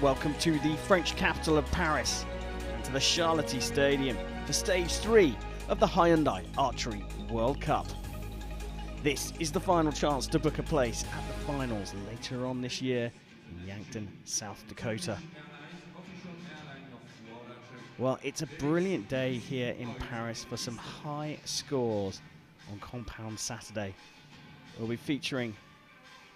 welcome to the French capital of Paris and to the Charlotte Stadium for stage 3 of the Hyundai Archery World Cup. This is the final chance to book a place at the finals later on this year in Yankton, South Dakota. Well, it's a brilliant day here in Paris for some high scores on Compound Saturday. We'll be featuring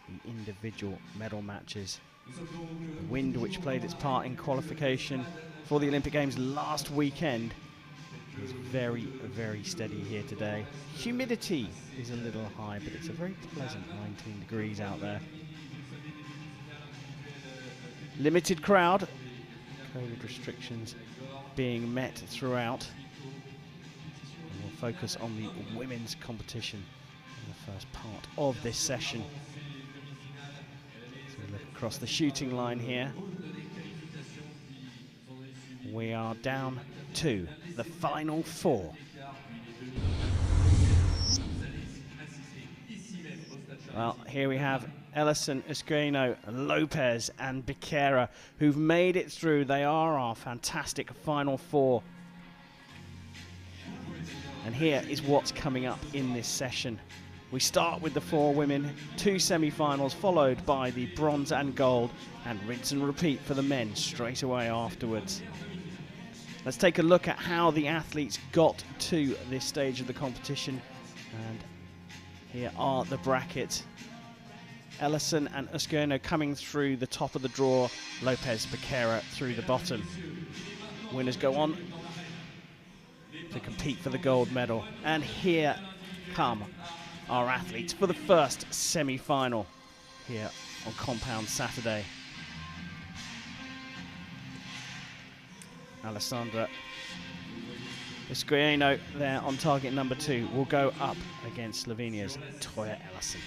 the individual medal matches. The wind, which played its part in qualification for the Olympic Games last weekend, is very, very steady here today. Humidity is a little high, but it's a very pleasant 19 degrees out there. Limited crowd, COVID restrictions being met throughout. And we'll focus on the women's competition in the first part of this session. So we look across the shooting line here. We are down to the final 4. Well, here we have Ellison, Esqueno, Lopez and Becerra, who've made it through. They are our fantastic final 4. And here is what's coming up in this session. We start with the 4 women, 2 semi-finals, followed by the bronze and gold, and rinse and repeat for the men straight away afterwards. Let's take a look at how the athletes got to this stage of the competition. And here are the brackets. Ellison and Esqueno coming through the top of the draw, Lopez, Becerra through the bottom. Winners go on to compete for the gold medal. And here come our athletes for the first semi-final here on Compound Saturday. Alessandra Esqueno there on target number 2 will go up against Slovenia's Toya Ellison.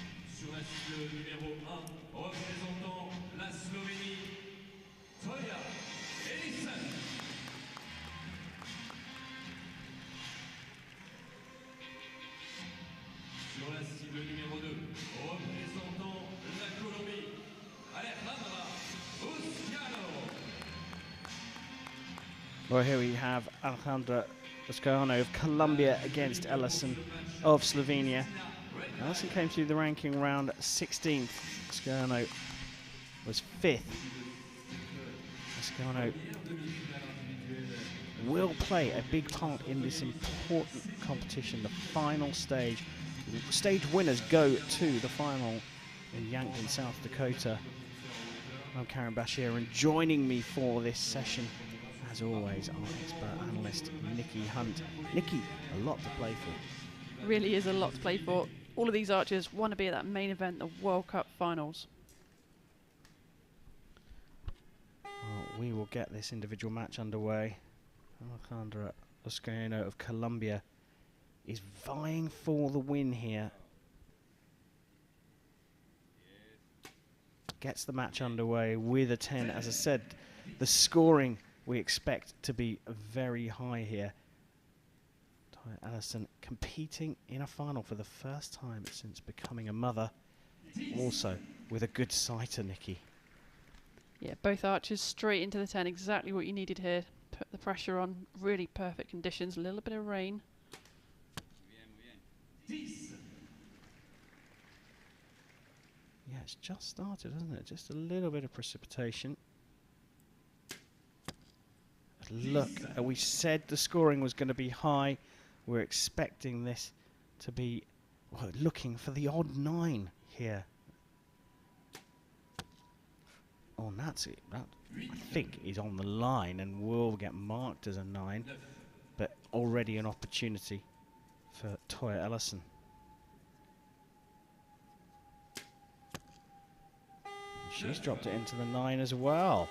Well, here we have Alejandra Esqueno of Colombia against Ellison of Slovenia. Ellison came through the ranking round 16th. Esqueno was 5th. Esqueno will play a big part in this important competition, the final stage. Stage winners go to the final in Yankton, South Dakota. I'm Karen Bashir, and joining me for this session, as always, our expert analyst, Nikki Hunt. Nikki, a lot to play for. Really is a lot to play for. All of these archers want to be at that main event, the World Cup finals. Well, we will get this individual match underway. Alejandra Esqueno of Colombia is vying for the win here. Gets the match underway with a 10. As I said, the scoring we expect to be very high here. Toya Ellison competing in a final for the first time since becoming a mother. Also with a good sighter, Nikki. Yeah, both archers straight into the 10. Exactly what you needed here. Put the pressure on. Really perfect conditions. A little bit of rain. Yeah, it's just started, hasn't it? Just a little bit of precipitation. Look, we said the scoring was going to be high. We're expecting this to be, well, looking for the odd 9 here. Oh, and that's it. That, I think, is on the line and will get marked as a 9. But already an opportunity for Toya Ellison. She's dropped it into the 9 as well.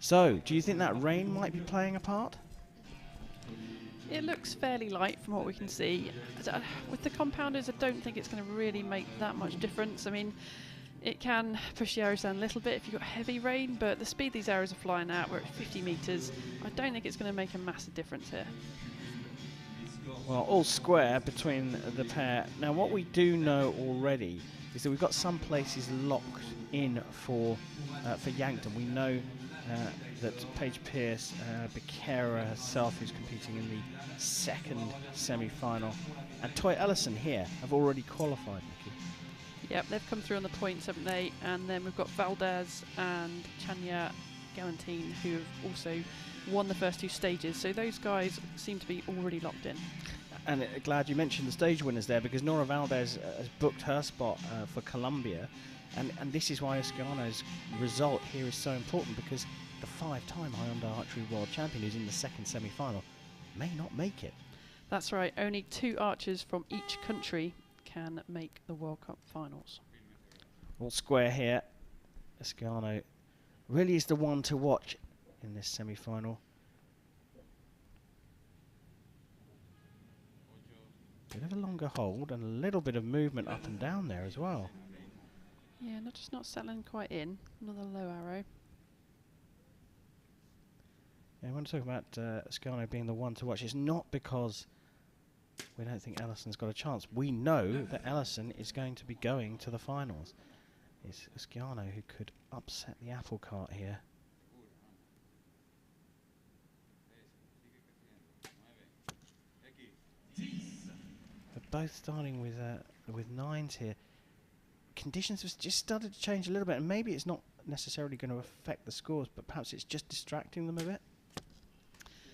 So, do you think that rain might be playing a part? It looks fairly light from what we can see. With the compounders, I don't think it's going to really make that much difference. I mean, it can push the arrows down a little bit if you've got heavy rain, but the speed these arrows are flying at, we're at 50 metres. I don't think it's going to make a massive difference here. Well, all square between the pair. Now, what we do know already is that we've got some places locked in for Yankton. We know that Paige Pierce, Becerra herself, who's competing in the second semi-final, and Toy Ellison here have already qualified, Nikki. Yep, they've come through on the points, haven't they? And then we've got Valdez and Chania Galantine, who have also won the first two stages. So those guys seem to be already locked in. And glad you mentioned the stage winners there, because Nora Valdez has booked her spot for Colombia. And this is why Escano's result here is so important, because the 5-time Hyundai Archery World Champion who's in the second semi-final may not make it. That's right, only 2 archers from each country can make the World Cup finals. All square here. Escano really is the one to watch in this semi-final. Bit of a longer hold and a little bit of movement up and down there as well. Yeah, not settling quite in. Another low arrow. Yeah, when talking about Escano being the one to watch, it's not because we don't think Ellison's got a chance. We know that Ellison is going to be going to the finals. It's Escano who could upset the apple cart here. They're both starting with 9s here. Conditions have just started to change a little bit, and maybe it's not necessarily going to affect the scores, but perhaps it's just distracting them a bit.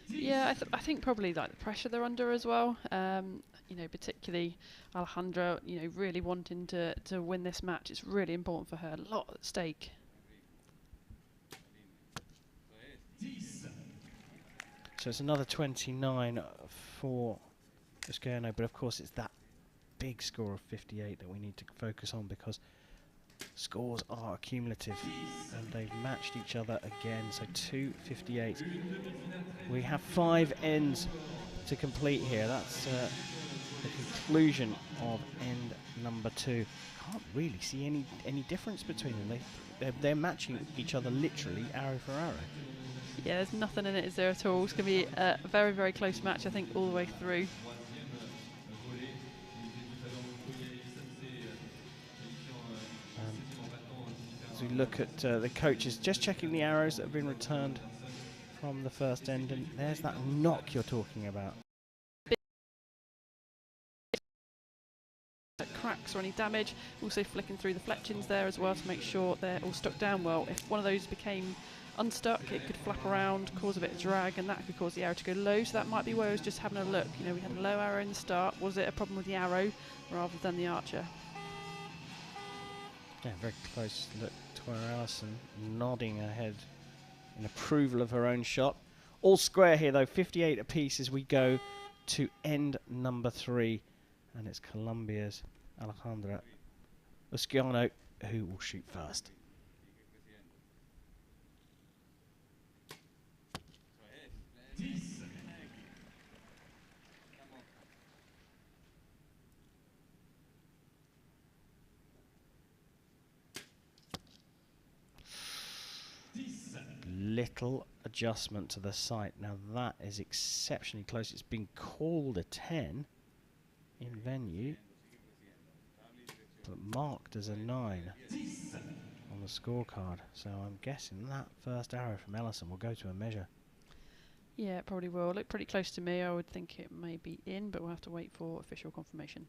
Yeah, I think probably like the pressure they're under as well. You know, particularly Alejandra, you know, really wanting to win this match. It's really important for her. A lot at stake. So it's another 29 for Escano, but of course it's that big score of 58 that we need to focus on, because scores are accumulative and they've matched each other again. So 258. We have 5 ends to complete here. That's the conclusion of end number 2. Can't really see any difference between them. They're matching each other literally arrow for arrow. Yeah, there's nothing in it, is there, at all? It's going to be a very, very close match, I think, all the way through. As we look at the coaches, just checking the arrows that have been returned from the first end, and there's that knock you're talking about. Cracks or any damage. Also flicking through the fletchings there as well to make sure they're all stuck down well. If one of those became unstuck, it could flap around, cause a bit of drag, and that could cause the arrow to go low. So that might be where I was just having a look. You know, we had a low arrow in the start. Was it a problem with the arrow rather than the archer? Yeah, very close look. Toya Allison nodding her head in approval of her own shot. All square here though, 58 apiece as we go to end number 3, and it's Colombia's Alejandra Escano who will shoot first. Little adjustment to the sight. Now that is exceptionally close. It's been called a 10 in venue, but marked as a 9 on the scorecard. So I'm guessing that first arrow from Ellison will go to a measure. Yeah, it probably will. Look pretty close to me. I would think it may be in, but we'll have to wait for official confirmation.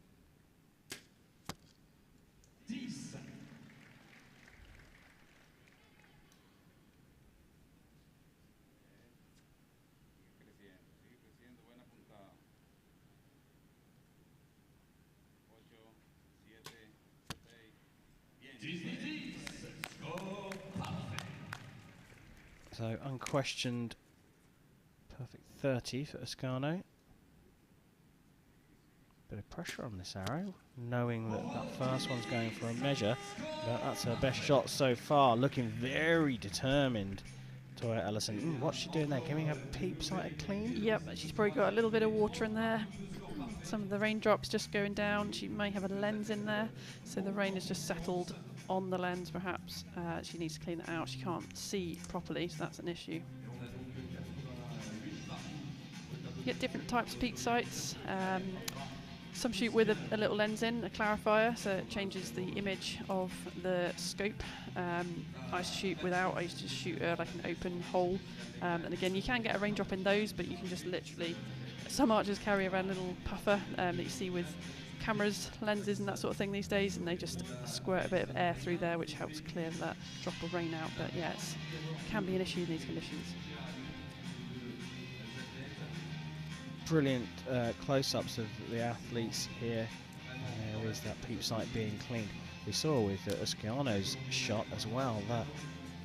So unquestioned perfect 30 for Escano. Bit of pressure on this arrow, knowing that that first one's going for a measure, but that's her best shot so far. Looking very determined, Toya Ellison. What's she doing there? Giving her peep sight a clean? Yep, she's probably got a little bit of water in there. Some of the raindrops just going down. She may have a lens in there, so the rain has just settled on the lens perhaps. She needs to clean that out. She can't see properly, so that's an issue. You get different types of peak sights. Some shoot with a little lens in, a clarifier, so it changes the image of the scope. I used to shoot without, I used to shoot like an open hole. And again, you can get a raindrop in those, but you can just literally, some archers carry around a little puffer that you see with cameras, lenses and that sort of thing these days, and they just squirt a bit of air through there, which helps clear that drop of rain out. But yeah, it can be an issue in these conditions. Brilliant close-ups of the athletes here. There is that peep sight being cleaned. We saw with Osciano's shot as well, that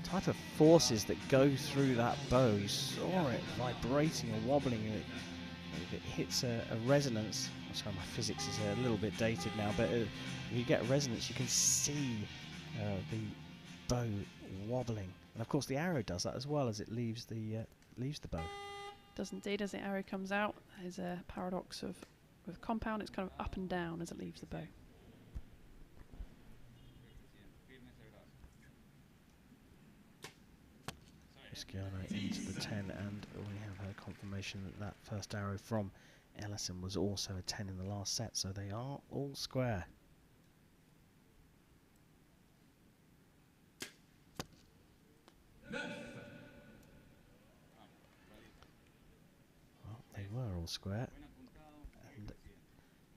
type of forces that go through that bow. You saw it vibrating and wobbling. If it hits a resonance, sorry, my physics is a little bit dated now, but if you get resonance, you can see the bow wobbling. And of course the arrow does that as well as it leaves the bow. Does indeed. As the arrow comes out, there's a paradox of with compound, it's kind of up and down as it leaves the bow. Osciano into the 10, and we have a confirmation that that first arrow from Ellison was also a 10 in the last set, so they are all square. They were all square, and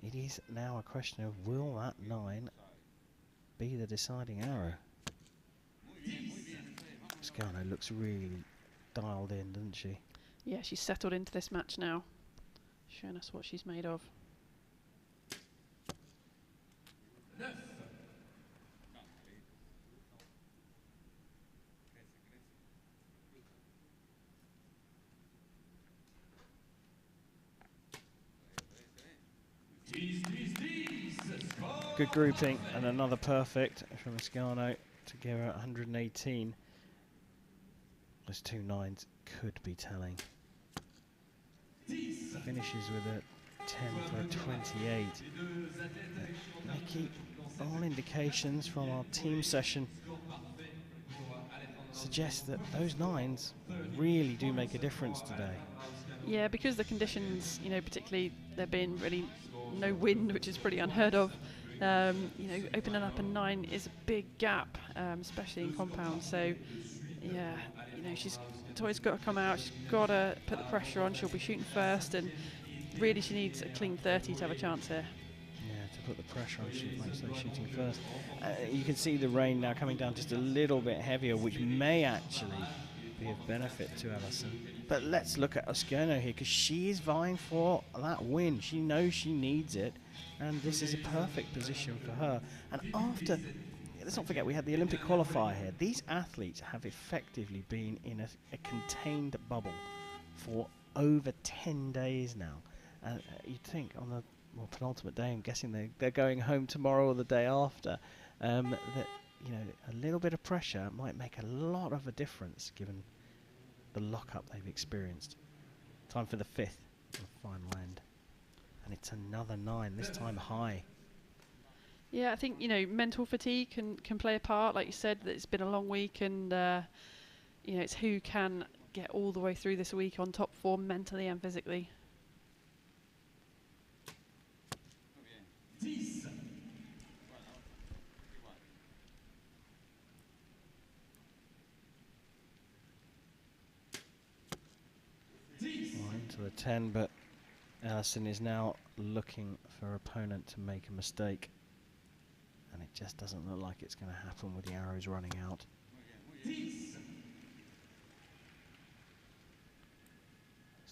it is now a question of will that 9 be the deciding arrow. Osciano looks really dialed in, doesn't she? Yeah, she's settled into this match now, showing us what she's made of. Good grouping and another perfect from Osciano to give her 118. Those 2 9s could be telling. Finishes with a 10 for a 28. Nikki, all indications from our team session suggest that those 9s really do make a difference today. Yeah, because the conditions, you know, particularly there being really no wind, which is pretty unheard of. You know, opening up a 9 is a big gap, especially in compound. So, yeah, you know, she's always got to come out. She's got to put the pressure on. She'll be shooting first, and really she needs a clean 30 to have a chance here. Yeah, to put the pressure on, she makes those shooting first. You can see the rain now coming down just a little bit heavier, which may actually be of benefit to Ellison. But let's look at Osciano here, because she is vying for that win. She knows she needs it, and this is a perfect position for her. And after, let's not forget, we had the Olympic qualifier here. These athletes have effectively been in a contained bubble for over 10 days now. And you'd think on the penultimate day, I'm guessing they're going home tomorrow or the day after, that, you know, a little bit of pressure might make a lot of a difference given the lockup they've experienced. Time for the 5th and final end. And it's another 9, this time high. Yeah, I think, you know, mental fatigue can play a part. Like you said, that it's been a long week, and you know, it's who can get all the way through this week on top form mentally and physically. Into the 10, but Ellison is now looking for her opponent to make a mistake, and it just doesn't look like it's going to happen with the arrows running out. It's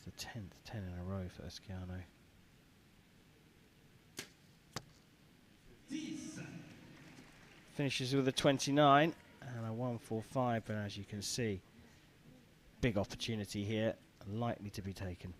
the 10th 10 in a row for Osciano. Finishes with a 29 and a 145, but as you can see, big opportunity here, likely to be taken.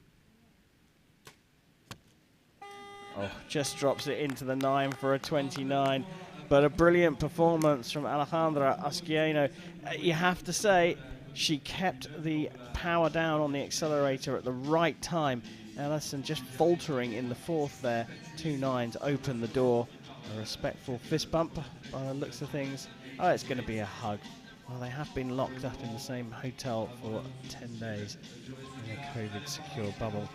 Oh, just drops it into the 9 for a 29, but a brilliant performance from Alejandra Osciano. You have to say, she kept the power down on the accelerator at the right time. Ellison just faltering in the 4th there. 2 9s open the door. A respectful fist bump by the looks of things. Oh, it's going to be a hug. Well, they have been locked up in the same hotel for 10 days in a COVID-secure bubble.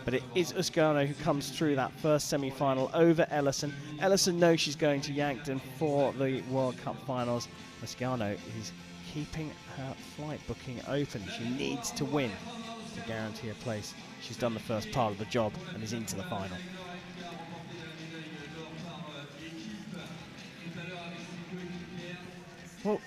But it is Uscano who comes through that first semi-final over Ellison. Ellison knows she's going to Yankton for the World Cup finals. Uscano is keeping her flight booking open. She needs to win to guarantee a place. She's done the first part of the job and is into the final. Well,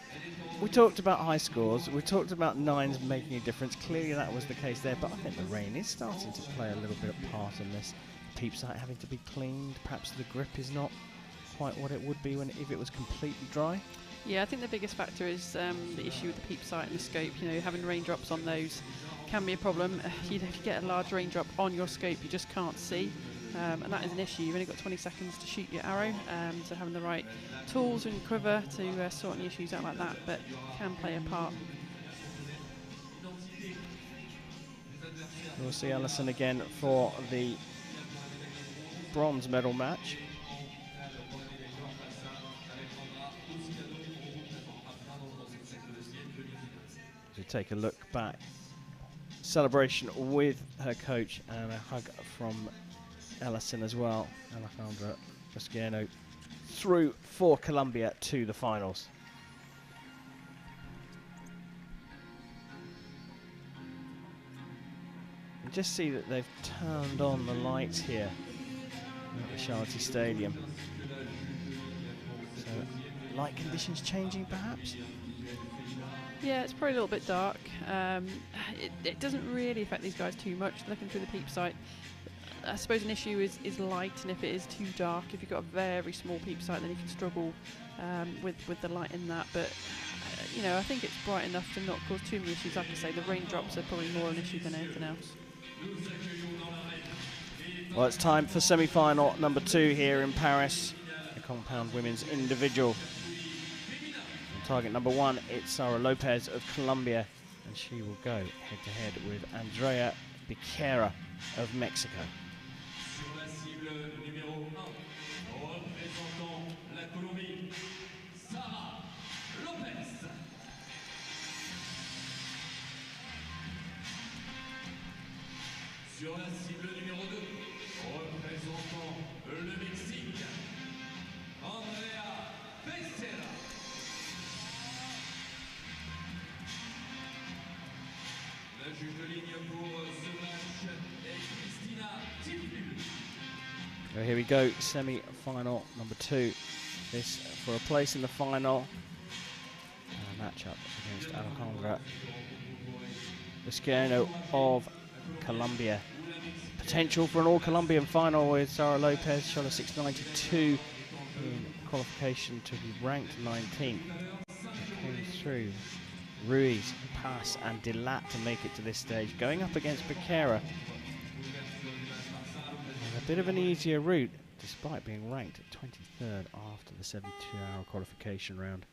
we talked about high scores, we talked about nines making a difference. Clearly that was the case there, but I think the rain is starting to play a little bit of part in this. Peep sight having to be cleaned, perhaps the grip is not quite what it would be if it was completely dry. Yeah, I think the biggest factor is the issue with the peep sight and the scope. You know, having raindrops on those can be a problem. If you get a large raindrop on your scope, you just can't see. And that is an issue. You've only got 20 seconds to shoot your arrow, so having the right tools and quiver to sort any issues out like that, but can play a part. We'll see Ellison again for the bronze medal match. As we take a look back, celebration with her coach and a hug from Ellison as well. Alejandra Busquiano through for Colombia to the finals. You just see that they've turned on the lights here at the Charity Stadium. So, light conditions changing perhaps? Yeah, it's probably a little bit dark. It doesn't really affect these guys too much looking through the peep sight. I suppose an issue is light, and if it is too dark, if you've got a very small peep sight, then you can struggle with the light in that. But you know, I think it's bright enough to not cause too many issues. Like I say, the raindrops are probably more an issue than anything else. Well, it's time for semi-final number 2 here in Paris, the compound women's individual. On target number 1, it's Sara Lopez of Colombia, and she will go head-to-head with Andrea Becerra of Mexico. Sur la cible numéro 2, représentant le Mexique, Andrea Becerra. La juge de ligne pour ce match est Christina Tiplu. So here we go, semi-final number 2. This for a place in the final. And a matchup against Alejandra Busquiano of Colombia. Potential for an all-Colombian final with Sara Lopez, shot a 6.92 in qualification to be ranked 19th. Came through Ruiz, Pass and Dilat to make it to this stage. Going up against Becerra. A bit of an easier route, despite being ranked at 23rd after the 72-hour qualification round.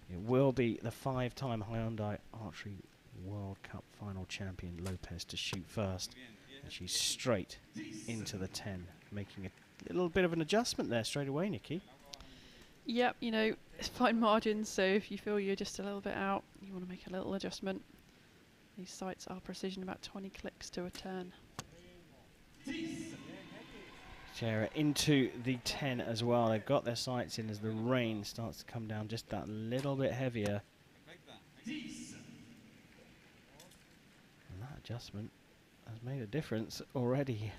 It will be the 5-time Hyundai Archery World Cup final champion Lopez to shoot first, and she's straight into the 10, making a little bit of an adjustment there straight away, Nikki. Yep, you know, it's fine margins, so if you feel you're just a little bit out, you want to make a little adjustment. These sights are precision, about 20 clicks to a turn. Becerra into the 10 as well. They've got their sights in as the rain starts to come down just that little bit heavier. And that adjustment has made a difference already.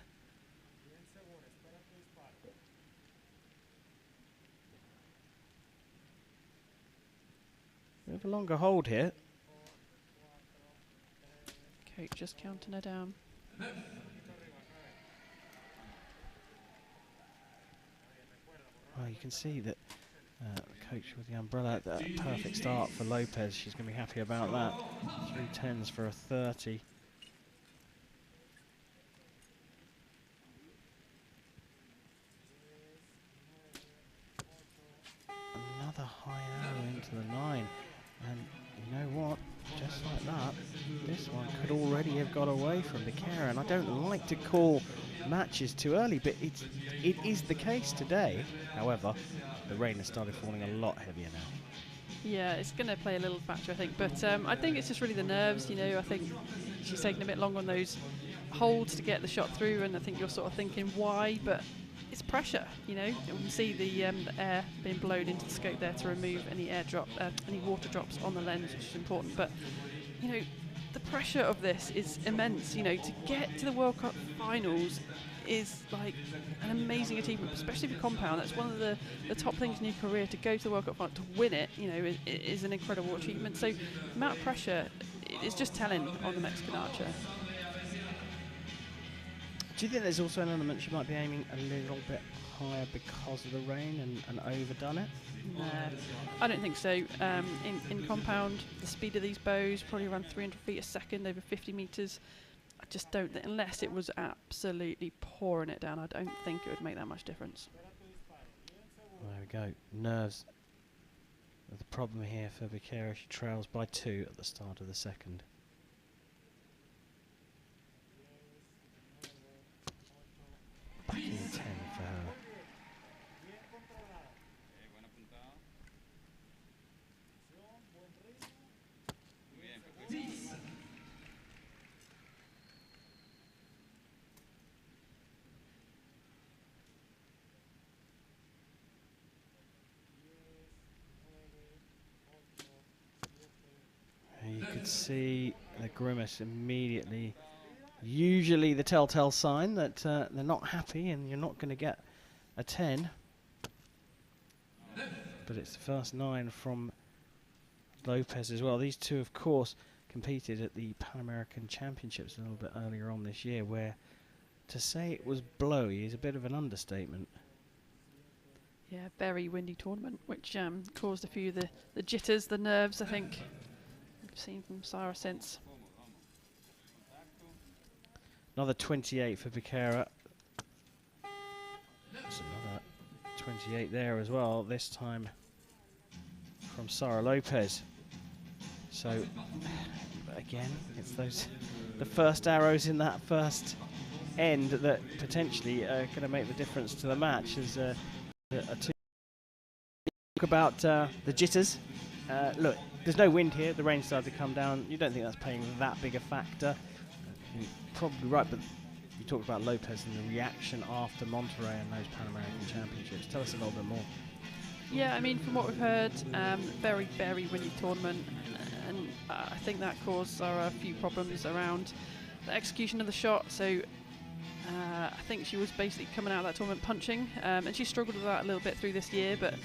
We have a longer hold here. Coach just counting her down. Well, you can see that the coach with the umbrella, that a perfect start for Lopez. She's going to be happy about that. 3 10s for a 30. Another high arrow into the 9. And you know what? Just like that, this one could already have got away from Becerra. And I don't like to call matches too early, but it is the case today. However, the rain has started falling a lot heavier now. Yeah, it's going to play a little factor, I think. But I think it's just really the nerves, you know. I think she's taking a bit long on those holds to get the shot through, and I think you're sort of thinking why, but it's pressure, you know. You can see the air being blown into the scope there to remove any any water drops on the lens, which is important. But you know, the pressure of this is immense. You know, to get to the World Cup finals is like an amazing achievement, especially for compound. That's one of the top things in your career. To go to the World Cup final, to win it, you know, is an incredible achievement. So the amount of pressure is just telling on the Mexican archer. Do you think there's also an element she might be aiming a little bit higher because of the rain and overdone it? No, I don't think so. In compound, the speed of these bows probably around 300 feet a second over 50 metres. I just don't think, unless it was absolutely pouring it down, I don't think it would make that much difference. There we go. Nerves are the problem here for Becerra. She trails by 2 at the start of the second. Back in 10 for her. You could see the grimace immediately. Usually the telltale sign that they're not happy and you're not going to get a 10. But it's the first 9 from Lopez as well. These two, of course, competed at the Pan American Championships a little bit earlier on this year, where to say it was blowy is a bit of an understatement. Yeah, very windy tournament, which caused a few of the jitters, the nerves, I think we've seen from Sarah since. Another 28 for Becerra. That's another 28 there as well, this time from Sarah Lopez. So, again, it's the first arrows in that first end that potentially are going to make the difference to the match. As talk about the jitters. Look, there's no wind here. The rain started to come down. You don't think that's playing that big a factor? You're probably right, but you talked about Lopez and the reaction after Monterrey and those Pan American Championships. Tell us a little bit more. Yeah, I mean, from what we've heard, very, very windy tournament, and I think that caused Sarah a few problems around the execution of the shot. So I think she was basically coming out of that tournament punching, and she struggled with that a little bit through this year, but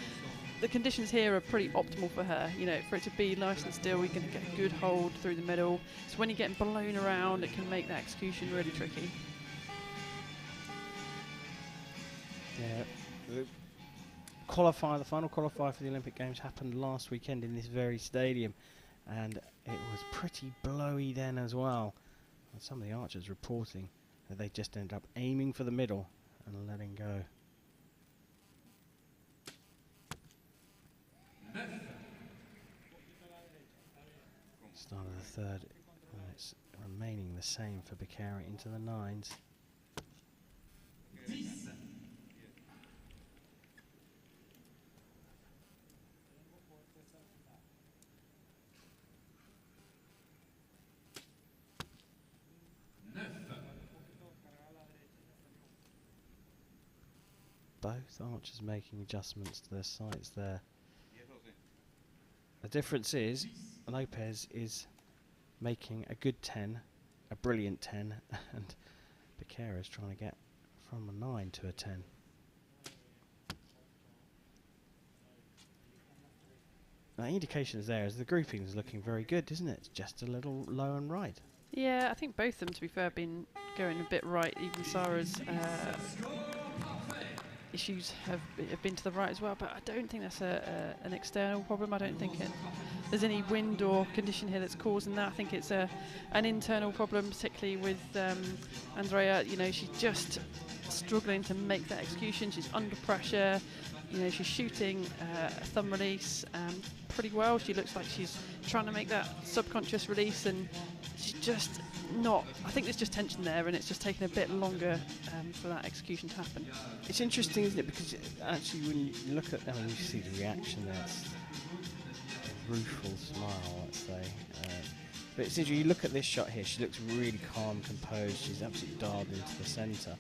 the conditions here are pretty optimal for her. You know, for it to be nice and still, you're going to get a good hold through the middle. So when you're getting blown around, it can make that execution really tricky. Yeah. The final qualifier for the Olympic Games happened last weekend in this very stadium, and it was pretty blowy then as well. And some of the archers reporting that they just ended up aiming for the middle and letting go. Start of the third, and it's remaining the same for Becerra into the 9s. Both archers making adjustments to their sights there. The difference is Lopez is making a good 10, a brilliant 10, and Becerra is trying to get from a 9 to a 10. Now, indications there is the grouping is looking very good, isn't it? It's just a little low and right. Yeah, I think both of them, to be fair, have been going a bit right. Even Sarah's issues have been to the right as well, but I don't think that's an external problem. I don't think there's any wind or condition here that's causing that. I think it's an internal problem, particularly with Andrea. You know, she's just struggling to make that execution. She's under pressure. You know, she's shooting a thumb release pretty well. She looks like she's trying to make that subconscious release, and she's just not. I think there's just tension there, and it's just taking a bit longer for that execution to happen. It's interesting, isn't it? Because actually, when you look at, I mean, you see the reaction there. It's a rueful smile, let's say. But it's interesting, you look at this shot here, she looks really calm, composed, she's absolutely dialed into the centre.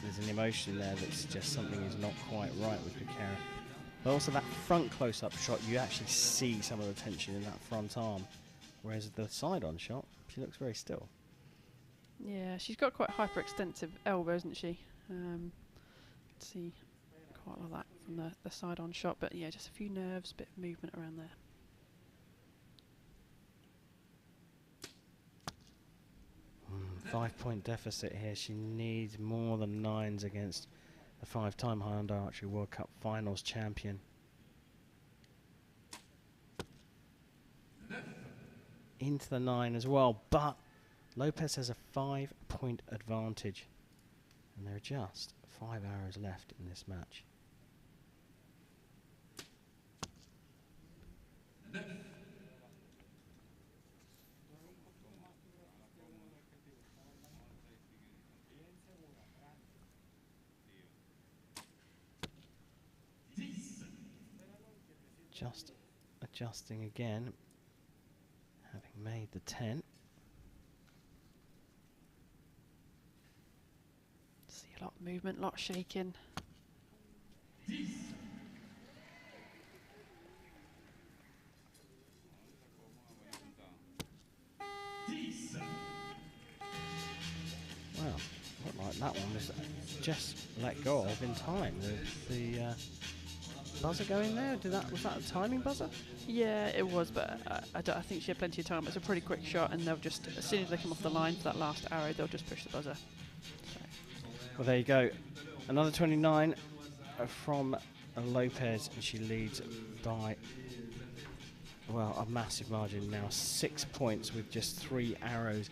There's an emotion there that suggests something is not quite right with Becerra. But also that front close-up shot, you actually see some of the tension in that front arm, whereas the side-on shot, she looks very still. Yeah, she's got quite hyperextensive elbow, isn't she? See quite a lot of that from the side-on shot, but yeah, just a few nerves, bit of movement around there. Five-point deficit here. She needs more than 9s against the 5-time Hyundai Archery World Cup Finals champion. Into the 9 as well, but Lopez has a 5-point advantage, and there are just 5 arrows left in this match. Just adjusting again, having made the 10. See a lot of movement, a lot of shaking. Well, looked like that one was just let go of in time. The buzzer going there? Was that a timing buzzer? Yeah, it was, but I think she had plenty of time. It's a pretty quick shot, and they'll just, as soon as they come off the line for that last arrow, they'll just push the buzzer. So. Well, there you go. Another 29 from Lopez, and she leads by, well, a massive margin now. 6 points with just 3 arrows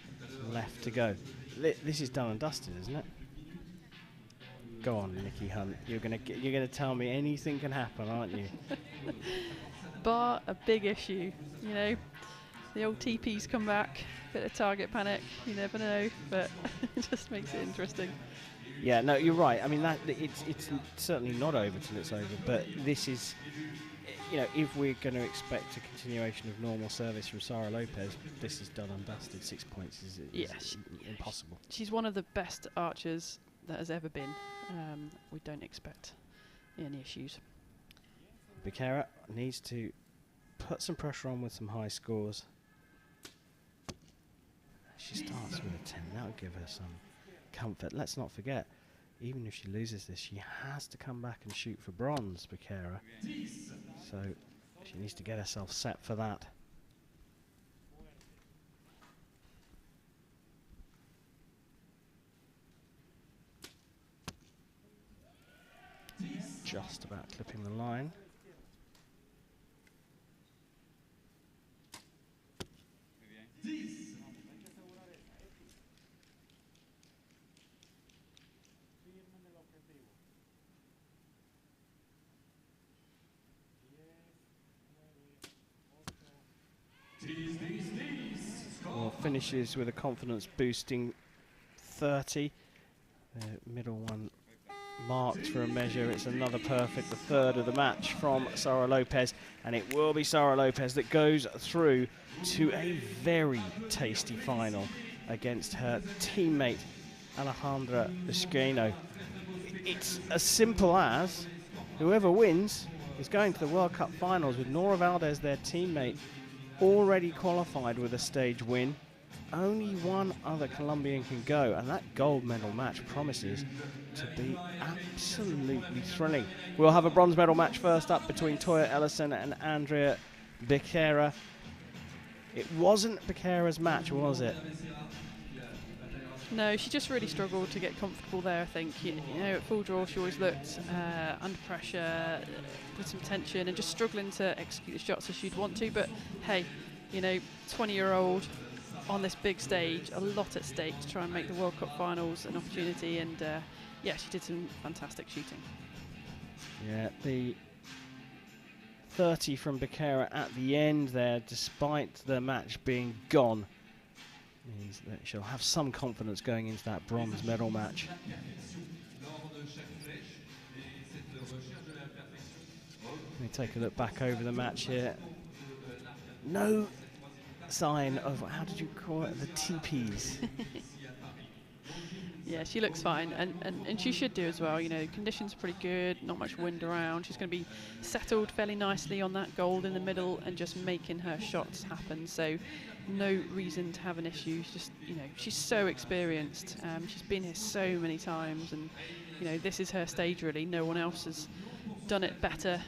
left to go. This is done and dusted, isn't it? Go on, Nikki Hunt. You're gonna tell me anything can happen, aren't you? Bar a big issue, you know. The old TPs come back, bit of target panic. You never know, but it just makes it interesting. Yeah, no, you're right. I mean, it's certainly not over till it's over. But this is, you know, if we're going to expect a continuation of normal service from Sara Lopez, this is done and dusted. 6 points is impossible. She's one of the best archers that has ever been. We don't expect any issues. Becerra needs to put some pressure on with some high scores. She starts with a 10. That'll give her some comfort. Let's not forget, even if she loses this, she has to come back and shoot for bronze, Becerra. So she needs to get herself set for that. Just about clipping the line. Well, finishes with a confidence boosting 30. The middle one marked for a measure. It's another perfect, the third of the match from Sara Lopez, and it will be Sara Lopez that goes through to a very tasty final against her teammate Alejandra Esqueno. It's as simple as whoever wins is going to the World Cup finals with Nora Valdez, their teammate, already qualified with a stage win. Only one other Colombian can go, and that gold medal match promises to be absolutely thrilling. We'll have a bronze medal match first up between Toya Ellison and Andrea Becerra. It wasn't Becerra's match, was it? No, she just really struggled to get comfortable there, I think. You know, at full draw, she always looked under pressure, with some tension, and just struggling to execute the shots as she'd want to. But hey, you know, 20-year-old on this big stage, a lot at stake to try and make the World Cup finals an opportunity, and yeah, she did some fantastic shooting. Yeah, the 30 from Becerra at the end there, despite the match being gone, means that she'll have some confidence going into that bronze medal match. Let me take a look back over the match here. No sign of, how did you call it, the teepees. Yeah, she looks fine, and she should do as well. You know, conditions are pretty good, not much wind around. She's going to be settled fairly nicely on that gold in the middle and just making her shots happen. So no reason to have an issue. She's just, you know, she's so experienced. She's been here so many times, and you know, this is her stage really. No one else has done it better.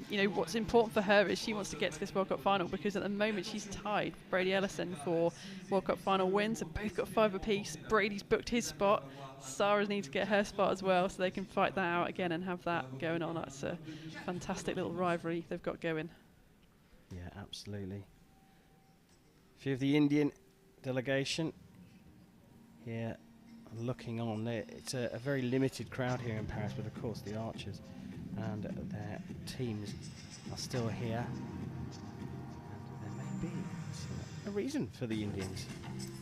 You know, what's important for her is she wants to get to this World Cup final, because at the moment she's tied with Brady Ellison for World Cup final wins. They've both got 5 apiece. Brady's booked his spot. Sarah's needs to get her spot as well, so they can fight that out again and have that going on. That's a fantastic little rivalry they've got going. Yeah, absolutely. A few of the Indian delegation here looking on. It's a very limited crowd here in Paris, but of course the archers and their teams are still here. And there may be a reason for the Indians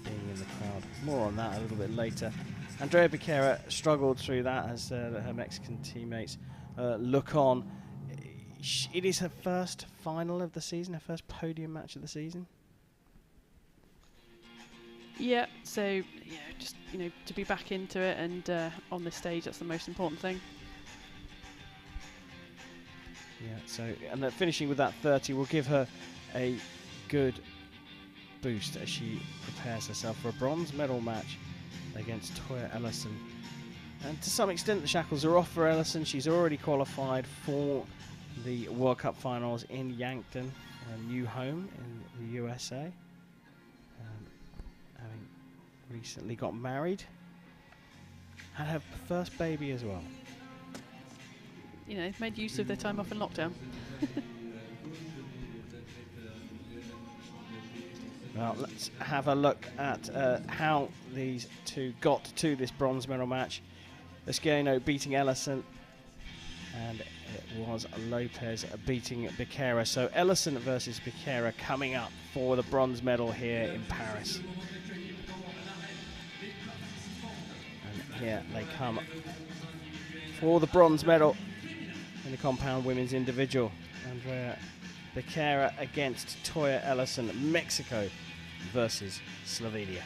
being in the crowd. More on that a little bit later. Andrea Becerra struggled through that as her Mexican teammates look on. It is her first final of the season, her first podium match of the season. Yeah, so yeah, just, you know, to be back into it and on this stage, that's the most important thing. Yeah, so, and finishing with that 30 will give her a good boost as she prepares herself for a bronze medal match against Toya Ellison. And to some extent the shackles are off for Ellison. She's already qualified for the World Cup finals in Yankton, a new home in the USA. Having recently got married, had her first baby as well. You know, made use of their time off in lockdown. Well, let's have a look at how these two got to this bronze medal match. Lesciano beating Ellison, and it was Lopez beating Becerra. So Ellison versus Becerra coming up for the bronze medal here in Paris. And here they come for the bronze medal in the compound women's individual. Andrea Becerra against Toya Ellison, Mexico versus Slovenia.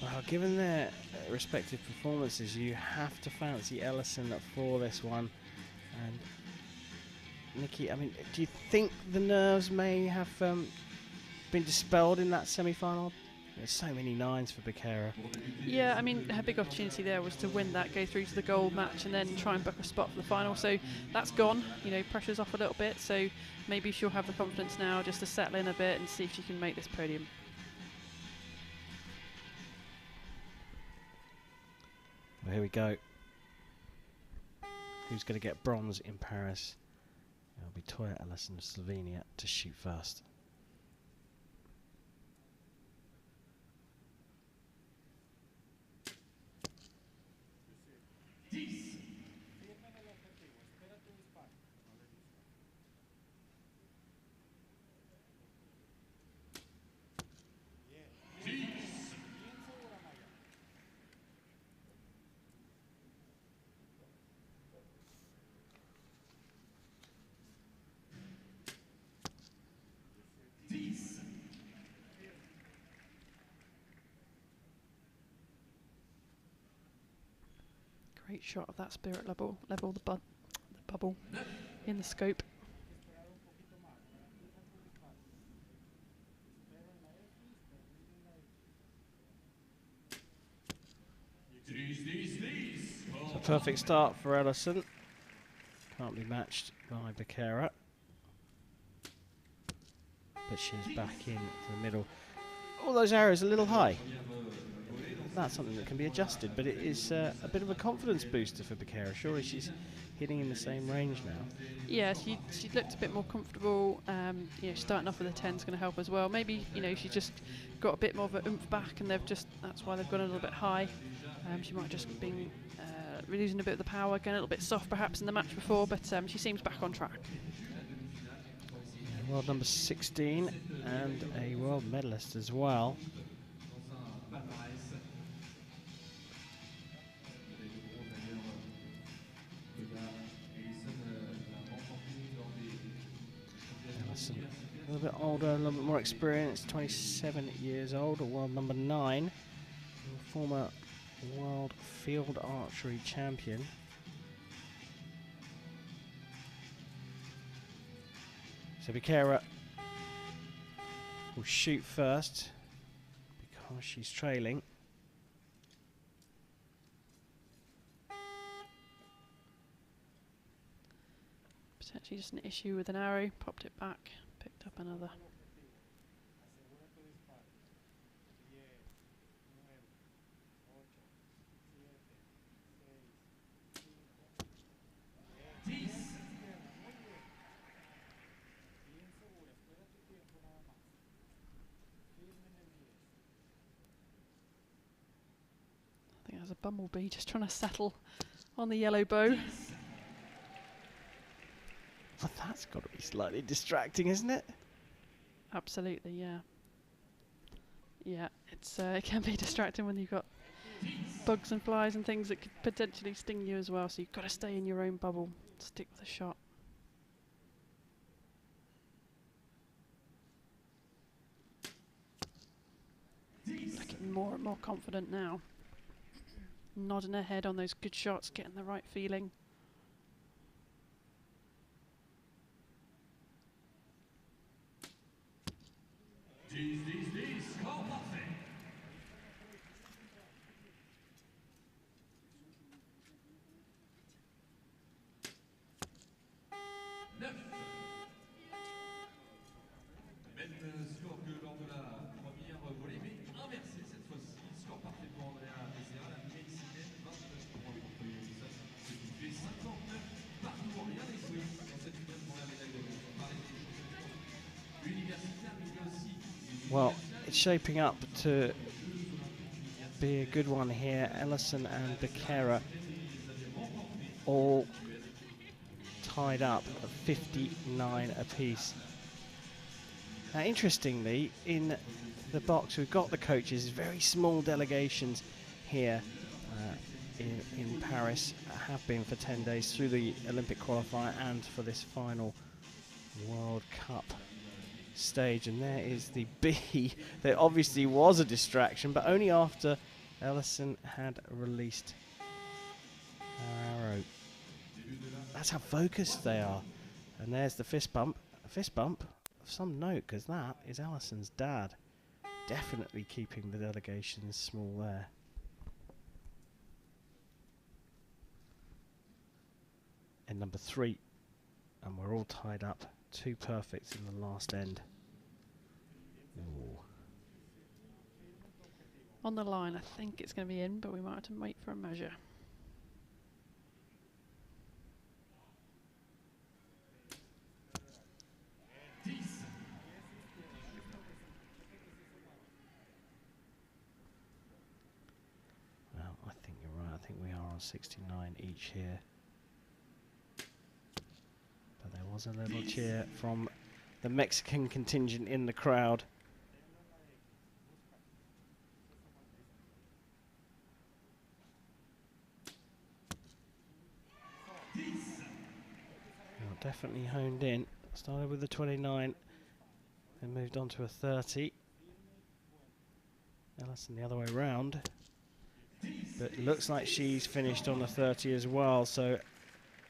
Well, given their respective performances, you have to fancy Ellison for this one. And Nikki, I mean, do you think the nerves may have been dispelled in that semi-final? There's so many nines for Becerra. Yeah, I mean, her big opportunity there was to win that, go through to the gold match, and then try and book a spot for the final. So that's gone. You know, pressure's off a little bit. So maybe she'll have the confidence now just to settle in a bit and see if she can make this podium. Well, here we go. Who's going to get bronze in Paris? It'll be Toya Ellison of Slovenia to shoot first. Great shot of that spirit level, the bubble in the scope. It's a perfect start for Ellison. Can't be matched by Becerra. But she's back in the middle. All those arrows a little high. that's something that can be adjusted, but it is a bit of a confidence booster for Becerra. Surely she's hitting in the same range now. Yeah, she looked a bit more comfortable. You know, starting off with a 10 is going to help as well. Maybe, you know, she just got a bit more of an oomph back, and that's why they've gone a little bit high. She might just been losing a bit of the power, getting a little bit soft perhaps in the match before, but she seems back on track. World number 16 and a world medalist as well. Ellison, a little bit older, a little bit more experienced, 27 years old, world number 9, former world field archery champion. So Becerra will shoot first because she's trailing. Potentially just an issue with an arrow, popped it back, picked up another. I think there's a bumblebee just trying to settle on the yellow bow. Well, that's got to be slightly distracting, isn't it? Absolutely, yeah. Yeah, it can be distracting when you've got bugs and flies and things that could potentially sting you as well, so you've got to stay in your own bubble, stick with the shot. Looking more and more confident now. Nodding her head on those good shots, getting the right feeling. Score parfait. Même score que lors de la première volée, mais inversé cette fois-ci. Score parfait pour Andrea Becerra, la Mexicaine, 29 points contre Yolisa, ce qui fait 59 partout. Rien n'est joué dans cette finale pour la médaille de bronze. On parlait des champions universitaires, mais il y a aussi Well, it's shaping up to be a good one here. Ellison and Becerra all tied up at 59 apiece. Now, interestingly, in the box we've got the coaches, very small delegations here in Paris, have been for 10 days through the Olympic qualifier and for this final World Cup stage, and there is the B. There obviously was a distraction, but only after Ellison had released her arrow. That's how focused they are. And there's the fist bump. A fist bump of some note, because that is Ellison's dad. Definitely keeping the delegations small there. And number 3, and we're all tied up. 2 perfects in the last end. Ooh. On the line, I think it's going to be in, but we might have to wait for a measure. Well, I think you're right. I think we are on 69 each here. But there was a little cheer from the Mexican contingent in the crowd. Well, definitely honed in. Started with the 29, then moved on to a 30. Ellison the other way round. But it looks like she's finished on a 30 as well, so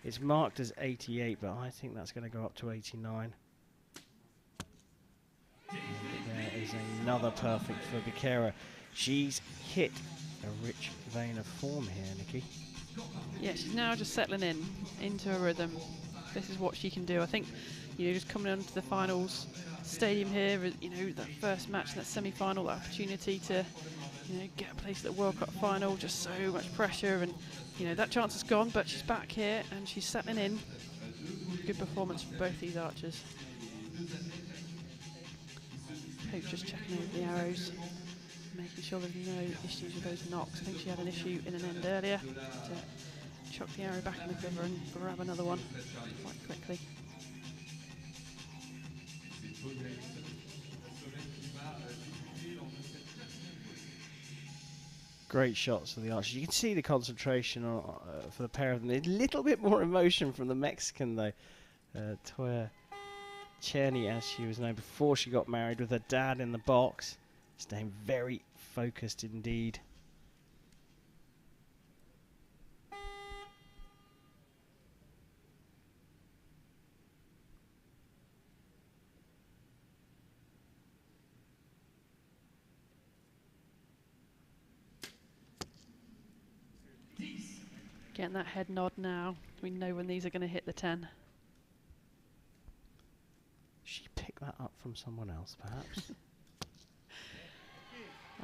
it's marked as 88, but I think that's going to go up to 89. And there is another perfect for Becerra. She's hit a rich vein of form here, Nikki. Yeah, she's now just settling into a rhythm. This is what she can do. I think, you know, just coming on to the finals, stadium here, you know, that first match, that semi-final, that opportunity to, you know, get a place at the World Cup final, just so much pressure, and, you know, that chance is gone, but she's back here and she's settling in. Good performance from both these archers. Hope just checking over the arrows, making sure there's no issues with those knocks. I think she had an issue in an end earlier, to chuck the arrow back in the quiver and grab another one quite quickly. Great shots for the archers. You can see the concentration for the pair of them. A little bit more emotion from the Mexican though. Toya Cherny, as she was known before she got married, with her dad in the box, staying very focused indeed. Getting that head nod now. We know when these are going to hit the 10. She picked that up from someone else, perhaps.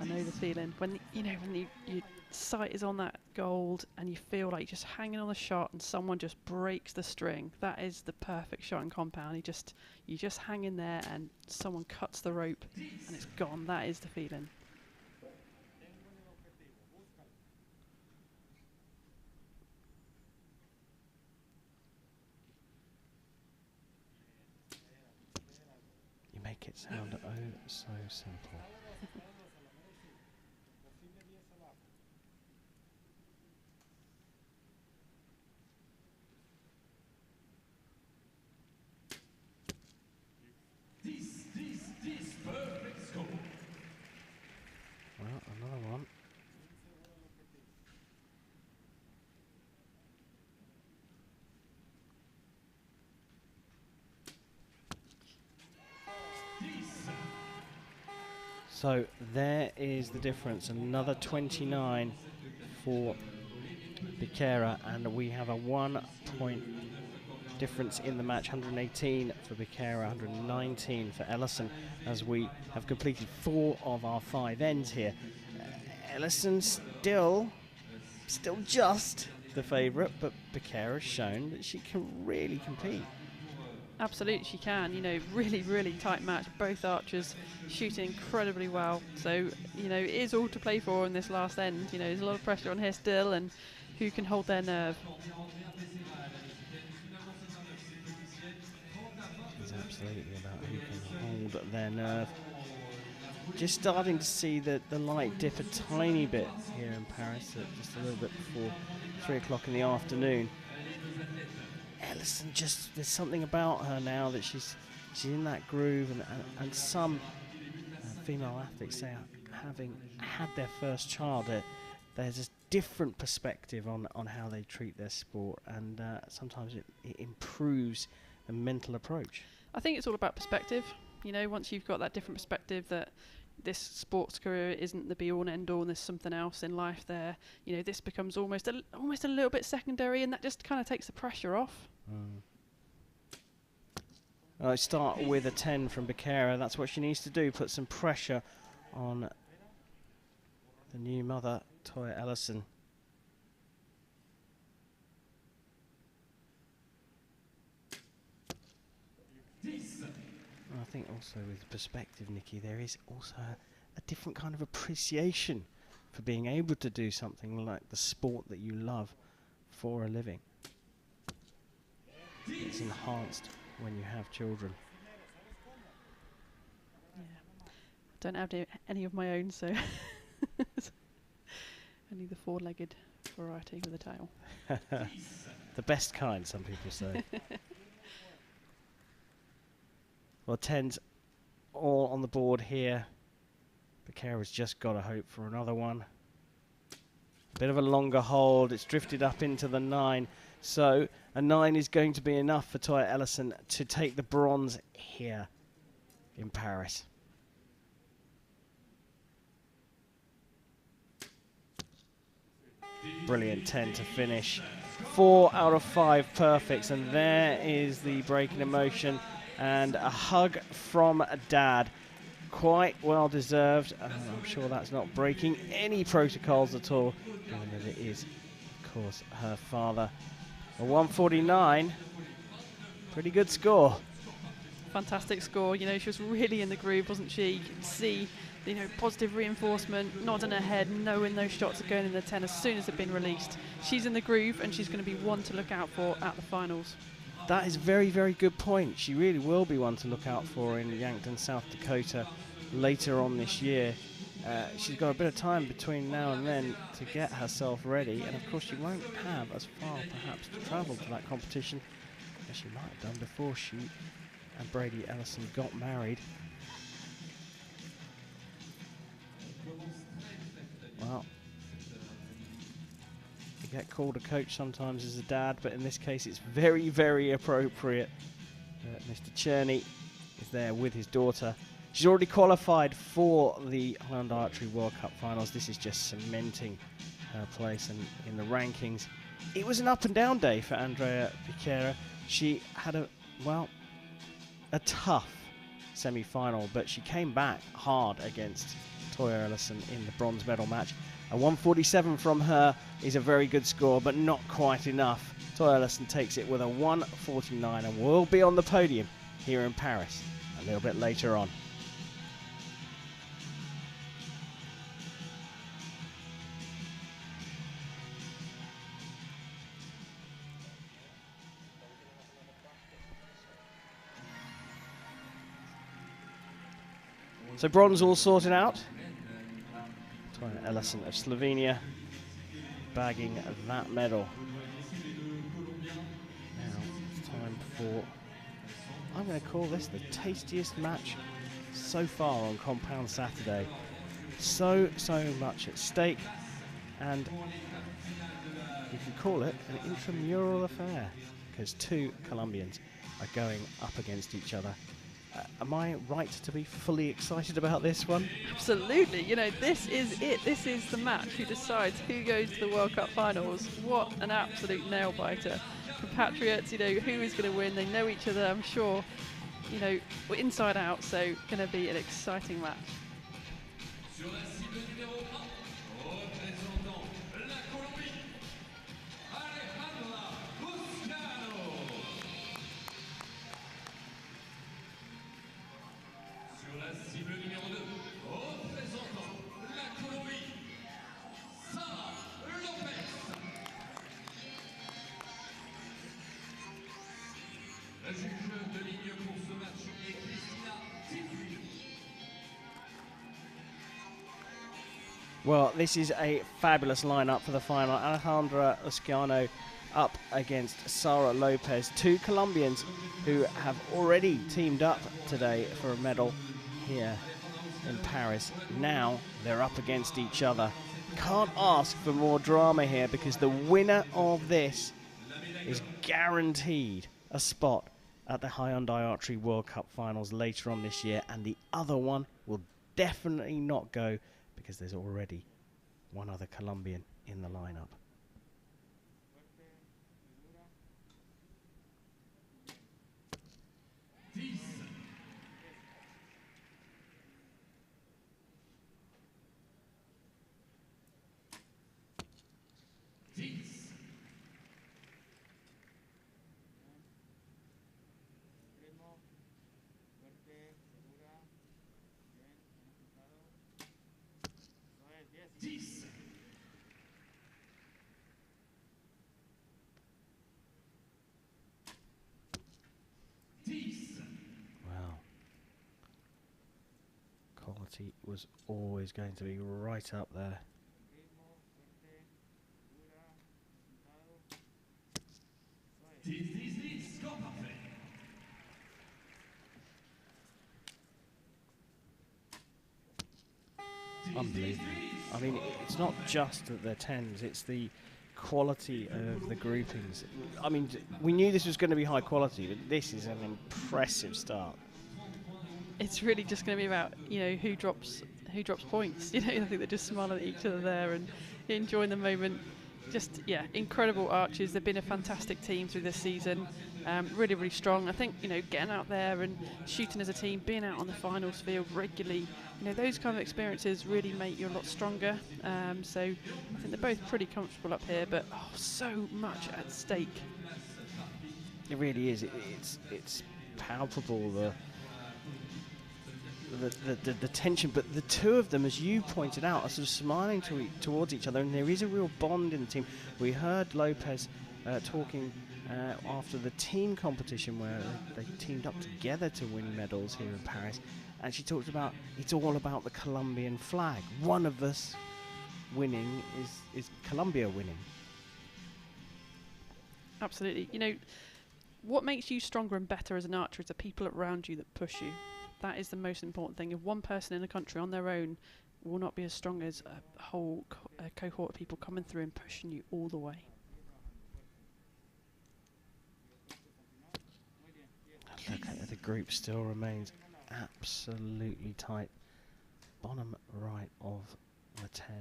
I know the feeling when you know when your sight is on that gold and you feel like you're just hanging on the shot and someone just breaks the string. That is the perfect shot in compound. You just hang in there and someone cuts the rope and it's gone. That is the feeling. You make it sound oh so simple. Perfect score. Well, another one. So there is the difference. Another 29 for Becerra, and we have a 1 point difference in the match. 118 for Becerra, 119 for Ellison, as we have completed 4 of our 5 ends here. Ellison still just the favourite, but Becerra's shown that she can really compete. Absolutely, she can. You know, really tight match. Both archers shooting incredibly well. So, you know, it is all to play for in this last end. You know, there's a lot of pressure on her still, and who can hold their nerve. It's absolutely about who can hold their nerve. Just starting to see the light dip a tiny bit here in Paris, just a little bit before 3 o'clock in the afternoon. Ellison, just there's something about her now that she's in that groove, and some female athletes say, having had their first child, there's a different perspective on how they treat their sport, and sometimes it improves the mental approach. I think it's all about perspective. You know, once you've got that different perspective that this sports career isn't the be-all and end-all, and there's something else in life there, you know, this becomes almost a little bit secondary, and that just kind of takes the pressure off. I start with a 10 from Becerra. That's what she needs to do, put some pressure on the new mother, Toya Ellison. I think also with perspective, Nikki, there is also a different kind of appreciation for being able to do something like the sport that you love for a living. It's enhanced when you have children. Yeah, don't have any of my own, so only the 4-legged variety with a tail. The best kind, some people say. Well, 10's all on the board here. Becerra's just got to hope for another one. Bit of a longer hold. It's drifted up into the 9. So a 9 is going to be enough for Toya Ellison to take the bronze here in Paris. Brilliant 10 to finish. 4 out of 5 perfects, and there is the break in emotion and a hug from Dad. Quite well deserved. I'm sure that's not breaking any protocols at all, given that it is, of course, her father. A 149, pretty good score. Fantastic score. You know, she was really in the groove, wasn't she? You can see, you know, positive reinforcement, nodding her head, knowing those shots are going in the 10 as soon as they've been released. She's in the groove, and she's going to be one to look out for at the finals. That is a very, very good point. She really will be one to look out for in Yankton, South Dakota later on this year. She's got a bit of time between now and then to get herself ready, and of course she won't have as far perhaps to travel to that competition as she might have done before she and Brady Ellison got married. Well, you get called a coach sometimes as a dad, but in this case it's very, very appropriate. Mr. Cherney is there with his daughter. She's already qualified for the Hyundai Archery World Cup finals. This is just cementing her place in the rankings. It was an up and down day for Andrea Piquera. She had a tough semi-final, but she came back hard against Toya Ellison in the bronze medal match. A 147 from her is a very good score, but not quite enough. Toya Ellison takes it with a 149 and will be on the podium here in Paris a little bit later on. So bronze all sorted out. Toya Ellison of Slovenia bagging that medal. Now it's time for, I'm going to call this the tastiest match so far on Compound Saturday. So much at stake, and you can call it an intramural affair because two Colombians are going up against each other. Am I right to be fully excited about this one? Absolutely. You know, this is it. This is the match who decides who goes to the World Cup finals. What an absolute nail-biter. Compatriots, you know, who is going to win? They know each other, I'm sure. You know, we're inside out, so going to be an exciting match. Well, this is a fabulous lineup for the final. Alejandra Lusciano up against Sara Lopez, two Colombians who have already teamed up today for a medal here in Paris. Now they're up against each other. Can't ask for more drama here because the winner of this is guaranteed a spot at the Hyundai Archery World Cup finals later on this year, and the other one will definitely not go because there's already one other Colombian in the lineup. Well, quality was always going to be right up there. Unbelievable. I mean, it's not just that they're 10s, it's the quality of the groupings. I mean, we knew this was going to be high quality, but this is an impressive start. It's really just going to be about, you know, who drops points. You know, I think they're just smiling at each other there and enjoying the moment. Just, yeah, incredible archers. They've been a fantastic team through this season. Really, really strong. I think, you know, getting out there and shooting as a team, being out on the finals field regularly, you know, those kind of experiences really make you a lot stronger. So I think they're both pretty comfortable up here, but so much at stake. It really is. It's palpable, the tension, but the two of them, as you pointed out, are sort of smiling towards each other, and there is a real bond in the team. We heard Lopez talking after the team competition where they teamed up together to win medals here in Paris, and she talked about it's all about the Colombian flag. One of us winning is Colombia winning. Absolutely. You know, what makes you stronger and better as an archer is the people around you that push you. That is the most important thing. If one person in a country on their own will not be as strong as a whole cohort of people coming through and pushing you all the way. Look, the group still remains absolutely tight. Bottom right of the 10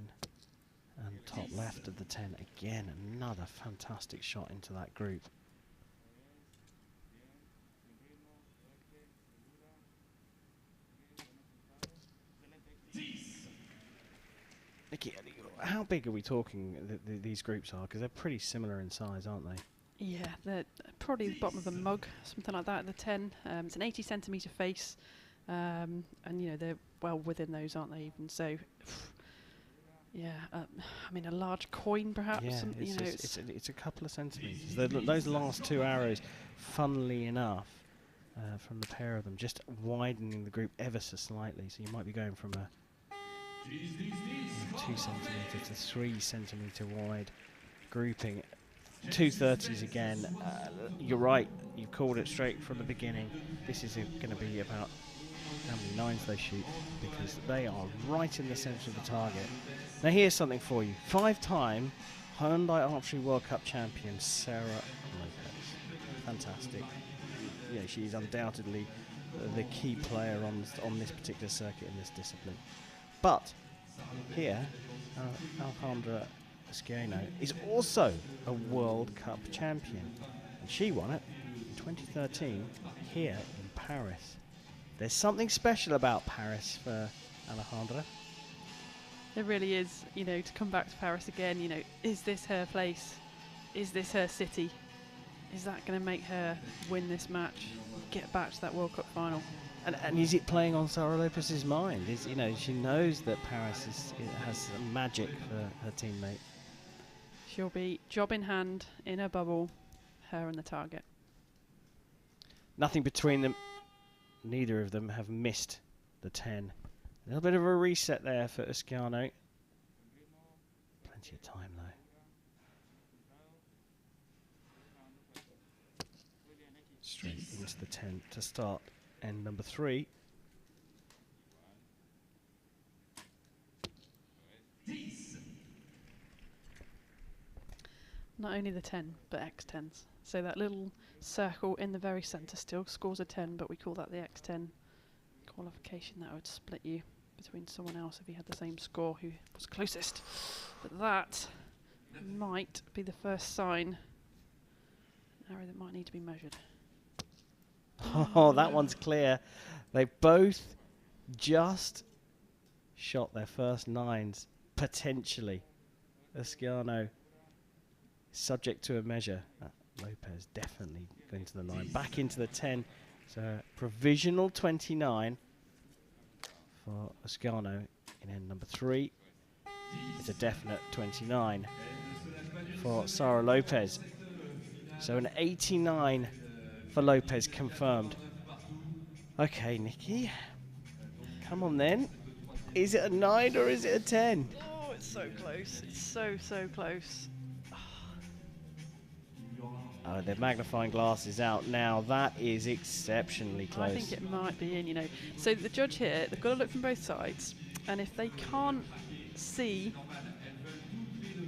and top left of the 10. Again, another fantastic shot into that group. Nikki, how big are we talking these groups are? Because they're pretty similar in size, aren't they? Yeah, they're probably the bottom of a mug, something like that, the 10. It's an 80 centimetre face, and, you know, they're well within those, aren't they, even? So, yeah, I mean, a large coin, perhaps. Yeah, you know, it's a couple of centimetres. Those last two arrows, funnily enough, from the pair of them, just widening the group ever so slightly. So you might be going from a 2 centimetre to 3 centimetre wide grouping. 230s again. You're right, you called it straight from the beginning. This is going to be about how many 9s they shoot, because they are right in the centre of the target. Now here's something for you. 5-time Hyundai Archery World Cup champion Sarah Lopez. Fantastic. Yeah, she's undoubtedly the key player on this particular circuit in this discipline. But here, Alejandra Esquiano is also a World Cup champion, and she won it in 2013 here in Paris. There's something special about Paris for Alejandra. There really is. You know, to come back to Paris again, you know, is this her place? Is this her city? Is that going to make her win this match, get back to that World Cup final? And is it playing on Sarah Lopez's mind? You know, she knows that Paris has some magic for her teammate. She'll be job in hand in her bubble, her and the target. Nothing between them. Neither of them have missed the 10. A little bit of a reset there for Esquiano. Plenty of time though. Straight into the 10 to start end number 3. Not only the 10, but X10s. So that little circle in the very centre still scores a 10, but we call that the X10 qualification. That would split you between someone else if you had the same score who was closest. But that might be the first sign, an arrow that might need to be measured. Oh, that one's clear. They both just shot their first 9s, potentially. Esquiano subject to a measure. Lopez definitely going to the 9. Back into the 10. So provisional 29 for Esquiano in end number 3. It's a definite 29 for Sarah Lopez. So an 89 for Lopez confirmed. Okay, Nikki. Come on then. Is it a 9 or is it a 10? Oh, it's so close. It's so close. Oh, the magnifying glass is out now. That is exceptionally close. I think it might be in, you know. So the judge here, they've got to look from both sides, and if they can't see,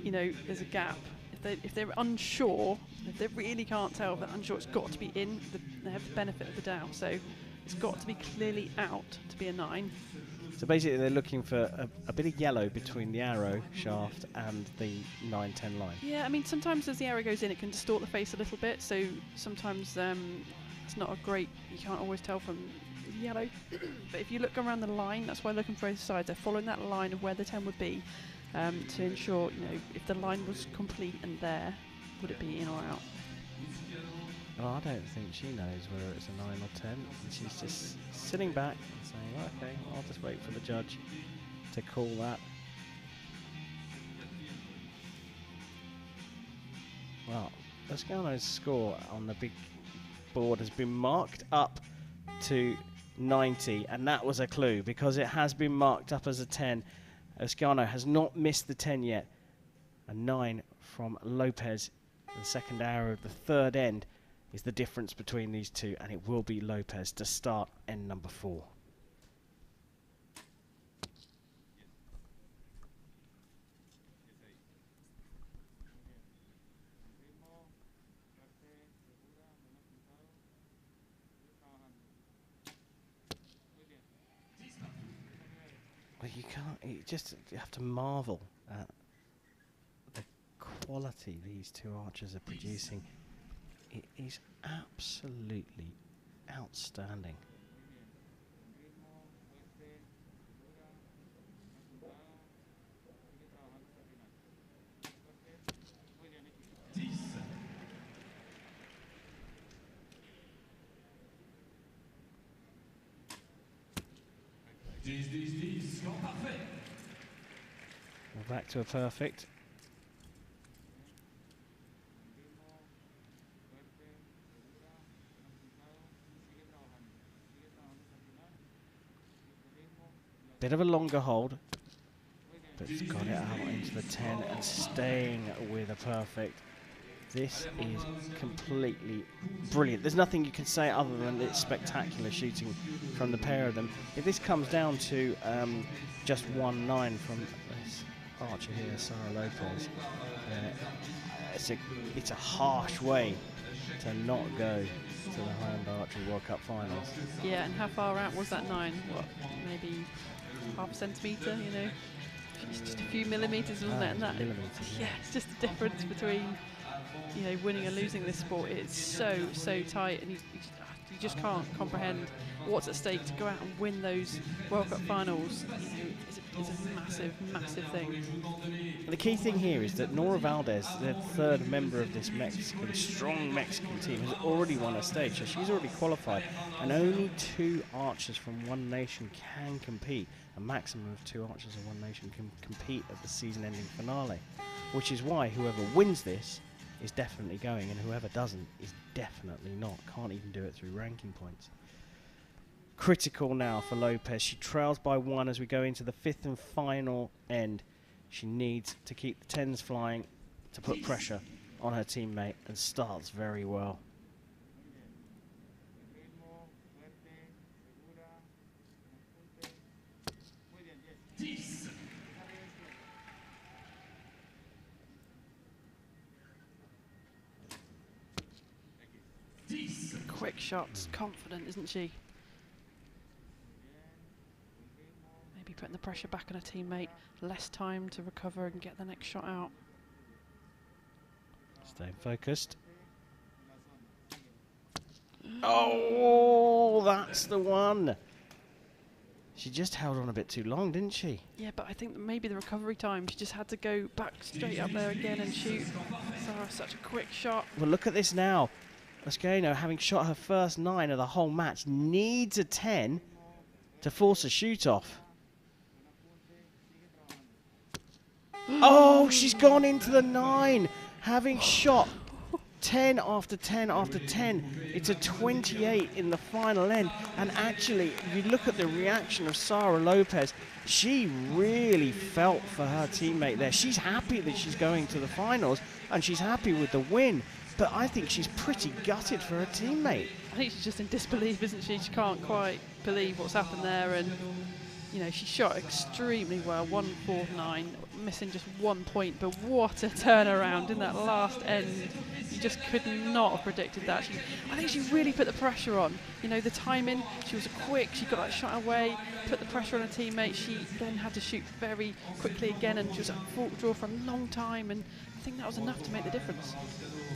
you know, there's a gap. If they're unsure, if they really can't tell, if they're unsure, it's got to be in. They have the benefit of the doubt, so it's got to be clearly out to be a 9. So basically they're looking for a bit of yellow between the arrow shaft and the 9-10 line. Yeah, I mean, sometimes as the arrow goes in, it can distort the face a little bit, so sometimes it's not a great, you can't always tell from the yellow. But if you look around the line, that's why they're looking for both sides. They're following that line of where the 10 would be to ensure, you know, if the line was complete and there, would it be in or out? Well, I don't think she knows whether it's a 9 or 10. And she's just sitting back and saying, okay, I'll just wait for the judge to call that. Well, Toscano's score on the big board has been marked up to 90, and that was a clue because it has been marked up as a 10. Toscano has not missed the 10 yet. A 9 from Lopez, the second arrow of the third end, is the difference between these two, and it will be Lopez to start end number 4. Well, you have to marvel at the quality these two archers are producing. It is absolutely outstanding. We're back to a perfect. Bit of a longer hold, but it's got it out into the 10 and staying with a perfect. This is completely brilliant. There's nothing you can say other than it's spectacular shooting from the pair of them. If this comes down to just 1-9 from this archer here, Sarah Lopez, it's a harsh way to not go to the Hyundai Archery World Cup finals. Yeah, and how far out was that 9? What, maybe half a centimetre, you know? It's just a few millimetres, wasn't it? And that, yeah, it's just the difference between, you know, winning and losing this sport. It's so tight, and you just can't comprehend what's at stake. To go out and win those World Cup finals, you know, is a massive thing. And the key thing here is that Nora Valdez, the third member of this strong Mexican team, has already won a stage, so she's already qualified, and only 2 archers from one nation can compete. A maximum of 2 archers of one nation can compete at the season-ending finale, which is why whoever wins this is definitely going, and whoever doesn't is definitely not. Can't even do it through ranking points. Critical now for Lopez. She trails by 1 as we go into the 5th and final end. She needs to keep the 10s flying to put pressure on her teammate, and starts very well. Quick shots, confident, isn't she? Maybe putting the pressure back on her teammate, less time to recover and get the next shot out. Staying focused. Oh, that's the one. She just held on a bit too long, didn't she? Yeah, but I think that maybe the recovery time, she just had to go back straight up there again and shoot. Sarah, such a quick shot. Well, look at this now. Toscano, having shot her first 9 of the whole match, needs a 10 to force a shoot off. Oh, she's gone into the 9, having shot 10 after 10 after 10. It's a 28 in the final end. And actually, you look at the reaction of Sarah Lopez, she really felt for her teammate there. She's happy that she's going to the finals, and she's happy with the win. But I think she's pretty gutted for her teammate. I think she's just in disbelief, isn't she? She can't quite believe what's happened there, and You know, she shot extremely well, 149, missing just 1 point, but what a turnaround in that last end. You just could not have predicted that. I think she really put the pressure on. You know, the timing, she was quick, she got that shot away, put the pressure on her teammate. She then had to shoot very quickly again, and she was at fault draw for a long time, and I think that was enough to make the difference.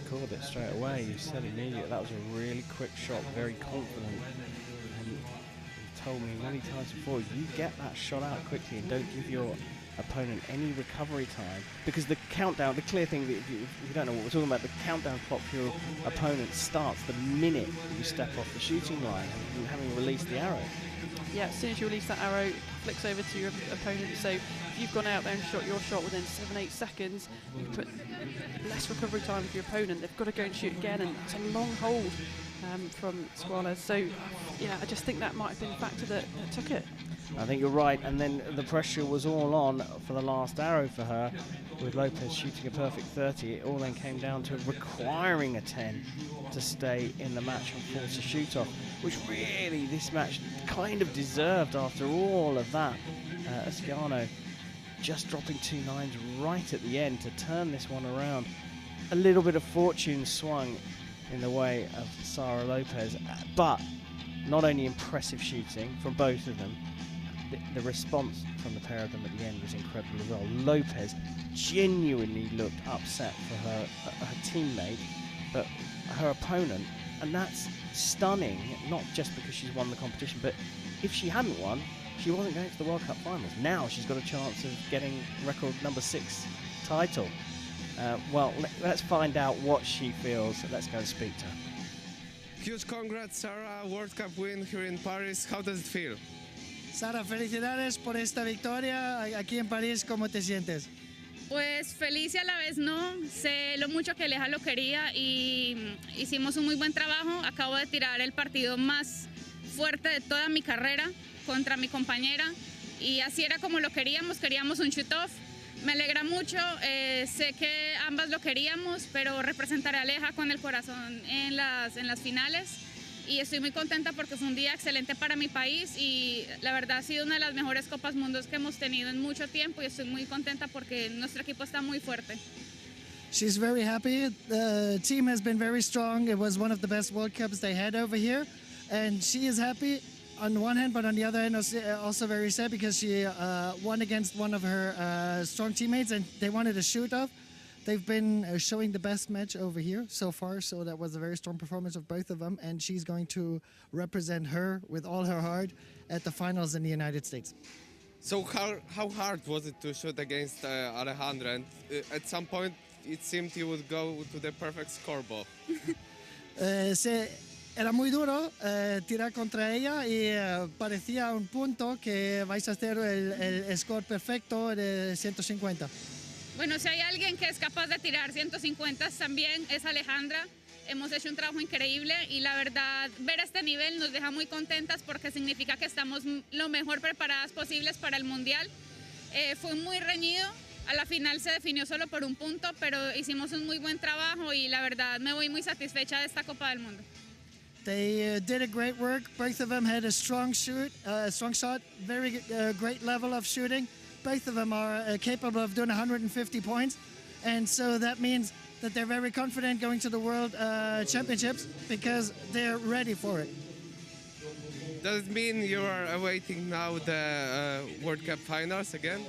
Called it straight away. You said immediately that was a really quick shot, very confident. And you told me many times before, you get that shot out quickly and don't give your opponent any recovery time, because the countdown, the clear thing, that if you don't know what we're talking about, the countdown clock for your opponent starts the minute you step off the shooting line and having released the arrow. Yeah, as soon as you release that arrow, it flicks over to your opponent. So if you've gone out there and shot your shot within 7-8 seconds, you put less recovery time for your opponent. They've got to go and shoot again, and it's a long hold from Squala. So yeah, I just think that might have been the factor that took it. I think you're right, and then the pressure was all on for the last arrow for her, with Lopez shooting a perfect 30. It all then came down to requiring a 10 to stay in the match and force a shoot-off, which really this match kind of deserved after all of that. Asciano just dropping 2 nines right at the end to turn this one around. A little bit of fortune swung in the way of Sara Lopez, but not only impressive shooting from both of them, the response from the pair of them at the end was incredible as well. Lopez genuinely looked upset for her teammate, but her opponent, and that's stunning, not just because she's won the competition, but if she hadn't won, she wasn't going to the World Cup finals. Now she's got a chance of getting record number 6 title. Well, let's find out what she feels. Let's go and speak to her. Huge congrats, Sarah, World Cup win here in Paris. How does it feel? Sara, felicidades por esta victoria aquí en París. ¿Cómo te sientes? Pues feliz y a la vez no. Sé lo mucho que Aleja lo quería y hicimos un muy buen trabajo. Acabo de tirar el partido más fuerte de toda mi carrera contra mi compañera y así era como lo queríamos un shoot-off. Me alegra mucho, sé que ambas lo queríamos, pero representaré a Aleja con el corazón en las finales. Y estoy muy contenta porque fue un día excelente para mi país y la verdad ha sido una de las mejores Copas Mundos que hemos tenido en mucho tiempo y estoy muy contenta porque nuestro equipo está muy fuerte. She's very happy. The team has been very strong. It was one of the best World Cups they had over here. And she is happy on one hand, but on the other hand also very sad because she won against one of her strong teammates and they wanted a shoot-off. They've been showing the best match over here so far, so that was a very strong performance of both of them, and she's going to represent her with all her heart at the finals in the United States. So how hard was it to shoot against Alejandra? And at some point it seemed you would go to the perfect scoreboard. Era muy duro tirar contra ella y parecía un punto que vais a hacer el score perfecto de 150. Bueno, si hay alguien que es capaz de tirar 150 también es Alejandra. Hemos hecho un trabajo increíble y la verdad ver este nivel nos deja muy contentas porque significa que estamos lo mejor preparadas posibles para el Mundial. Fue muy reñido, a la final se definió solo por un punto, pero hicimos un muy buen trabajo y la verdad me voy muy satisfecha de esta Copa del Mundo. They did a great work. Both of them had a strong shot, very great level of shooting. Both of them are capable of doing 150 points, and so that means that they're very confident going to the World Championships because they're ready for it. Does it mean you are awaiting now the World Cup finals again?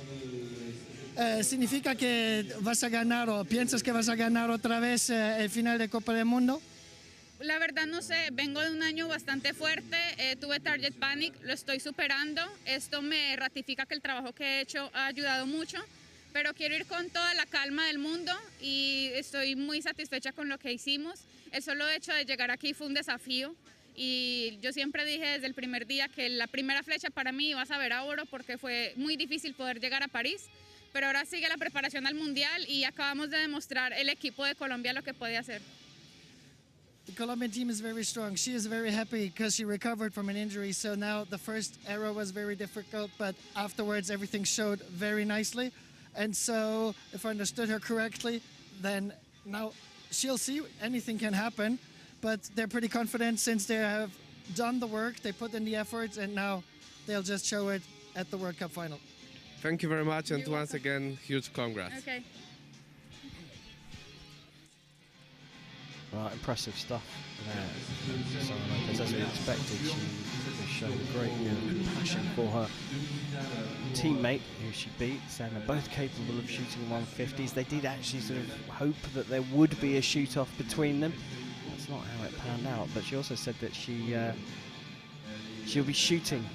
¿Significa que vas a ganar o piensas que vas a ganar otra vez el final de Copa del Mundo? La verdad no sé, vengo de un año bastante fuerte, tuve Target Panic, lo estoy superando, esto me ratifica que el trabajo que he hecho ha ayudado mucho, pero quiero ir con toda la calma del mundo y estoy muy satisfecha con lo que hicimos. El solo hecho de llegar aquí fue un desafío y yo siempre dije desde el primer día que la primera flecha para mí iba a saber a oro porque fue muy difícil poder llegar a París, pero ahora sigue la preparación al Mundial y acabamos de demostrar el equipo de Colombia lo que puede hacer. The Colombian team is very strong. She is very happy because she recovered from an injury. So now the first arrow was very difficult, but afterwards everything showed very nicely. And so if I understood her correctly, then now she'll see anything can happen. But they're pretty confident since they have done the work, they put in the efforts, and now they'll just show it at the World Cup final. Thank you very much, and You're once again, huge congrats. Okay. Right, impressive stuff there. Sarah Lopez, as we expected, she showed a great deal of passion for her teammate who she beat, saying they're both capable of shooting 150s. They did actually sort of hope that there would be a shoot-off between them. That's not how it panned out, but she also said that she'll be shooting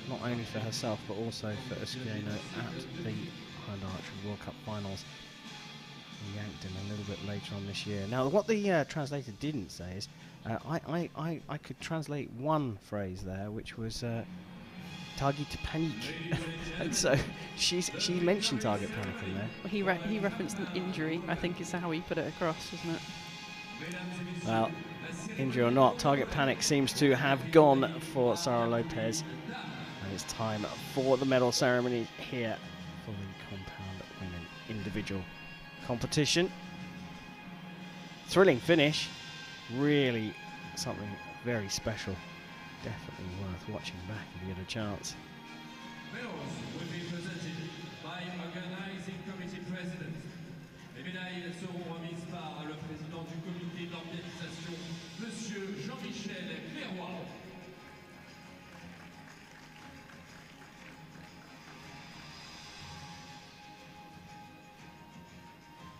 not only for herself but also for Uskieno at the Hyundai Archery World Cup finals in Yankton a little bit later on this year. Now, what the translator didn't say is, I could translate one phrase there, which was target panic, and so she mentioned target panic in there. Well, he referenced an injury, I think is how he put it across, isn't it? Well, injury or not, target panic seems to have gone for Sarah Lopez, and it's time for the medal ceremony here for the compound women individual competition. Thrilling finish, really something very special. Definitely worth watching back if you get a chance. Medals will be presented by organizing committee president. Les médailles seront remises par le président du comité d'organisation, Monsieur Jean-Michel Clairoy.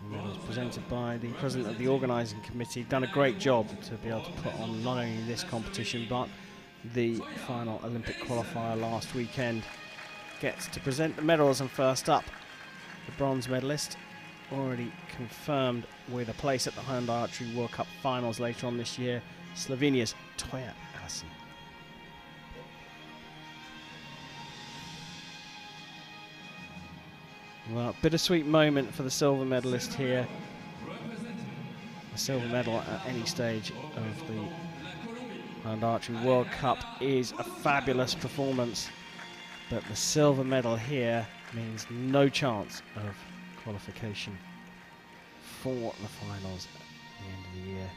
Medals presented by the president of the organising committee. Done a great job to be able to put on not only this competition but the final Olympic qualifier last weekend. Gets to present the medals, and first up, the bronze medalist, already confirmed with a place at the Hyundai Archery World Cup finals later on this year, Slovenia's Toya Allison. Well, bittersweet moment for the silver medalist here. A silver medal at any stage of the Hyundai Archery World Cup is a fabulous performance, but the silver medal here means no chance of qualification for the finals at the end of the year.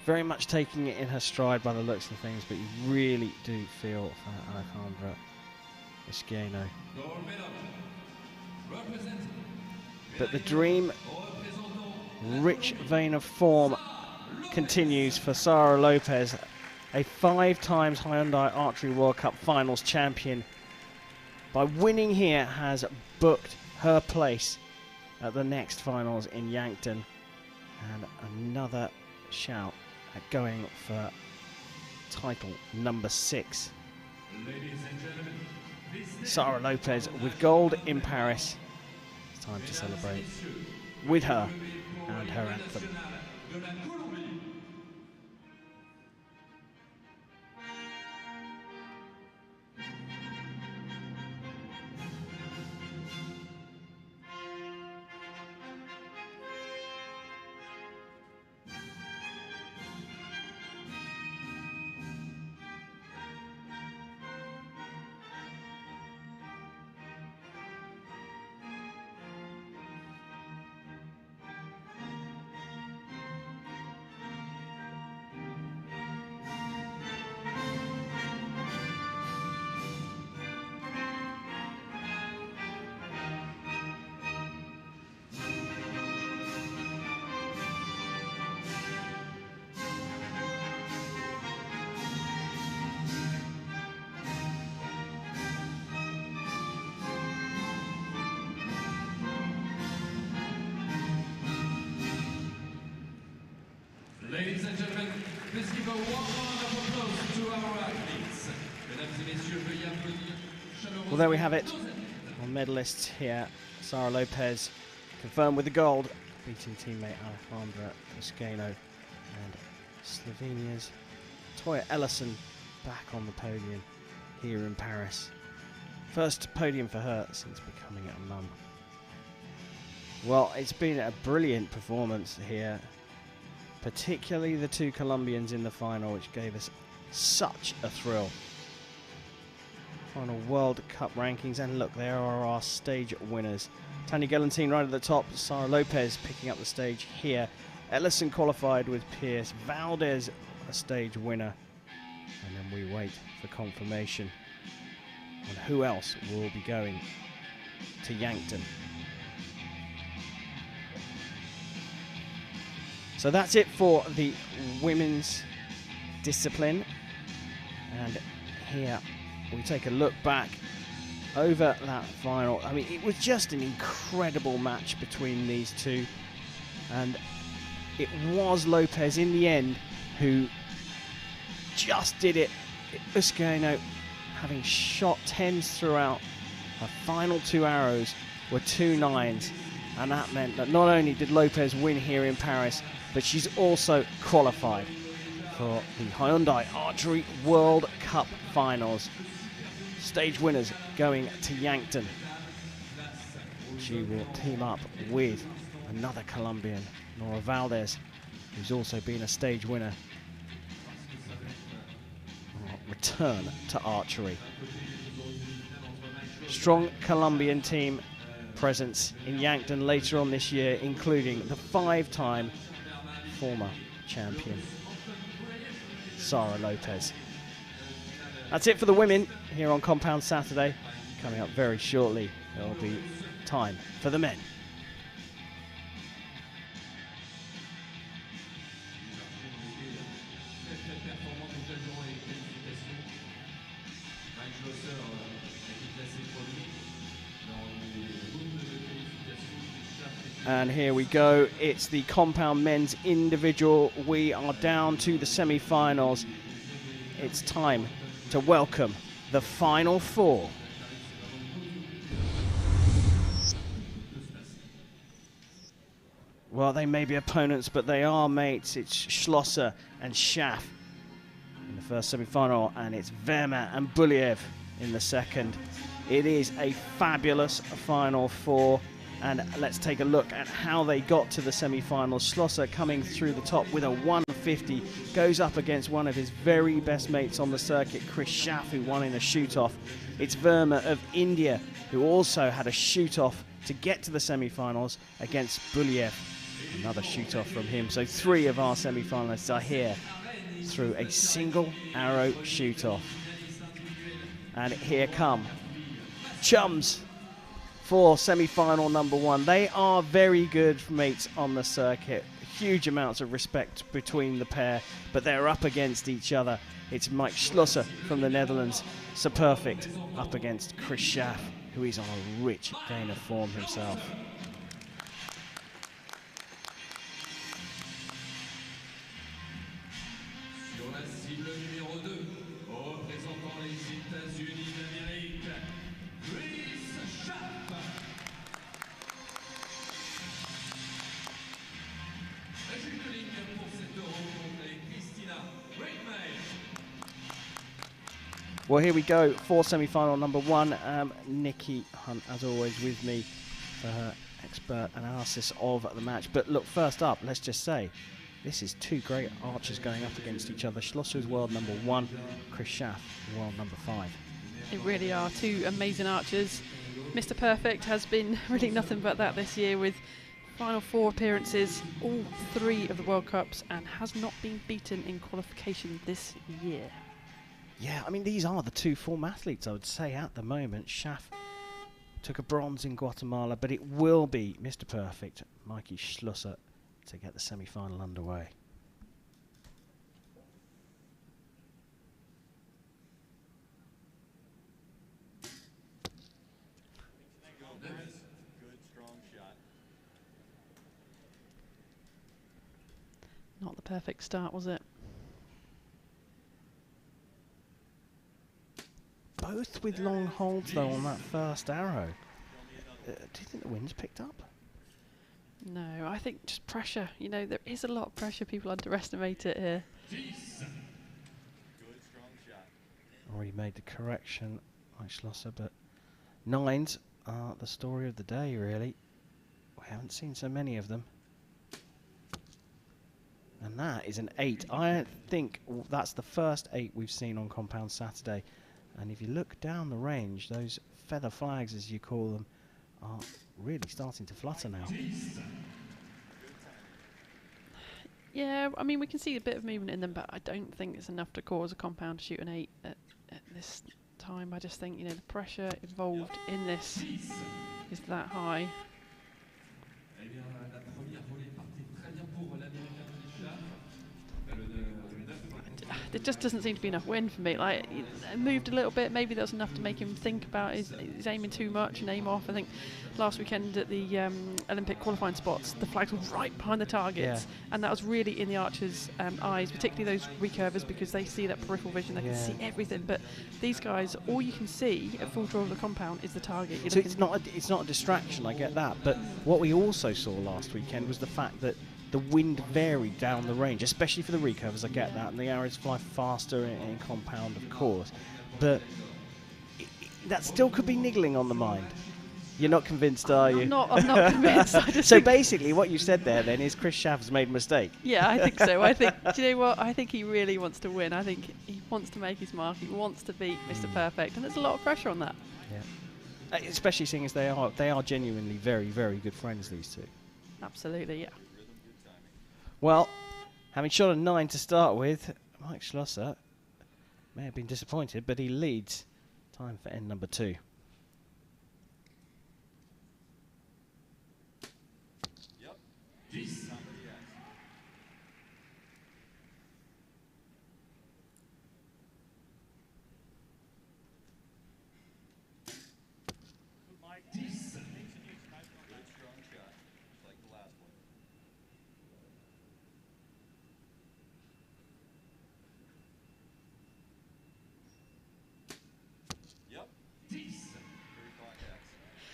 Very much taking it in her stride by the looks of things, but you really do feel for Alejandra Uskieno. But the dream rich vein of form continues for Sarah Lopez, a 5 times Hyundai Archery World Cup finals champion. By winning here, has booked her place at the next finals in Yankton, and another shout at going for title number 6. Ladies and gentlemen, Sarah Lopez with gold in Paris. It's time to celebrate with her and her anthem. de la Colombie. Ladies and gentlemen, please give a warm round of applause to our athletes. Mesdames et messieurs, veuillez applaudir chaleureusement. Well, there we have it. Our medalists here, Sarah Lopez confirmed with the gold, beating teammate Alejandra Uskieno, and Slovenia's Toya Ellison back on the podium here in Paris. First podium for her since becoming a mum. Well, it's been a brilliant performance here, particularly the 2 Colombians in the final, which gave us such a thrill. Final World Cup rankings, and look, there are our stage winners. Tanya Gelantine right at the top, Sarah Lopez picking up the stage here. Ellison qualified with Pierce, Valdez a stage winner, and then we wait for confirmation on who else will be going to Yankton. So that's it for the women's discipline. And here we take a look back over that final. I mean, it was just an incredible match between these two. And it was Lopez in the end who just did it. Usqueno, having shot 10s throughout, her final 2 arrows were 2 9s. And that meant that not only did Lopez win here in Paris, but she's also qualified for the Hyundai Archery World Cup finals. Stage winners going to Yankton. She will team up with another Colombian, Nora Valdez, who's also been a stage winner. Return to archery. Strong Colombian team presence in Yankton later on this year, including the 5-time former champion, Sara Lopez. That's it for the women here on Compound Saturday. Coming up very shortly, there will be time for the men. And here we go, it's the compound men's individual. We are down to the semi-finals. It's time to welcome the final 4. Well, they may be opponents, but they are mates. It's Schlosser and Schaff in the first semi-final, and it's Verma and Buliev in the second. It is a fabulous final 4. And let's take a look at how they got to the semi-finals. Schlosser coming through the top with a 150, goes up against one of his very best mates on the circuit, Chris Schaff, who won in a shoot-off. It's Verma of India, who also had a shoot-off to get to the semi-finals against Buliev. Another shoot-off from him. So 3 of our semi-finalists are here through a single arrow shoot-off. And here come chums for semi-final number 1. They are very good mates on the circuit. Huge amounts of respect between the pair, but they're up against each other. It's Mike Schlosser from the Netherlands, Sir Perfect, up against Chris Schaff, who is on a rich gain of form himself. Well, here we go for semi-final number 1. Nikki Hunt, as always, with me for her expert analysis of the match. But look, first up, let's just say, this is 2 great archers going up against each other. Schlosser is world number 1, Chris Schaff, world number 5. It really are 2 amazing archers. Mr. Perfect has been really nothing but that this year, with final 4 appearances, all 3 of the World Cups, and has not been beaten in qualification this year. Yeah, I mean, these are the 2 form athletes, I would say, at the moment. Schaff took a bronze in Guatemala, but it will be Mr. Perfect, Mikey Schlosser, to get the semi-final underway. Good, strong shot. Not the perfect start, was it? Both with long holds, though, on that first arrow. Do you think the wind's picked up? No, I think just pressure. You know, there is a lot of pressure. People underestimate it here. Good, strong shot. Already made the correction, like Schlosser, but 9s are the story of the day, really. We haven't seen so many of them. And that is an 8. I think that's the first 8 we've seen on Compound Saturday. And if you look down the range, those feather flags, as you call them, are really starting to flutter now. Yeah, I mean, we can see a bit of movement in them, but I don't think it's enough to cause a compound to shoot an 8 at this time. I just think, you know, the pressure involved in this is that high. Eh bien, la première volée partait très bien pour l'Américain Nicolas. Le 9 There just doesn't seem to be enough wind for me. Like, it moved a little bit. Maybe that was enough to make him think about his aiming too much and aim off. I think last weekend at the Olympic qualifying spots, the flags were right behind the targets, and that was really in the archers' eyes, particularly those recurvers, because they see that peripheral vision. They can see everything. But these guys, all you can see at full draw of the compound is the target. So it's not a distraction. I get that. But what we also saw last weekend was the fact that the wind varied down the range, especially for the recurvers. I get that, and the arrows fly faster in compound, of course. But that still could be niggling on the mind. You're not convinced, are you? I'm not convinced. I just So think basically, what you said there then is Chris Schaff has made a mistake. yeah, I think so. I think, do you know what? I think he really wants to win. I think he wants to make his mark. He wants to beat Mr. Perfect, and there's a lot of pressure on that. Yeah. Especially seeing as they are genuinely very, very good friends, these two. Absolutely, yeah. Well, having shot a 9 to start with, Mike Schlosser may have been disappointed, but he leads. Time for end number 2. Yep. 10.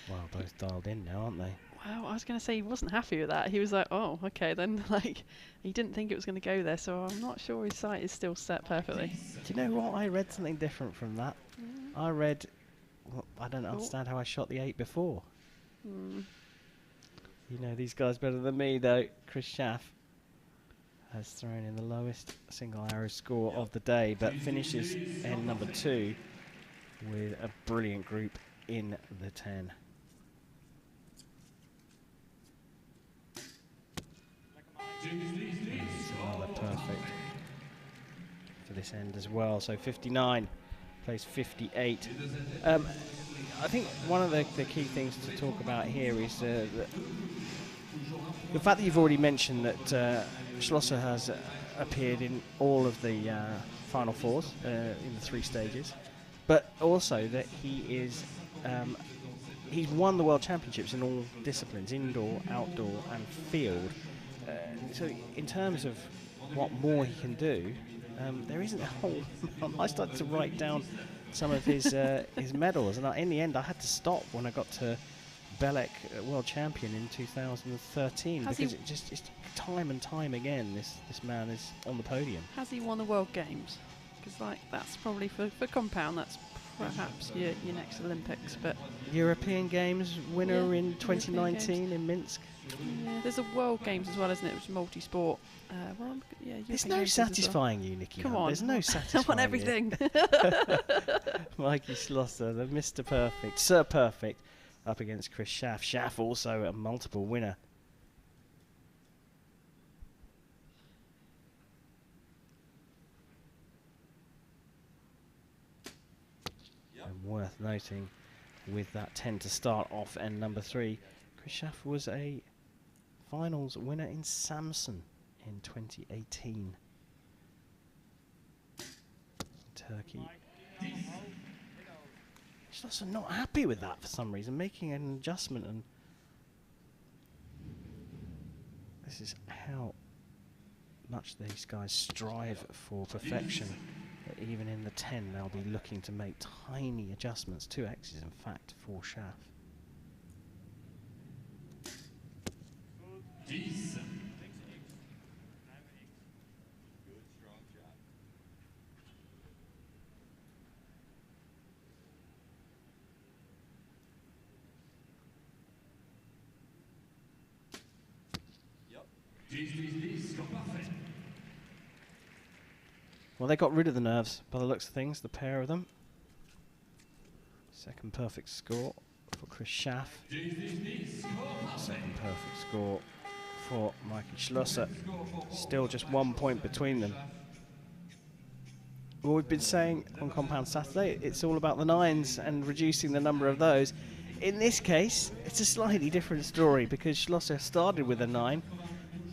Wow, both dialed in now, aren't they? Wow, I was going to say he wasn't happy with that. He was like, oh, okay, then, like, he didn't think it was going to go there, so I'm not sure his sight is still set perfectly. Do you know what? I read something different from that. I read, well, I don't understand how I shot the 8 before. You know these guys better than me, though. Chris Schaff has thrown in the lowest single arrow score of the day, but finishes end number 2 with a brilliant group in the 10. Another perfect for this end as well. So 59 plays 58. I think one of the key things to talk about here is the fact that you've already mentioned that Schlosser has appeared in all of the Final Fours in the 3 stages, but also that he is he's won the World Championships in all disciplines, indoor, outdoor and field. So in terms of what more he can do, there isn't a whole... I started to write down some of his medals, and in the end I had to stop when I got to Belek World Champion in 2013, because it just time and time again this man is on the podium. Has he won the World Games? Because like that's probably for compound, that's perhaps your next Olympics. But European Games winner in 2019 in Minsk. Yeah, there's a World Games as well, isn't it? Which is multi-sport. There's no satisfying you, Nikki. Come on. There's no satisfying I want everything. Mikey Schlosser, the Mr. Perfect, Sir Perfect, up against Chris Schaff. Schaff also a multiple winner. And worth noting, with that 10 to start off end number 3, Chris Schaff was a finals winner in Samson in 2018. Turkey. Schlosser not happy with that for some reason, making an adjustment, and this is how much these guys strive for perfection. That even in the 10 they'll be looking to make tiny adjustments, 2 X's in fact for Schaff. 10. Yep. 10, score parfait. Well, they got rid of the nerves by the looks of things, the pair of them. Second perfect score for Chris Schaff. Second perfect score for Michael Schlosser. Still just 1 point between them. Well, we've been saying on Compound Saturday, it's all about the nines and reducing the number of those. In this case, it's a slightly different story because Schlosser started with a 9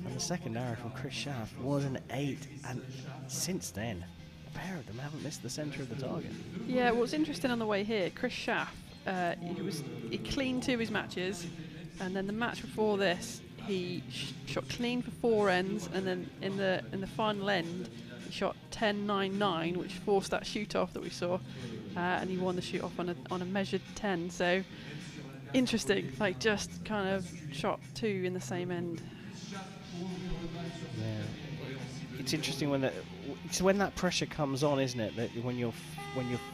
and the second arrow from Chris Schaff was an 8, and since then, a pair of them haven't missed the centre of the target. Yeah, what's interesting on the way here, Chris Schaff, he cleaned 2 of his matches, and then the match before this, he shot clean for 4 ends, and then in the final end, he shot 10-9-9, which forced that shoot off that we saw, and he won the shoot off on a measured 10. So interesting, like just kind of shot 2 in the same end. Yeah, it's interesting when that pressure comes on, isn't it? That when you're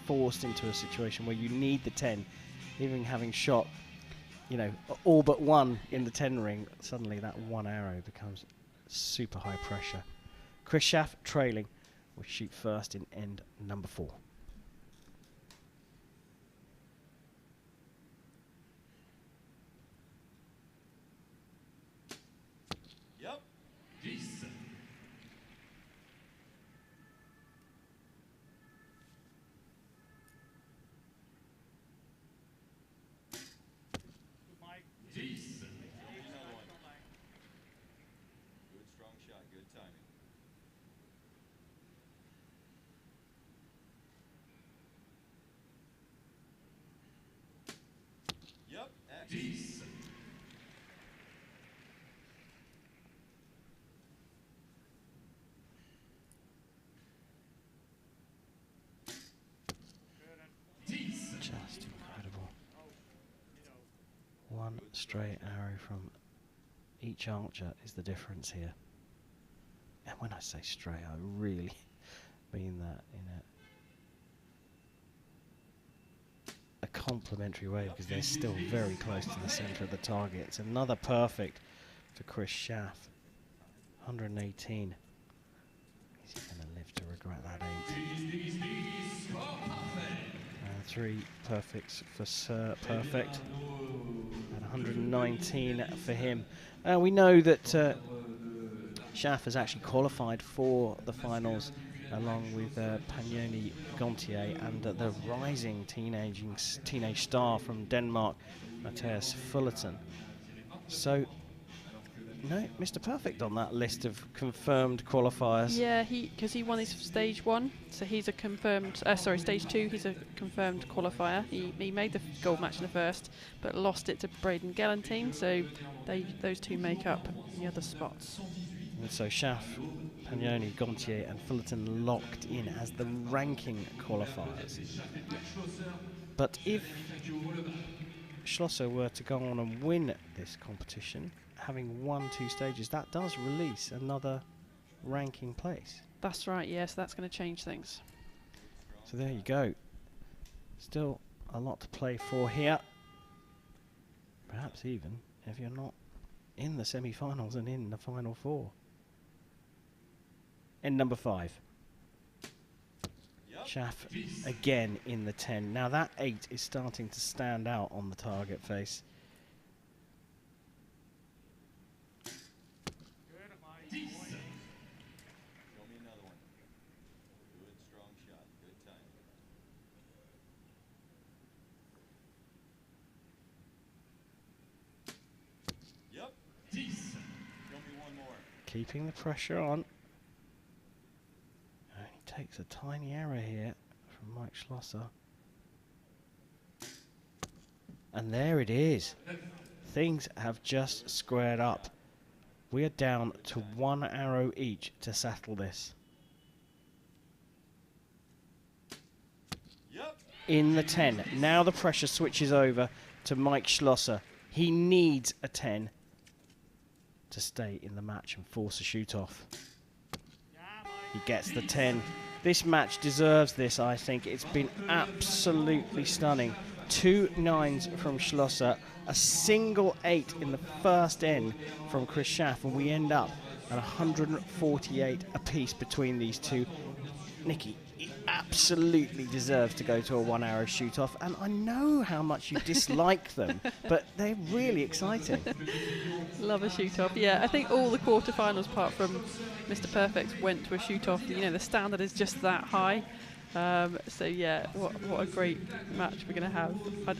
forced into a situation where you need the 10, even having shot, you know, all but 1 in the 10 ring, suddenly that 1 arrow becomes super high pressure. Chris Schaff trailing will shoot first in end number 4. Yep. 10. Good strong shot, good timing. Yep. Excellent. Just incredible. 1 straight arrow from each archer is the difference here. And when I say straight, I really mean that in a complimentary way, because they're still very close to the centre of the target. It's another perfect for Chris Schaff. 118. Is he going to live to regret that 8? 3 perfects for Sir Perfect. And 119 for him. We know that Schaff has actually qualified for the finals along with Pagnoni Gontier and the rising teenage star from Denmark, Mathias Fullerton. So, no, Mr. Perfect on that list of confirmed qualifiers. Yeah, because he won his stage 1, so he's a confirmed. Stage 2, he's a confirmed qualifier. He made the gold match in the first, but lost it to Braden Galantine. So those 2 make up the other spots. And so Schaff, Pagnoni, Gontier, and Fullerton locked in as the ranking qualifiers. But if Schlosser were to go on and win this competition, having won 2 stages, that does release another ranking place. That's right, yes, that's going to change things. So there you go. Still a lot to play for here. Perhaps even if you're not in the semi-finals and in the final 4. End number 5. Yep. Schaff again in the 10. Now that 8 is starting to stand out on the target face. Show me another one. Good strong shot, good timing. Yep. 10. Show me one more. Keeping the pressure on. And he takes a tiny error here from Mike Schlosser. And there it is. Things have just squared up. We are down to 1 arrow each to settle this. Yep. In the 10. Now the pressure switches over to Mike Schlosser. He needs a 10 to stay in the match and force a shoot-off. He gets the 10. This match deserves this, I think. It's been absolutely stunning. 2 9s from Schlosser, a single 8 in the first end from Chris Schaff, and we end up at 148 apiece between these two. Nikki, absolutely deserves to go to a one-arrow shoot-off, and I know how much you dislike them, but they're really exciting. Love a shoot-off. Yeah, I think all the quarterfinals, apart from Mr. Perfect, went to a shoot-off. You know, the standard is just that high. So yeah, what a great match we're going to have. I'd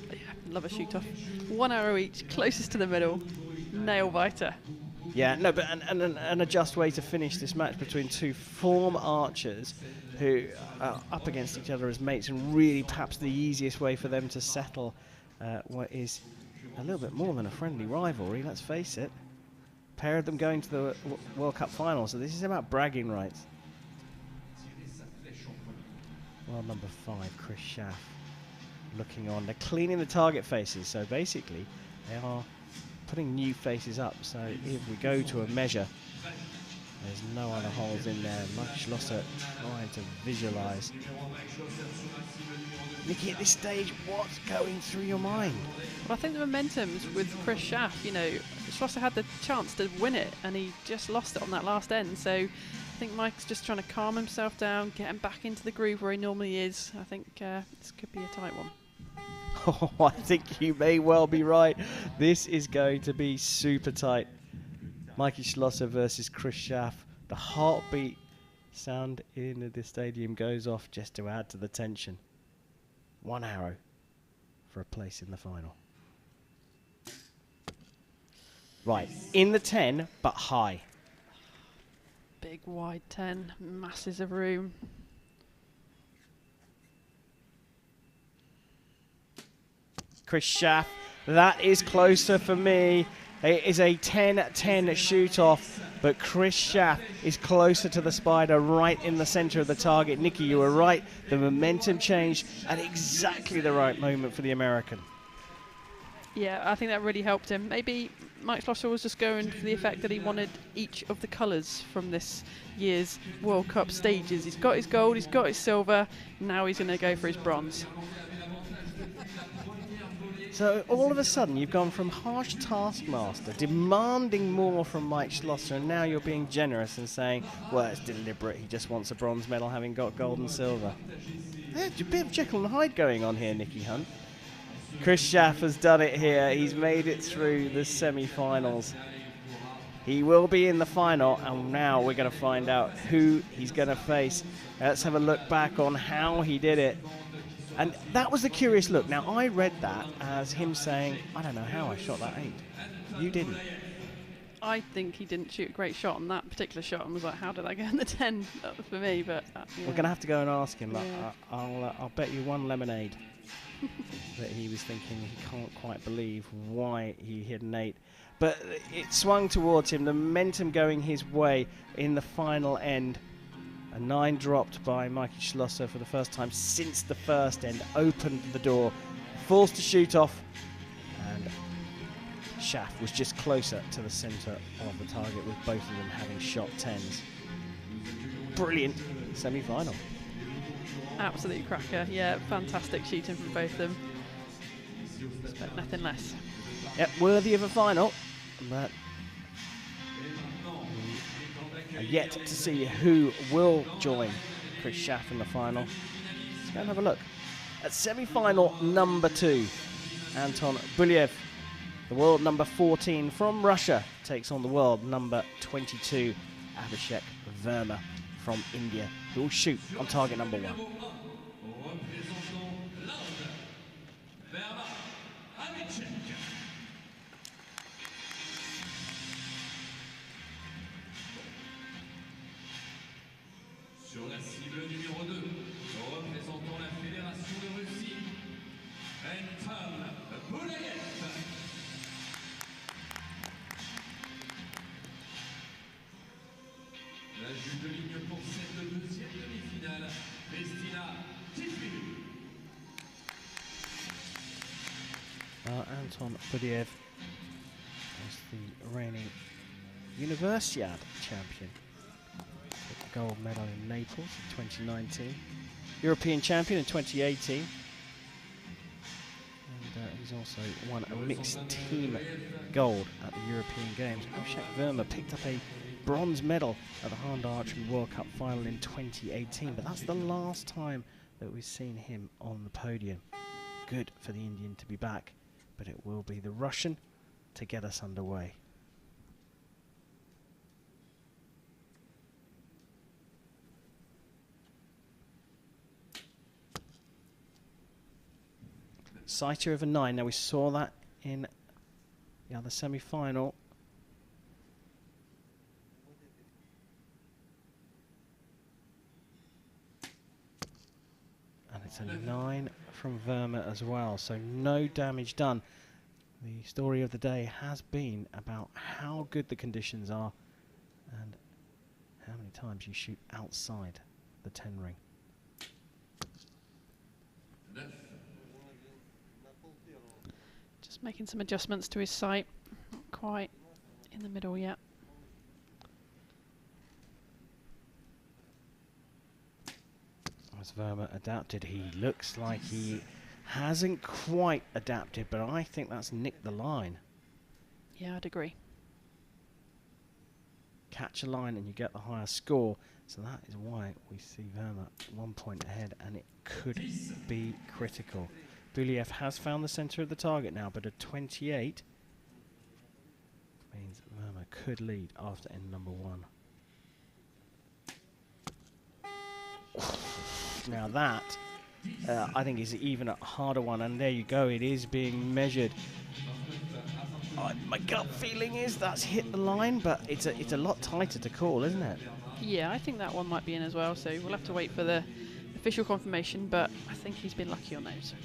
love a shoot-off. One arrow each, closest to the middle, nail biter. Yeah, no, but and a just way to finish this match between two form archers who are up against each other as mates, and really perhaps the easiest way for them to settle what is a little bit more than a friendly rivalry, let's face it. Pair of them going to the World Cup final, so this is about bragging rights. Well, number 5, Chris Schaff, looking on. They're cleaning the target faces, so basically they are putting new faces up. So if we go to a measure, there's no other holes in there. Mike Schlosser trying to visualize. Nikki, at this stage, what's going through your mind? Well, I think the momentum's with Chris Schaff. You know, Schlosser had the chance to win it, and he just lost it on that last end. So I think Mike's just trying to calm himself down, get him back into the groove where he normally is. I think this could be a tight one. Oh, I think you may well be right. This is going to be super tight. Mikey Schlosser versus Chris Schaff. The heartbeat sound in the stadium goes off just to add to the tension. One arrow for a place in the final. Right, in the 10, but high. Big wide 10, masses of room. Chris Schaff, that is closer for me. It is a 10-10 shoot-off, but Chris Schaff is closer to the spider, right in the center of the target. Nikki, you were right. The momentum changed at exactly the right moment for the American. Yeah, I think that really helped him. Maybe Mike Schlosser was just going for the effect that he wanted each of the colours from this year's World Cup stages. He's got his gold, he's got his silver, now he's going to go for his bronze. So all of a sudden you've gone from harsh taskmaster, demanding more from Mike Schlosser, and now you're being generous and saying, well, it's deliberate, he just wants a bronze medal having got gold and silver. There's a bit of Jekyll and Hyde going on here, Nicky Hunt. Chris Schaff has done it here. He's made it through the semi-finals. He will be in the final, and now we're going to find out who he's going to face. Let's have a look back on how he did it. And that was the curious look. Now, I read that as him saying, I don't know how I shot that 8. You didn't. I think he didn't shoot a great shot on that particular shot and was like, how did I get in the 10? That was for me, but... yeah. We're going to have to go and ask him. Yeah. I'll bet you one lemonade that he was thinking he can't quite believe why he hit an 8. But it swung towards him, the momentum going his way in the final end. A 9 dropped by Mikey Schlosser for the first time since the first end, opened the door, forced to shoot off, and Schaff was just closer to the centre of the target, with both of them having shot 10s. Brilliant semi-final. Absolute cracker, yeah, fantastic shooting from both of them. Expect nothing less. Yep, worthy of a final, but yet to see who will join Chris Schaff in the final. Let's go and have a look. At semi-final number 2, Anton Bulyev, the world number 14 from Russia, takes on the world number 22, Abhishek Verma from India, who will shoot on target number 1. Sur la cible numéro 2, représentant la Fédération de Russie, Anton Bulyev. La juge de ligne pour cette deuxième demi-finale, Christina Tiffy. Anton Bulyev was the reigning Universiade champion. Took the gold medal in Naples in 2019. European champion in 2018. And he's also won a mixed team gold at the European Games. Abhishek Verma picked up a bronze medal at the Hyundai Archery World Cup final in 2018, but that's the last time that we've seen him on the podium. Good for the Indian to be back, but it will be the Russian to get us underway. Sighter of a 9. Now we saw that in the other semi-final. And it's a 9 from Verma as well, so no damage done. The story of the day has been about how good the conditions are and how many times you shoot outside the 10 ring. Just making some adjustments to his sight. Not quite in the middle yet. As Verma adapted, he looks like he hasn't quite adapted, but I think that's nicked the line. Yeah, I'd agree. Catch a line and you get the higher score, so that is why we see Verma 1 point ahead, and it could be critical. Buliev has found the centre of the target now, but a 28 means Verma could lead after end number 1. Now that, I think, is even a harder one, and there you go, it is being measured. My gut feeling is that's hit the line, but it's a lot tighter to call, isn't it? Yeah, I think that one might be in as well, so we'll have to wait for the official confirmation, but I think he's been lucky on those.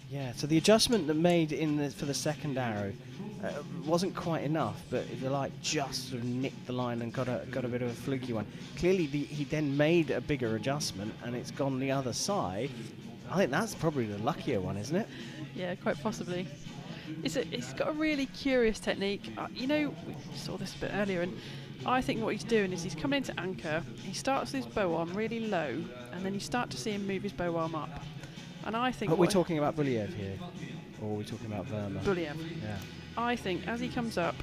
Yeah, so the adjustment that made for the second arrow wasn't quite enough, but the light just sort of nicked the line and got a bit of a fluky one. Clearly, he then made a bigger adjustment, and it's gone the other side. I think that's probably the luckier one, isn't it? Yeah, quite possibly. It's got a really curious technique. You know, we saw this a bit earlier, and I think what he's doing is he's coming into anchor, he starts his bow arm really low, and then you start to see him move his bow arm up. And I think... But we're talking about Buliev here, or are we talking about Verma? Buliev. Yeah. I think as he comes up,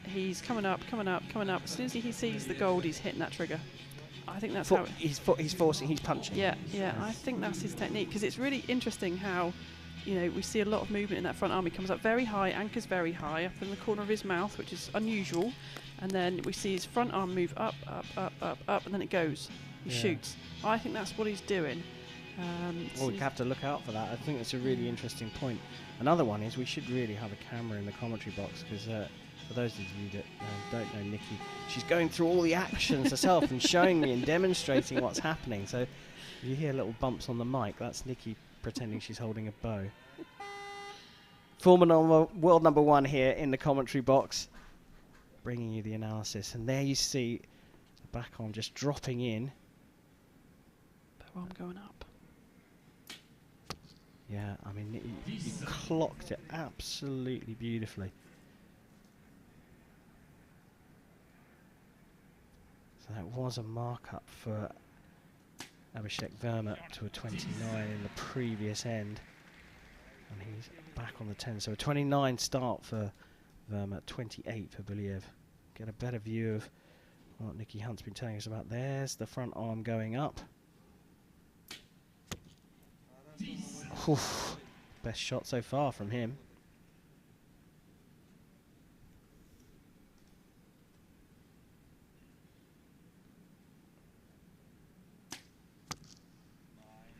he's coming up. As soon as he sees the gold, he's hitting that trigger. I think that's how... He's forcing, he's punching. Yeah, I think that's his technique, because it's really interesting how, you know, we see a lot of movement in that front arm. He comes up very high, anchors very high, up in the corner of his mouth, which is unusual. And then we see his front arm move up, and then it goes. He shoots. I think that's what he's doing. Well, we have to look out for that. I think that's a really interesting point. Another one is we should really have a camera in the commentary box, because for those of you that don't know Nikki, she's going through all the actions herself and showing me and demonstrating what's happening. So if you hear little bumps on the mic, that's Nikki pretending she's holding a bow. Former world number 1 here in the commentary box, bringing you the analysis. And there you see the back arm just dropping in. Bow arm going up. Yeah, I mean, he clocked it absolutely beautifully. So that was a markup for Abhishek Verma to a 29 in the previous end. And he's back on the 10. So a 29 start for Verma, 28 for Buliev. Get a better view of what Nicky Hunt's been telling us about. There's the front arm going up. Oof. Best shot so far from him.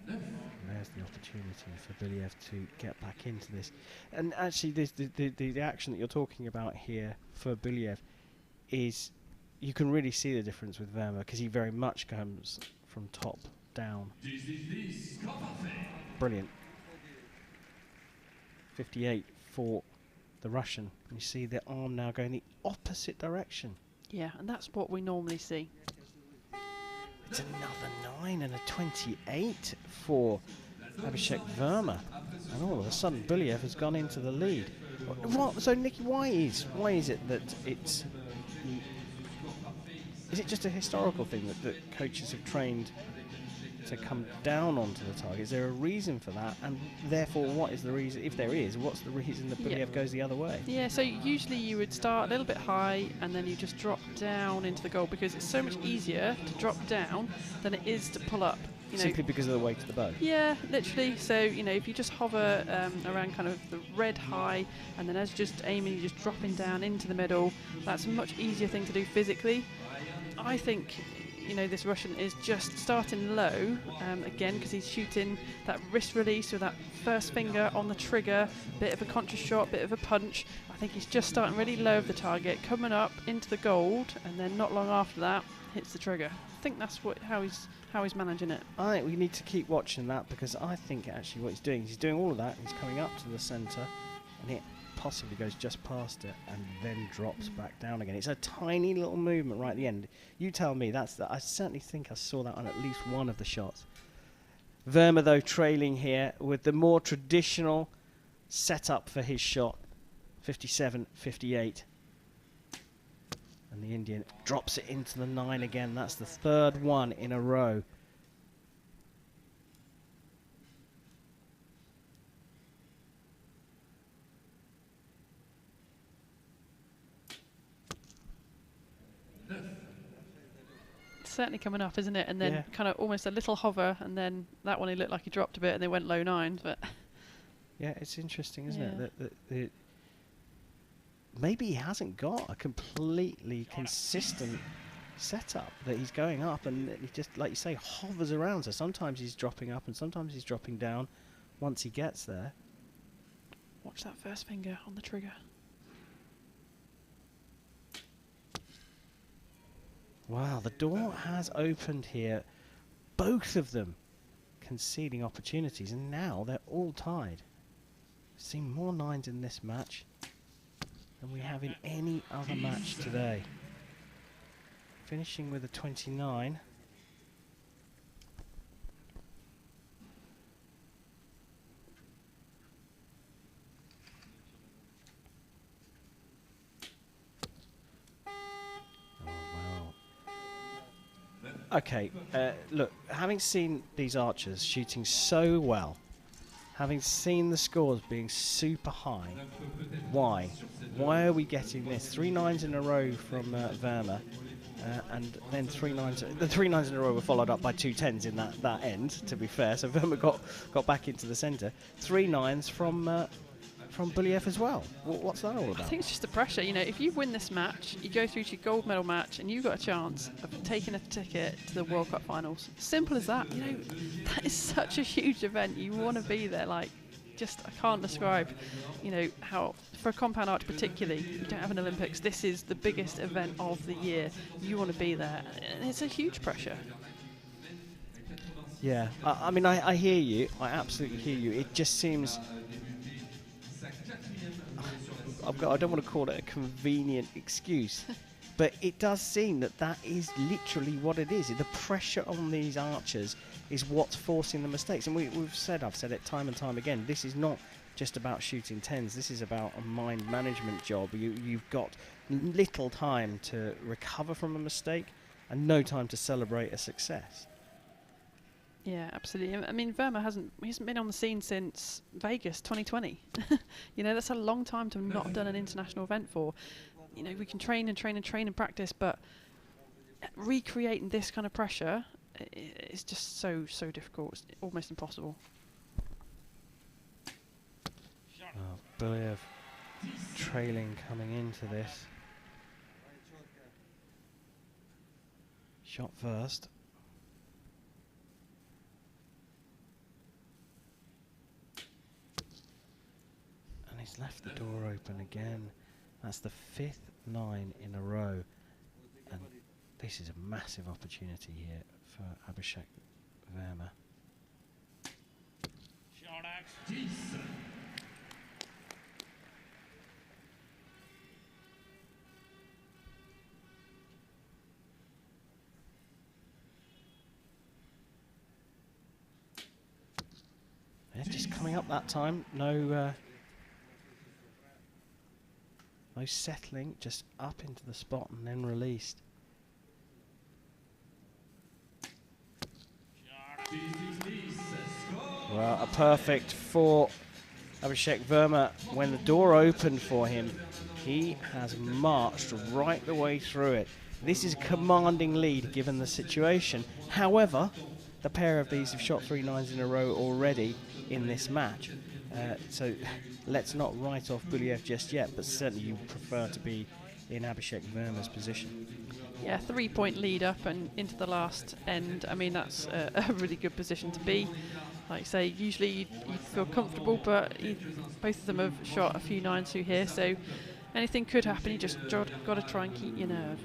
And there's the opportunity for Buliev to get back into this. And actually, the action that you're talking about here for Buliev is, you can really see the difference with Verma, because he very much comes from top down. Brilliant. 58 for the Russian. You see the arm now going the opposite direction. Yeah, and that's what we normally see. It's another 9 and a 28 for Abhishek Verma. And all of a sudden, Buliev has gone into the lead. What? So, Nicky, why is it that it's... Is it just a historical thing that coaches have trained to come down onto the target? Is there a reason for that? And therefore, what is the reason, if there is, what's the reason that Buliev goes the other way? Yeah, so usually you would start a little bit high and then you just drop down into the goal, because it's so much easier to drop down than it is to pull up. Simply because of the weight of the bow? Yeah, literally. So, if you just hover around kind of the red high, and then as you're just aiming, you're just dropping down into the middle, that's a much easier thing to do physically. I think, this Russian is just starting low, again, because he's shooting that wrist release with that first finger on the trigger, bit of a contra shot, bit of a punch. I think he's just starting really low of the target, coming up into the gold, and then not long after that, hits the trigger. I think that's how he's managing it. I think we need to keep watching that, because I think actually what he's doing all of that, he's coming up to the centre, and it possibly goes just past it and then drops back down again. It's a tiny little movement right at the end. You tell me, I certainly think I saw that on at least one of the shots. Verma, though, trailing here with the more traditional setup for his shot, 57-58. And the Indian drops it into the 9 again. That's the third one in a row. It's certainly coming up, isn't it? And then kind of almost a little hover, and then that one he looked like he dropped a bit and they went low 9s. But yeah, it's interesting, isn't it? That maybe he hasn't got a completely consistent setup, that he's going up and he just, like you say, hovers around. So sometimes he's dropping up and sometimes he's dropping down once he gets there. Watch that first finger on the trigger. Wow, the door has opened here. Both of them conceding opportunities, and now they're all tied. We've seen more 9s in this match than we have in any other match today. Finishing with a 29. Okay, look, having seen these archers shooting so well, having seen the scores being super high, why? Why are we getting this? 3 9s in a row from Verma, and then 3 9s. The 3 9s in a row were followed up by 2 10s in that end, to be fair, so Verma got back into the centre. 3 9s from Buliev as well. What's that all about? I think it's just the pressure. If you win this match, you go through to your gold medal match and you've got a chance of taking a ticket to the World Cup finals. Simple as that. That is such a huge event. You want to be there. I can't describe, how, for a compound arch particularly, you don't have an Olympics, this is the biggest event of the year. You want to be there. And it's a huge pressure. Yeah, I mean, I hear you. I absolutely hear you. It just seems... I don't want to call it a convenient excuse, but it does seem that is literally what it is. The pressure on these archers is what's forcing the mistakes. And I've said it time and time again, this is not just about shooting 10s. This is about a mind management job. You've got little time to recover from a mistake and no time to celebrate a success. Yeah, absolutely. I mean, Verma hasn't been on the scene since Vegas 2020. That's a long time to not have done an international event for. We can train and practice, but recreating this kind of pressure is just so difficult. It's almost impossible. Buliev trailing coming into this. Shot first. He's left the door open again. That's the 5th 9 in a row. And this is a massive opportunity here for Abhishek Verma. Yeah, just coming up that time. No settling, just up into the spot and then released. Well, a perfect for Abhishek Verma. When the door opened for him, he has marched right the way through it. This is a commanding lead given the situation. However, the pair of these have shot 3 nines in a row already in this match. So let's not write off Buliev just yet, but certainly you prefer to be in Abhishek Verma's position. Yeah, 3-point lead up and into the last end. I mean, that's a really good position to be. Like I say, usually you'd feel comfortable, but both of them have shot a few nines through here, so anything could happen. You just got to try and keep your nerve.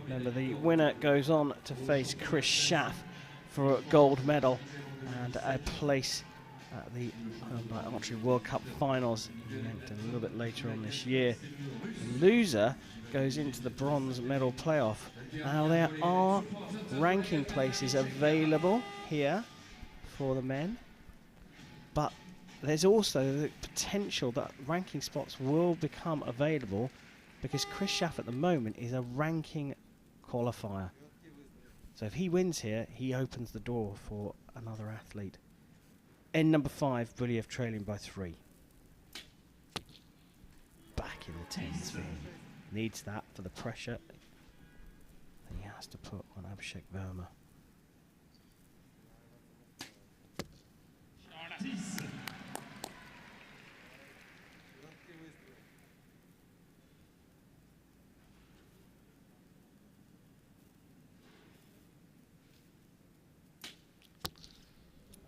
Remember, the winner goes on to face Chris Schaff for a gold medal and a place at the Hyundai Archery World Cup finals a little bit later on this year. The loser goes into the bronze medal playoff. Now, there are ranking places available here for the men, but there's also the potential that ranking spots will become available because Chris Schaff at the moment is a ranking qualifier. So if he wins here, he opens the door for another athlete. End number 5, Buliev trailing by 3. Back in the 10s for him. Needs that for the pressure that he has to put on Abhishek Verma.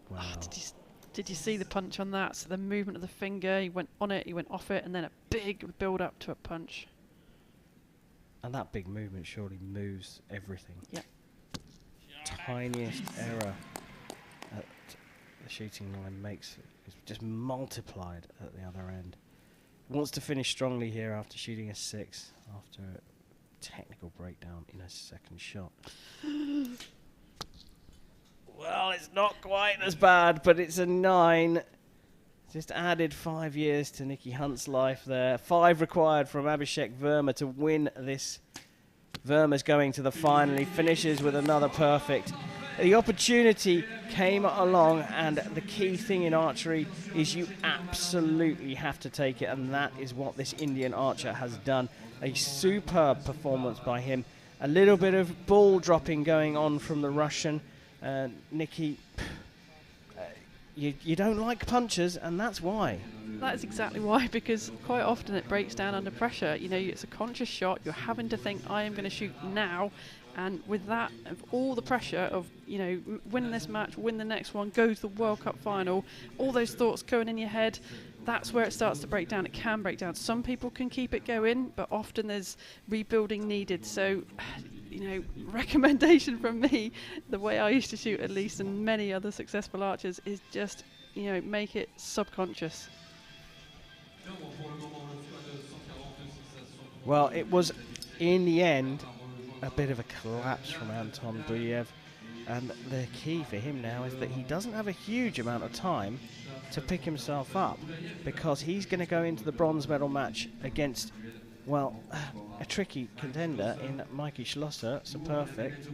Wow. Did you see the punch on that? So the movement of the finger, he went on it, he went off it, and then a big build up to a punch. And that big movement surely moves everything. Yep. Tiniest error at the shooting line makes it just multiplied at the other end. Wants to finish strongly here after shooting a 6 after a technical breakdown in a second shot. Well, it's not quite as bad, but it's a 9. Just added 5 years to Nicky Hunt's life there. 5 required from Abhishek Verma to win this. Verma's going to the final. He finishes with another perfect. The opportunity came along, and the key thing in archery is you absolutely have to take it, and that is what this Indian archer has done. A superb performance by him. A little bit of ball dropping going on from the Russian. Nicky, you don't like punches, and that's why. That's exactly why, because quite often it breaks down under pressure. You know, it's a conscious shot. You're having to think, I am going to shoot now. And with that, of all the pressure of, you know, win this match, win the next one, go to the World Cup final, all those thoughts going in your head, that's where it starts to break down. It can break down. Some people can keep it going, but often there's rebuilding needed. So, you know, recommendation from me, the way I used to shoot at least, and many other successful archers, is just, you know, make it subconscious. Well, it was, in the end, a bit of a collapse from Anton Buliev, and the key for him now is that he doesn't have a huge amount of time to pick himself up, because he's going to go into the bronze medal match against, well, a tricky contender in Mikey Schlosser. So perfect.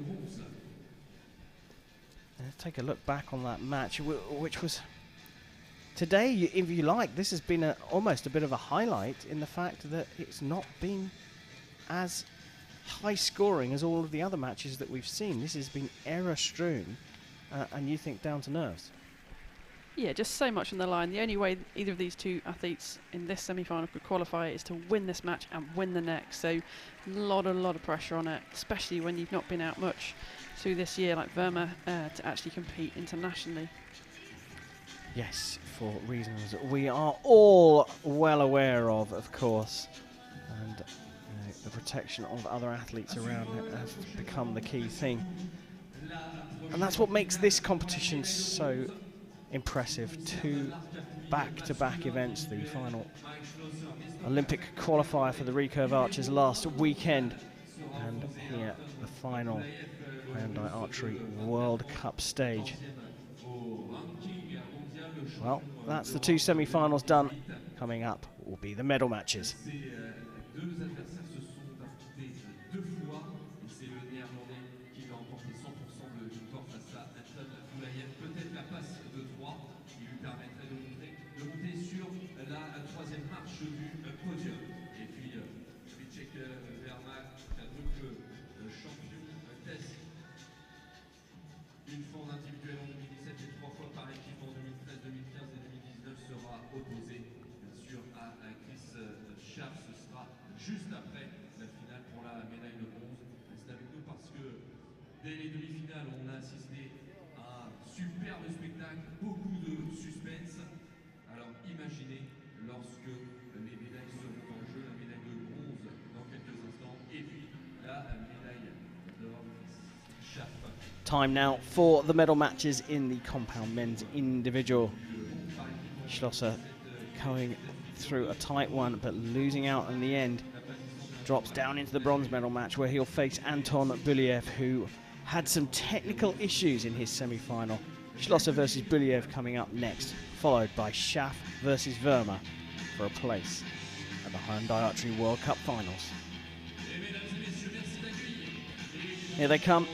Let's take a look back on that match, which was today, if you like, this has been almost a bit of a highlight in the fact that it's not been as high scoring as all of the other matches that we've seen. This has been error strewn, and you think down to nerves. Yeah, just so much on the line. The only way either of these two athletes in this semi-final could qualify is to win this match and win the next. So a lot of pressure on it, especially when you've not been out much through this year like Verma, to actually compete internationally. Yes, for reasons we are all well aware of course. And the protection of other athletes around it has become the key thing. And that's what makes this competition so impressive. 2 back-to-back events, the final Olympic qualifier for the recurve archers last weekend, and here the final Hyundai Archery World Cup stage. Well, that's the 2 semi-finals done. Coming up will be the medal matches. Deux fois, et c'est le Néerlandais qui va emporter 100% chevelu podium. Et puis, Wojciech Vermaak, donc champion d'Asie. Une fois en individuel en 2017 et 3 fois par équipe en 2013, 2015 et 2019 sera opposé bien sûr à Chris Schaaf. Ce sera juste après la finale pour la médaille de bronze. Restez avec nous parce que dès les demi-finales, on a assisté à un superbe spectacle, beaucoup de suspense. Alors imaginez lorsque les médailles seront en jeu, la médaille de bronze dans quelques instants et puis la médaille d'or Schaaf. Time now for the medal matches in the compound men's individual. Schlosser going through a tight one, but losing out in the end. Drops down into the bronze medal match where he'll face Anton Buliev, who had some technical issues in his semi-final. Schlosser versus Buliev coming up next, followed by Schaaf versus Verma for a place at the Hyundai Archery World Cup finals. Here they come.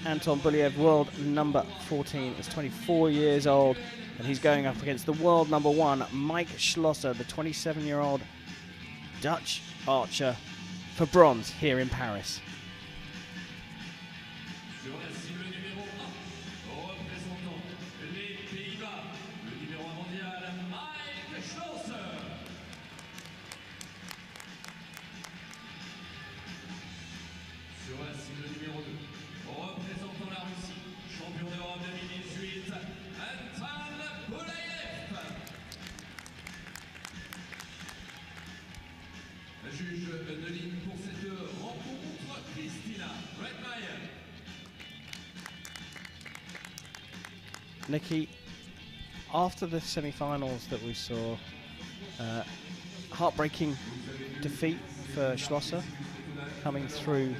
Anton Buliev, world number 14, is 24 years old, and he's going up against the world number 1, Mike Schlosser, the 27-year-old Dutch archer, for bronze here in Paris. Sur la cible numéro 1, représentant les Pays-Bas, le numéro 1 mondial, Mike Schlosser. Sur la cible numéro 2, représentant la Russie, champion d'Europe 2018, Anton Buliev. La juge de ligne pour cette rencontre, Christina Redmeyer. Nikki, after the semi-finals that we saw, heartbreaking defeat for Schlosser, coming through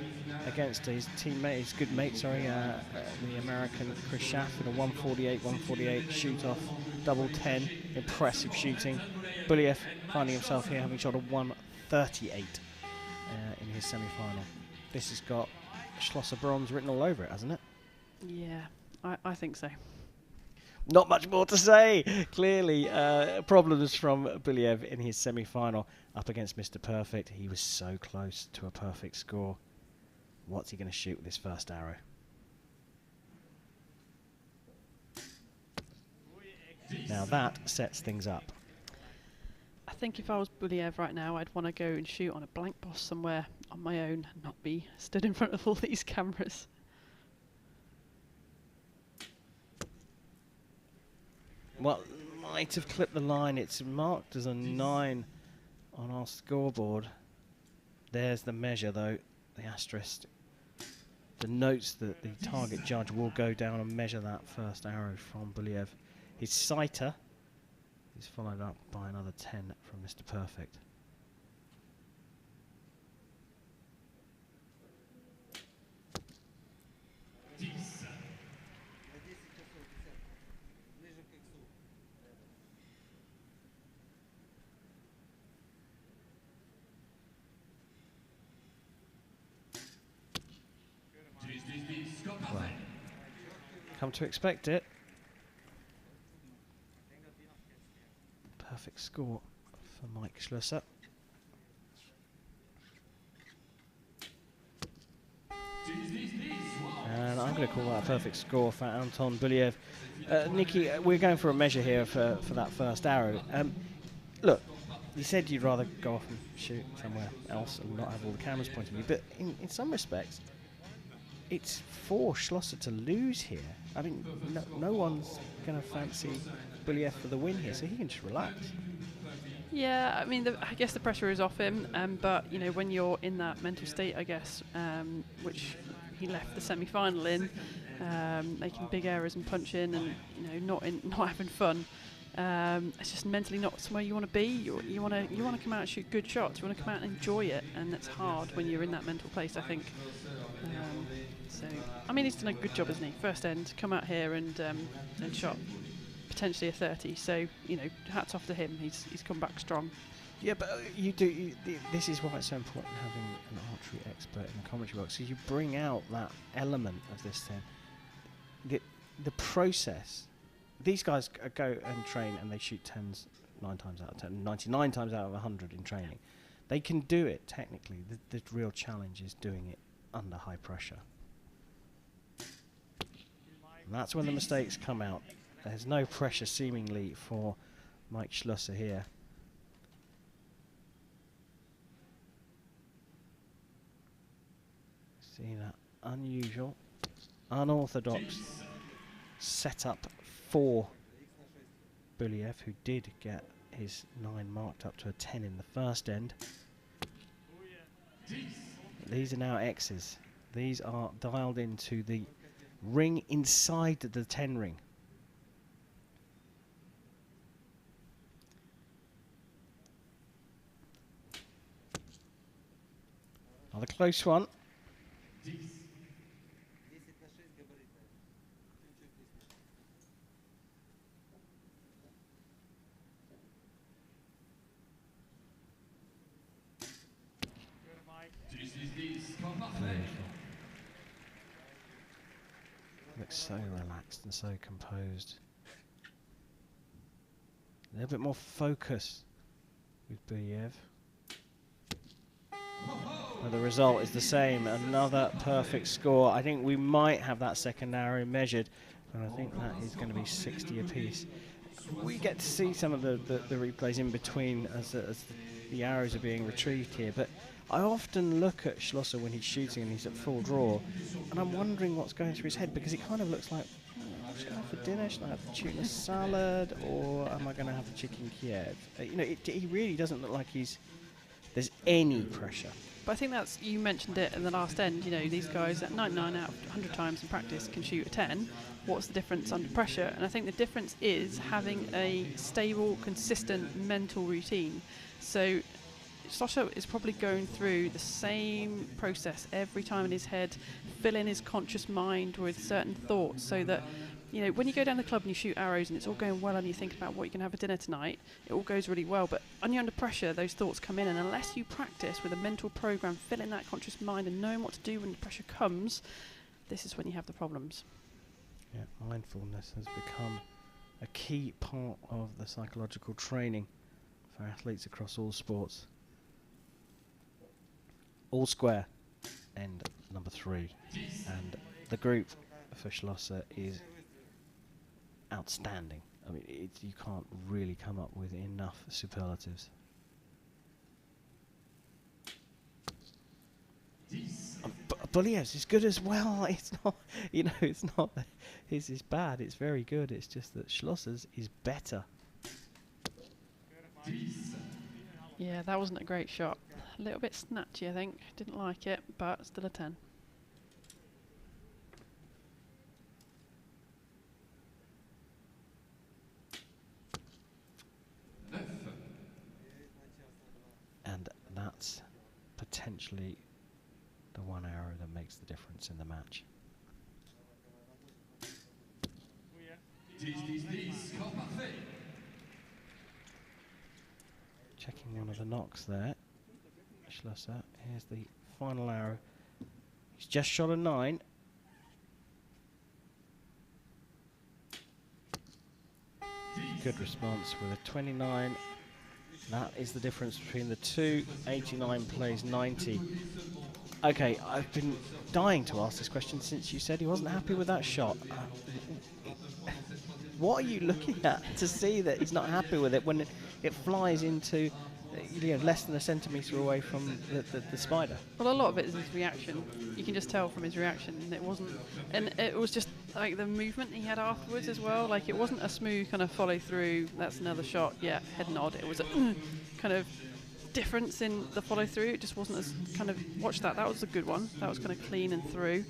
against his teammate, his good mate, the American Chris Schaaf in a 148-148 shoot-off, double 10, impressive shooting. Buliev finding himself here having shot a 138 in his semi-final. This has got Schlosser bronze written all over it, hasn't it? Yeah, I think so. Not much more to say. Clearly, problems from Buliev in his semi-final up against Mr. Perfect. He was so close to a perfect score. What's he going to shoot with his first arrow? Now that sets things up. I think if I was Buliev right now, I'd want to go and shoot on a blank boss somewhere on my own and not be stood in front of all these cameras. Well, might have clipped the line. It's marked as a 9 on our scoreboard. There's the measure, though. The asterisk denotes that the target judge will go down and measure that first arrow from Buliev. His sighter is followed up by another 10 from Mr. Perfect. Well, come to expect it. Perfect score for Mike Schlosser. And I'm going to call that a perfect score for Anton Buliev. Nikki, we're going for a measure here for that first arrow. Look, you said you'd rather go off and shoot somewhere else and not have all the cameras pointing at you, but in some respects, it's for Schlosser to lose here. I mean, no one's going to fancy Buliev for the win here, so he can just relax. Yeah, I mean, I guess the pressure is off him, but you know, when you're in that mental state, I guess, which he left the semi-final in, making big errors and punching, and you know, not having fun. It's just mentally not somewhere you want to be. You want to come out and shoot good shots. You want to come out and enjoy it, and that's hard when you're in that mental place, I think. So, I mean, he's done a good job, hasn't he? First end, come out here and shot potentially a 30. So, you know, hats off to him. He's come back strong. Yeah, but this is why it's so important having an archery expert in the commentary box, because you bring out that element of this thing. The process. These guys go and train and they shoot 10s 9 times out of 10, 99 times out of 100 in training. They can do it technically. The real challenge is doing it under high pressure. And that's when the mistakes come out. There's no pressure seemingly for Mike Schlosser here. See that unusual, unorthodox setup for Buliev, who did get his 9 marked up to a 10 in the first end. These are now X's. These are dialed into the ring inside the 10 ring. Another close one. Looks so relaxed and so composed. A little bit more focus with Buliev. Well, the result is the same. Another perfect score. I think we might have that second arrow measured, and I think that is going to be 60 apiece. We get to see some of the replays in between as the arrows are being retrieved here, but I often look at Schlosser when he's shooting and he's at full draw, and I'm wondering what's going through his head, because it kind of looks like, should I have for dinner? Should I have the tuna salad, or am I going to have the chicken Kiev? You know, he really doesn't look like there's any pressure. But I think that's, you mentioned it in the last end, you know, these guys at 99 out of 100 times in practice can shoot a 10. What's the difference under pressure? And I think the difference is having a stable, consistent mental routine. So Schlosser is probably going through the same process every time in his head, filling his conscious mind with certain thoughts, so that, you know, when you go down the club and you shoot arrows and it's all going well and you think about what you're going to have for dinner tonight, it all goes really well. But when you're under pressure, those thoughts come in, and unless you practice with a mental program, filling that conscious mind and knowing what to do when the pressure comes, this is when you have the problems. Yeah, mindfulness has become a key part of the psychological training for athletes across all sports. All square, end number 3. And the group for Schlosser is outstanding. I mean, you can't really come up with enough superlatives. Buliev's is good as well. It's not, you know, it's not that his is bad. It's very good. It's just that Schlosser's is better. Yeah, that wasn't a great shot. A little bit snatchy, I think. Didn't like it, but still a 10. And that's potentially the one arrow that makes the difference in the match. Checking one of the knocks there. Schlosser, here's the final arrow. He's just shot a 9. Good response with a 29. That is the difference between the two. 89 plays 90. Okay, I've been dying to ask this question since you said he wasn't happy with that shot. What are you looking at to see that he's not happy with it when it flies into, you know, less than a centimetre away from the spider? Well, a lot of it is his reaction. You can just tell from his reaction. It wasn't, and it was just like the movement he had afterwards as well. Like, it wasn't a smooth kind of follow through. That's another shot. Yeah, head nod. It was a kind of difference in the follow through. It just wasn't as kind of, watch that. That was a good one. That was kind of clean and through.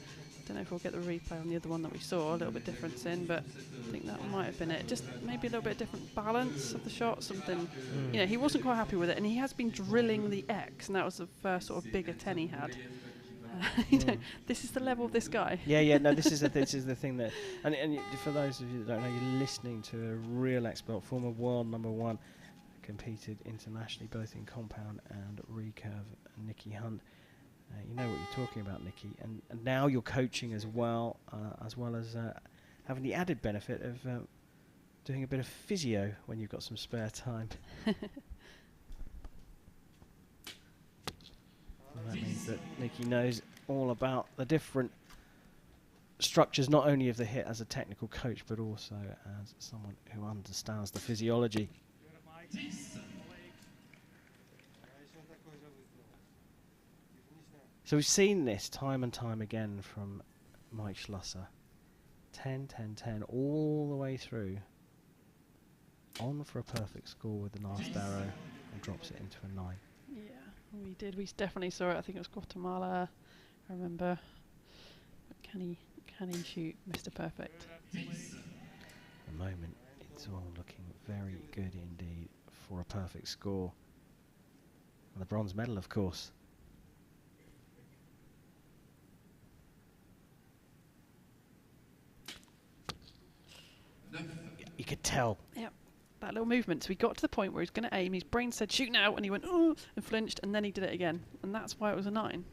Don't know if we'll get the replay on the other one that we saw, a little bit difference in, but I think that might have been it. Just maybe a little bit different balance of the shot, something, you know, he wasn't quite happy with it, and he has been drilling the X, and that was the first sort of bigger 10 he had. You know, this is the level of this guy. Yeah, no, this is the thing that, and for those of you that don't know, you're listening to a real expert, former world #1, competed internationally both in compound and recurve, Nicky Hunt. You know what you're talking about, Nicky, and now you're coaching as well as having the added benefit of doing a bit of physio when you've got some spare time. And that means that Nikki knows all about the different structures, not only of the hit as a technical coach, but also as someone who understands the physiology. So we've seen this time and time again from Mike Schlosser. 10, 10, 10, all the way through. On for a perfect score with the last arrow and drops it into a 9. Yeah, we did. We definitely saw it. I think it was Guatemala. I remember. But can he shoot Mr. Perfect? At the moment, it's all looking very good indeed for a perfect score. And the bronze medal, of course. You could tell. Yep. That little movement. So he got to the point where he's going to aim. His brain said, shoot now. And he went, ooh, and flinched. And then he did it again. And that's why it was a 9.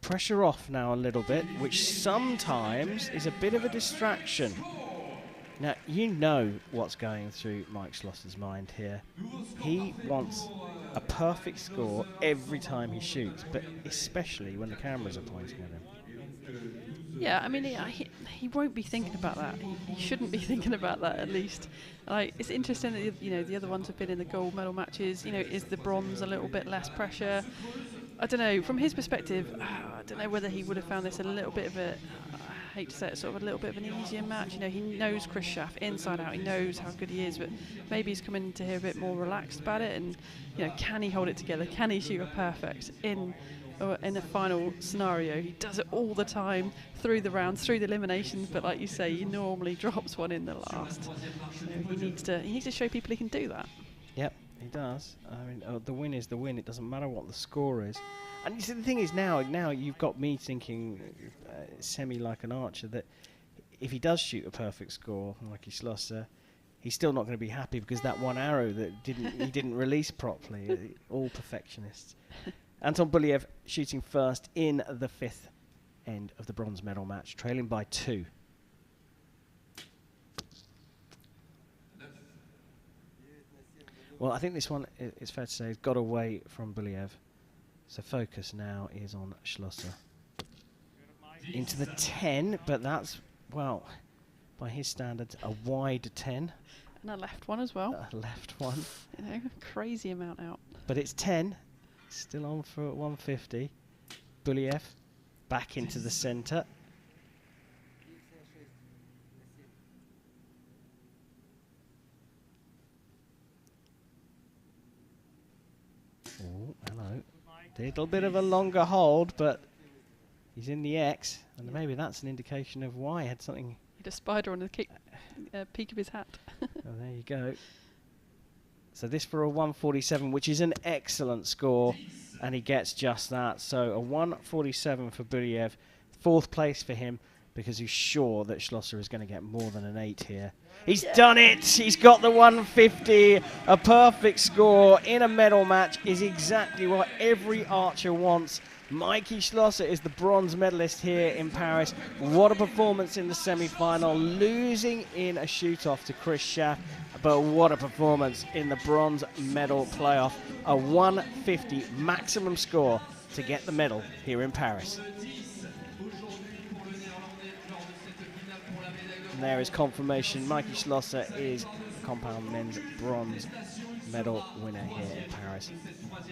Pressure off now a little bit, which sometimes is a bit of a distraction. Now, you know what's going through Mike Schlosser's mind here. He wants a perfect score every time he shoots, but especially when the cameras are pointing at him. Yeah, I mean, he won't be thinking about that. He shouldn't be thinking about that, at least. Like, it's interesting that the other ones have been in the gold medal matches. Is the bronze a little bit less pressure? I don't know. From his perspective, I don't know whether he would have found this a little bit of a, I hate to say it, sort of a little bit of an easier match. He knows Chris Schaff inside out. He knows how good he is, but maybe he's coming to here a bit more relaxed about it. And can he hold it together? Can he shoot a perfect in a final scenario? He does it all the time through the rounds, through the eliminations. But like you say, he normally drops one in the last. So he needs to show people he can do that. Yep. He does. I mean, the win is the win. It doesn't matter what the score is. And you see, the thing is now you've got me thinking semi like an archer, that if he does shoot a perfect score, like Schlosser, he's still not going to be happy because that one arrow that he didn't release properly. All perfectionists. Anton Buliev shooting first in the 5th end of the bronze medal match, trailing by 2. Well, I think this one, it's fair to say, has got away from Buliev. So focus now is on Schlosser. Into the 10, but that's, well, by his standards, a wide 10. And a left one as well. A left one. Crazy amount out. But it's 10. Still on for 150. Buliev back into the centre. Oh, hello. Little bit of a longer hold, but he's in the X, and maybe that's an indication of why he had something. He had a spider on the peak of his hat. Oh, there you go. So this for a 147, which is an excellent score, and he gets just that. So a 147 for Buliev, 4th place for him, because he's sure that Schlosser is going to get more than an 8 here. He's done it! He's got the 150. A perfect score in a medal match is exactly what every archer wants. Mikey Schlosser is the bronze medalist here in Paris. What a performance in the semi-final, losing in a shoot-off to Chris Schaff, but what a performance in the bronze medal playoff. A 150 maximum score to get the medal here in Paris. And there is confirmation. Mikey Schlosser is the compound men's bronze medal winner here in Paris.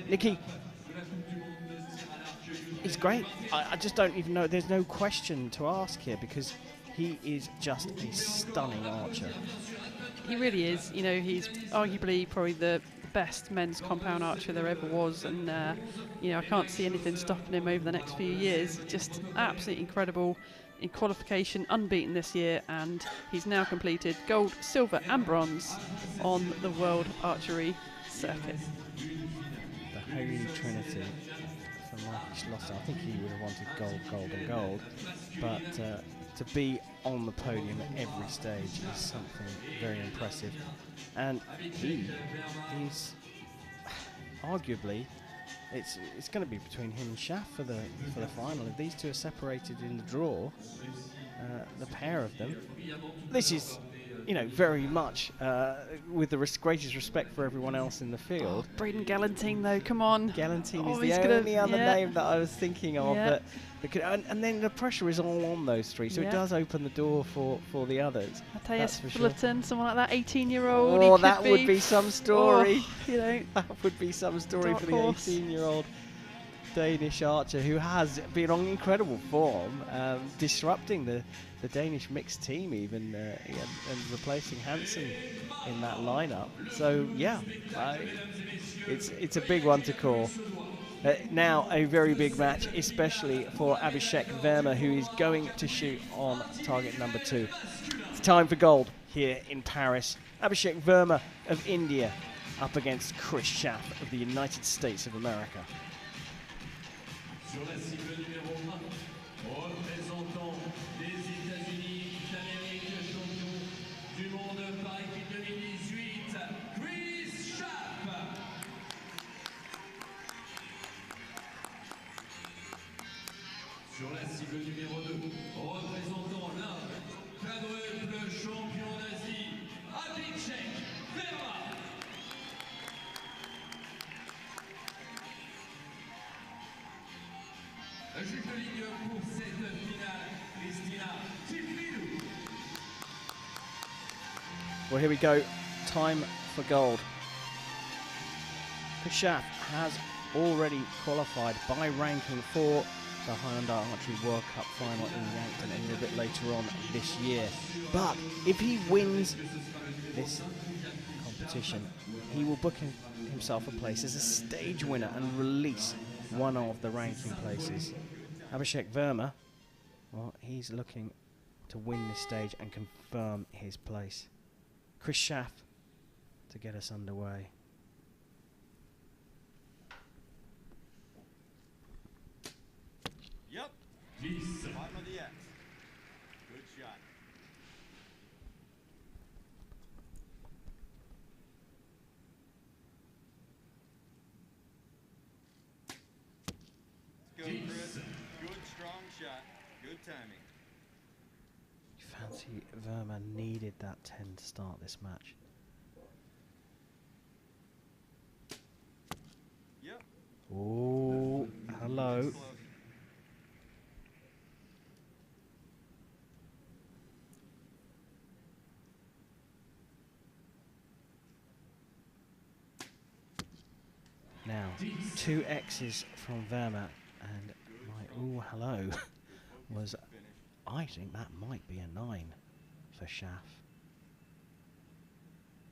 Nikki, he's great. I just don't even know. There's no question to ask here because he is just a stunning archer. He really is. He's arguably probably the best men's compound archer there ever was, and I can't see anything stopping him over the next few years. Just absolutely incredible. In qualification, unbeaten this year, and he's now completed gold, silver and bronze on the World Archery Circuit. The Holy Trinity for Mikey Schlosser. I think he would have wanted gold, gold and gold, but to be on the podium at every stage is something very impressive. And he is arguably, it's going to be between him and Schaff for the final. If these two are separated in the draw, the pair of them. This is, you know, very much with the greatest respect for everyone else in the field. Braden Galantine, though, come on. Galantine is he's the gonna- only other yeah. name that I was thinking of. Yeah. And then the pressure is all on those three, so it Yeah. does open the door for the others. That's Matthias for sure. Fullerton, someone like that, 18-year-old. Oh, that would be some story. Oh, you know, That would be some story Dark for the horse. 18-year-old Danish archer who has been on incredible form, disrupting the Danish mixed team even and replacing Hansen in that lineup. So yeah, it's a big one to call. Now a very big match, especially for Abhishek Verma, who is going to shoot on target number 2. It's time for gold here in Paris. Abhishek Verma of India up against Chris Schaff of the United States of America. Sur la cible numéro 1, représentant des États-Unis d'Amérique, champion du monde Paris 2018, Chris Schaff. Sur la cible numéro 2, représentant l'Inde, quadruple champion d'Asie, Abhishek Verma. Juge de ligne pour cette finale, Christina Tifridou. Well, here we go. Time for gold. Chris Schaff has already qualified by ranking for the Hyundai Archery World Cup final in Yankton a little bit later on this year. But if he wins this competition, he will book himself a place as a stage winner and release one of the ranking places. Abhishek Verma, well, he's looking to win this stage and confirm his place. Chris Schaff to get us underway. Yep. 10. Bottom of the X. Good shot. Let's go, Chris. Good, strong shot. Good timing. Fancy Verma needed that 10 to start this match. Yep. Oh, hello. Close. Now, 2 X's from Verma, and my ooh, hello was, I think that might be a 9 for Schaff.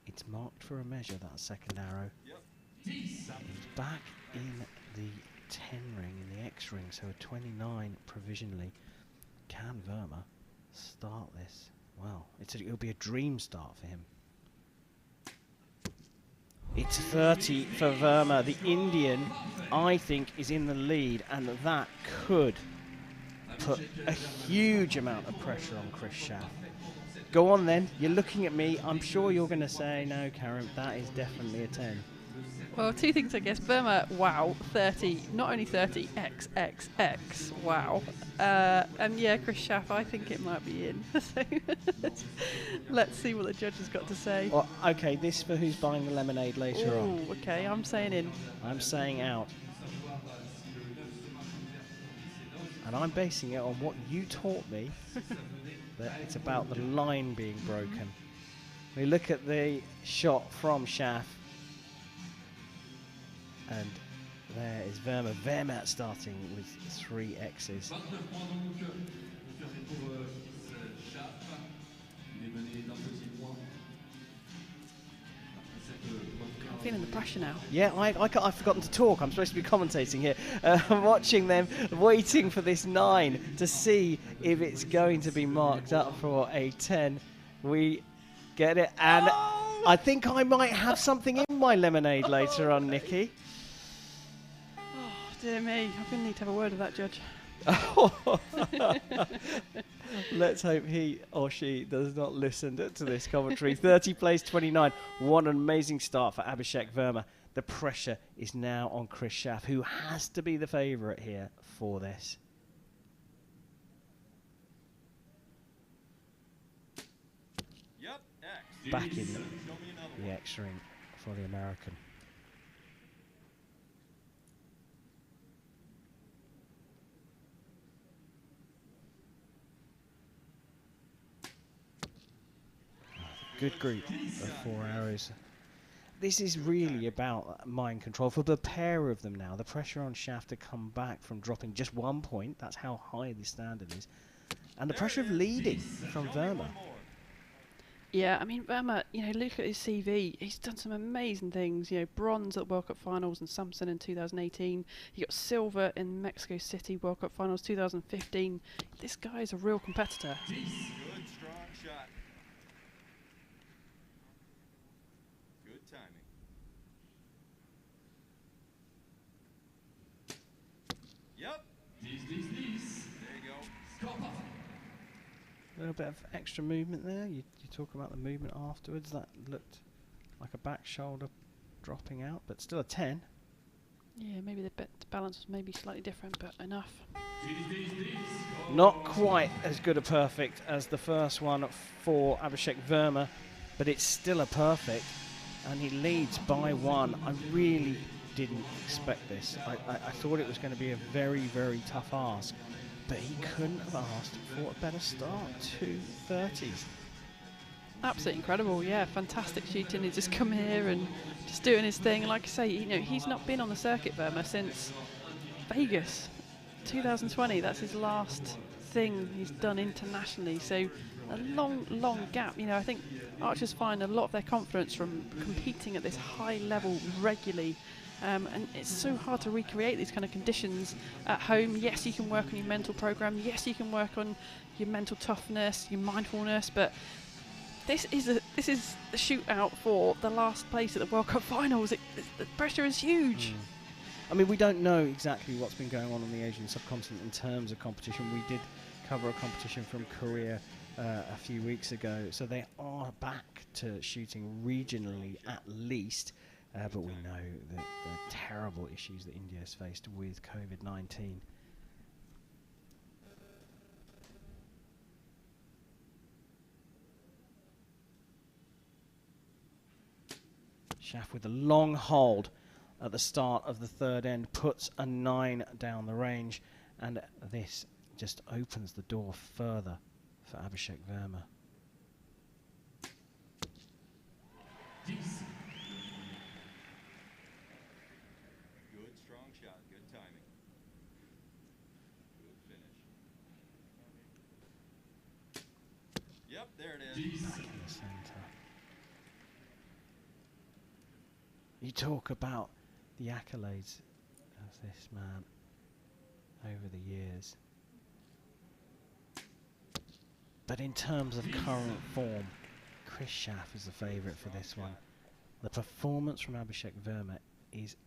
It's marked for a measure, that second arrow. Yep. He's back in the 10 ring, in the X ring, so a 29 provisionally. Can Verma start this? Well, it'll be a dream start for him. It's 30 for Verma. The Indian, I think, is in the lead, and that could put a huge amount of pressure on Chris Schaff. Go on then, you're looking at me. I'm sure you're going to say, no, Karen, that is definitely a 10. Well, 2 things, I guess. Verma, wow, 30. Not only 30, XXX, wow. And yeah, Chris Schaff, I think it might be in. So let's see what the judge has got to say. Well, okay, this for who's buying the lemonade later on. Ooh, okay, I'm saying in. I'm saying out. And I'm basing it on what you taught me, that it's about the line being broken. We look at the shot from Schaff, and there is Verma. Verma starting with 3 X's. 29 points donc, confirmé pour Chris Schaff. Il est mené d'un petit point. Après cette bonne I'm feeling the pressure now. Yeah, I've forgotten to talk. I'm supposed to be commentating here. I'm watching them, waiting for this 9 to see if it's going to be marked up for a 10. We get it, and I think I might have something in my lemonade later on, Nikki. Oh, dear me. I'm going to need to have a word with that judge. Let's hope he or she does not listen to this commentary. 30 plays 29. What an amazing start for Abhishek Verma. The pressure is now on Chris Schaff, who has to be the favourite here for this. back in the X ring for the American. Good group of 4 arrows. This is really about mind control for the pair of them now. The pressure on Schaff to come back from dropping just 1 point. That's how high the standard is. And the pressure of leading from Verma. Yeah, I mean, Verma, you know, look at his CV. He's done some amazing things. You know, bronze at World Cup Finals in Samson in 2018. He got silver in Mexico City World Cup Finals 2015. This guy is a real competitor. Good, strong shot. Good timing. Yep. There you go. A little bit of extra movement there. You talk about the movement afterwards. That looked like a back shoulder dropping out, but still a 10. Yeah, maybe the balance was maybe slightly different, but enough. Not quite as good a perfect as the first one for Abhishek Verma, but it's still a perfect, and he leads by 1. I really didn't expect this. I thought it was going to be a very, very tough ask, but he couldn't have asked for a better start. 2:30s. Absolutely incredible, yeah, fantastic shooting. He's just come here and just doing his thing. And like I say, you know, he's not been on the circuit, Verma, since Vegas 2020. That's his last thing he's done internationally. So a long, long gap. You know, I think archers find a lot of their confidence from competing at this high level regularly. And it's so hard to recreate these kind of conditions at home. Yes, you can work on your mental program. Yes, you can work on your mental toughness, your mindfulness, but this is a shootout for the last place at the World Cup Finals. The pressure is huge. I mean, we don't know exactly what's been going on the Asian subcontinent in terms of competition. We did cover a competition from Korea a few weeks ago, so they are back to shooting regionally at least. But we know the terrible issues that India has faced with COVID-19. Schaff with a long hold at the start of the third end puts a 9 down the range, and this just opens the door further for Abhishek Verma. Good, strong shot. Good timing. Good finish. Yep, there it is. Back in the centre. You talk about the accolades of this man over the years. But in terms of current form, Chris Schaff is the favourite for this one. The performance from Abhishek Verma is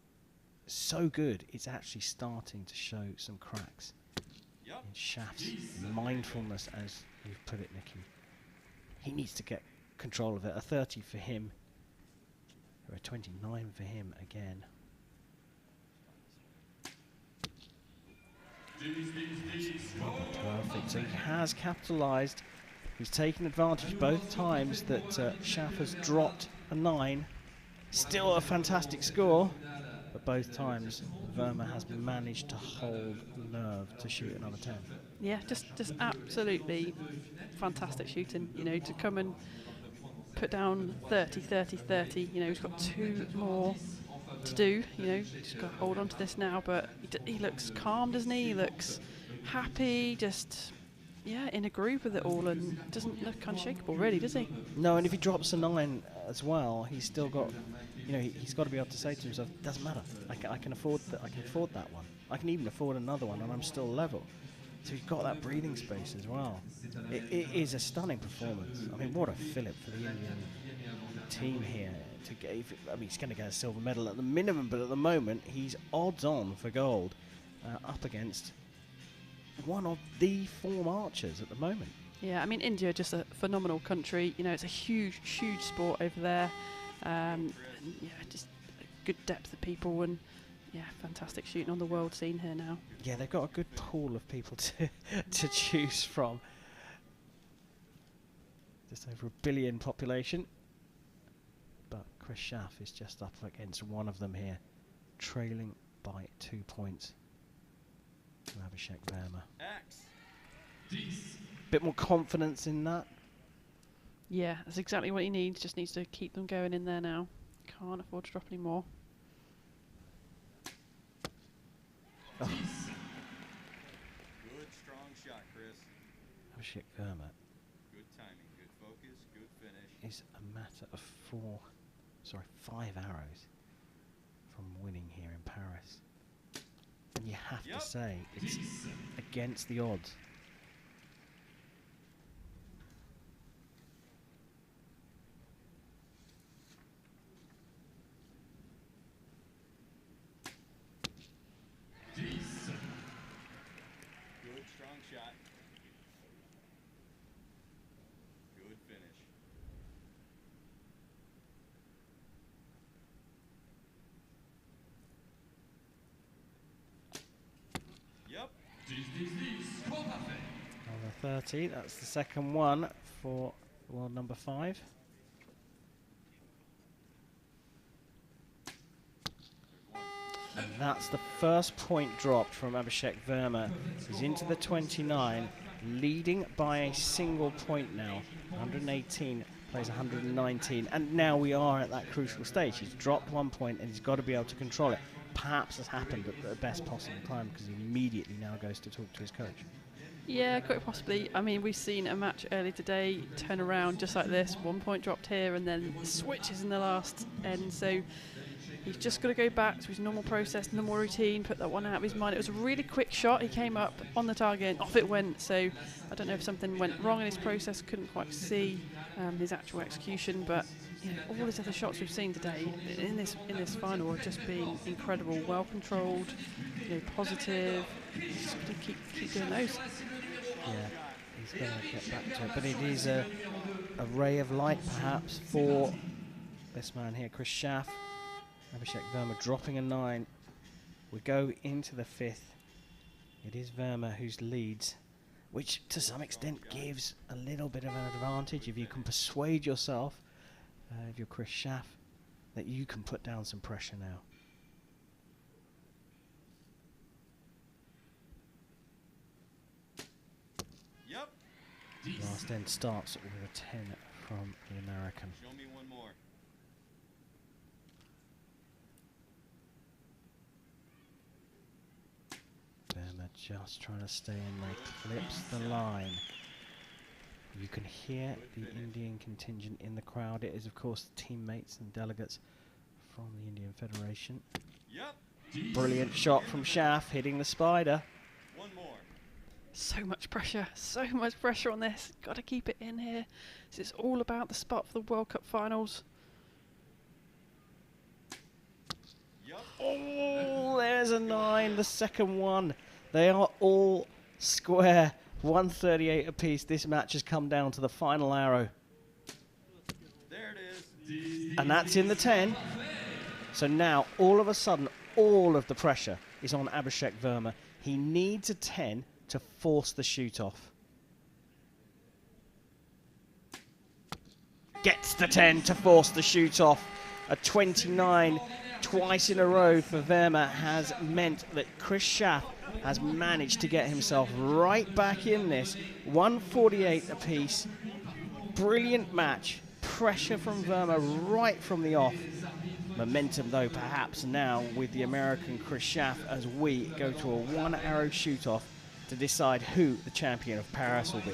so good, it's actually starting to show some cracks in Schaff's mindfulness, as you've put it, Nikki. He needs to get control of it. A 30 for him, or a 29 for him again. Perfect. So he has capitalised. He's taken advantage both times that Schaff has dropped a 9. Still a fantastic score, but both times Verma has managed to hold nerve to shoot another 10. Yeah, just absolutely fantastic shooting. You know, to come and put down 30, 30, 30. You know, he's got 2 more to do. You know, just got to hold on to this now. But he looks calm, doesn't he? He looks happy, just in a groove with it all, and doesn't look unshakable, really, does he? No, and if he drops a 9 as well, he's still got, you know, he's got to be able to say to himself, doesn't matter. I can afford that. I can afford that one. I can even afford another one, and I'm still level. So he's got that breathing space as well. It is a stunning performance. I mean, what a fillip for the Indian team here. To get, I mean, he's going to get a silver medal at the minimum, but at the moment, he's odds on for gold up against one of the form archers at the moment. Yeah, I mean, India, just a phenomenal country. You know, it's a huge, huge sport over there. And yeah, just a good depth of people, and yeah, fantastic shooting on the world scene here now. Yeah, they've got a good pool of people to choose from. Just over 1 billion population. Chris Schaff is just up against one of them here, trailing by 2 points. Abhishek Verma. Bit more confidence in that. Yeah, that's exactly what he needs. Just needs to keep them going in there now. Can't afford to drop any more. Oh. Good, strong shot, Chris. Abhishek Verma Good timing, good focus, good finish. is a matter of 5 arrows from winning here in Paris. And you have to say, it's against the odds. Good, strong shot. Good finish. Yep. Over 30, that's the second one for world number 5. And that's the first point dropped from Abhishek Verma. He's into the 29, leading by a single point now. 118 plays 119, and now we are at that crucial stage. He's dropped 1 point and he's got to be able to control it. Perhaps has happened at the best possible time, because he immediately now goes to talk to his coach. Yeah, quite possibly. I mean, we've seen a match early today turn around just like this. 1 point dropped here and then switches in the last end. So he's just got to go back to his normal process, normal routine, put that one out of his mind. It was a really quick shot. He came up on the target and off it went. So I don't know if something went wrong in his process. Couldn't quite see his actual execution, but you know, all his other shots we've seen today in this final have just been incredible. Well controlled, you know, positive. Just got to keep doing those. Yeah, he's going to get back to it. But it is a ray of light, perhaps, for this man here, Chris Schaff. Abhishek Verma dropping a 9. We go into the 5th. It is Verma who's leads, which to some extent gives a little bit of an advantage if you can persuade yourself, if you're Chris Schaff, that you can put down some pressure now. Yep. Last end starts with a 10 from the American. Show me one more. Verma just trying to stay in there, clips the line. You can hear the Indian contingent in the crowd. It is, of course, teammates and delegates from the Indian Federation. Yep. Brilliant shot from Schaff, hitting the spider. One more. So much pressure on this. Got to keep it in here. This is all about the spot for the World Cup finals. Yep. Oh, there's a 9, the second one. They are all square. 138 apiece. This match has come down to the final arrow. There it is. And that's in the 10. So now, all of a sudden, all of the pressure is on Abhishek Verma. He needs a 10 to force the shoot off. Gets the 10 to force the shoot off. A 29 twice in a row for Verma has meant that Chris Schaff has managed to get himself right back in this. 148 apiece. Brilliant match. Pressure from Verma right from the off. Momentum, though, perhaps now with the American Chris Schaff as we go to a 1-arrow shoot-off to decide who the champion of Paris will be.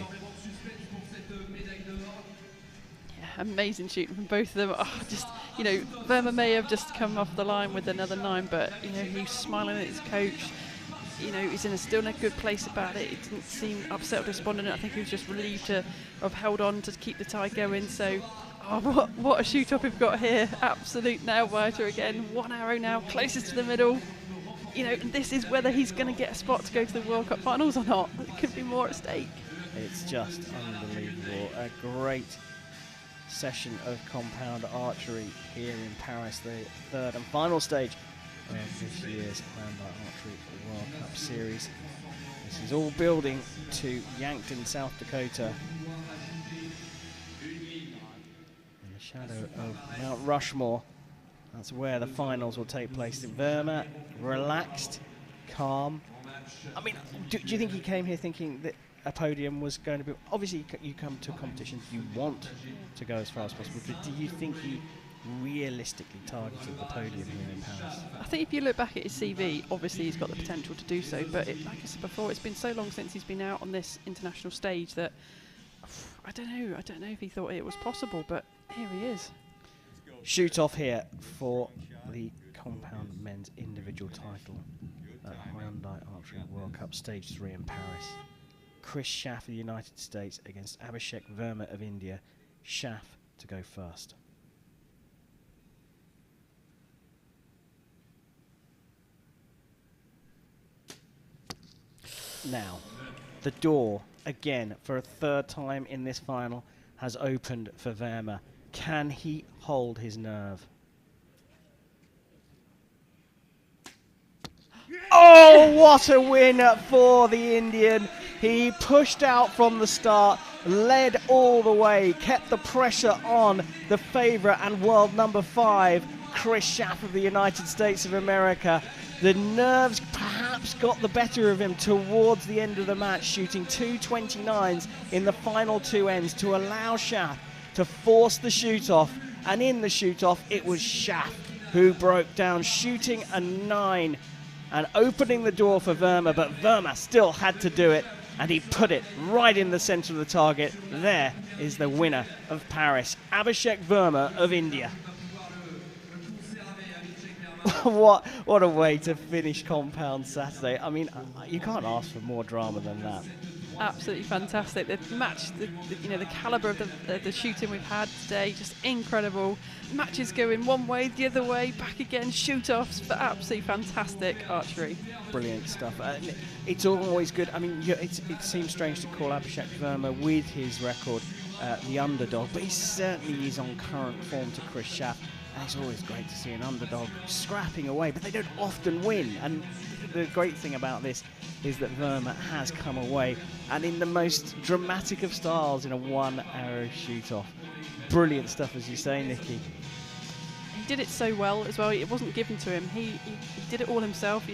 Yeah, amazing shooting from both of them. Oh, just, you know, Verma may have just come off the line with another 9, but, you know, he's smiling at his coach. You know, he's still in a good place about it. He didn't seem upset or despondent. I think he was just relieved to have held on to keep the tie going. So, oh, what a shoot-up we've got here. Absolute nail-biter again. 1 arrow now, closest to the middle. You know, and this is whether he's going to get a spot to go to the World Cup finals or not. There could be more at stake. It's just unbelievable. A great session of compound archery here in Paris, the 3rd and final stage of this year's Hyundai Archery World Cup Series. This is all building to Yankton, South Dakota. And the shadow of Mount Rushmore. That's where the finals will take place. Verma, relaxed, calm. I mean, do you think he came here thinking that a podium was going to be... Obviously, you come to a competition, you want to go as far as possible, but do you think he realistically targeted the podium here in Paris? I think if you look back at his CV, obviously he's got the potential to do so, but like I said before, it's been so long since he's been out on this international stage that I don't know if he thought it was possible, but here he is. Shoot off here for the compound men's individual title at Hyundai Archery World Cup Stage 3 in Paris. Chris Schaff of the United States against Abhishek Verma of India. Schaff to go first. Now, the door, again, for a third time in this final, has opened for Verma. Can he hold his nerve? Oh, what a win for the Indian. He pushed out from the start, led all the way, kept the pressure on the favourite and world number 5, Chris Schaff of the United States of America. The nerves perhaps got the better of him towards the end of the match, shooting 2.29s in the final 2 ends to allow Schaff to force the shoot-off. And in the shoot-off, it was Schaff who broke down, shooting a 9 and opening the door for Verma, but Verma still had to do it, and he put it right in the centre of the target. There is the winner of Paris, Abhishek Verma of India. What a way to finish Compound Saturday. I mean, you can't ask for more drama than that. Absolutely fantastic. The match, the calibre of the shooting we've had today, just incredible. Matches going one way, the other way, back again, shoot-offs, but absolutely fantastic archery. Brilliant stuff. It's always good. I mean, it seems strange to call Abhishek Verma with his record the underdog, but he certainly is on current form to Chris Schaff. And it's always great to see an underdog scrapping away, but they don't often win. And the great thing about this is that Verma has come away, and in the most dramatic of styles, in a 1-arrow shoot-off. Brilliant stuff, as you say, Nikki. He did it so well as well. It wasn't given to him. He did it all himself.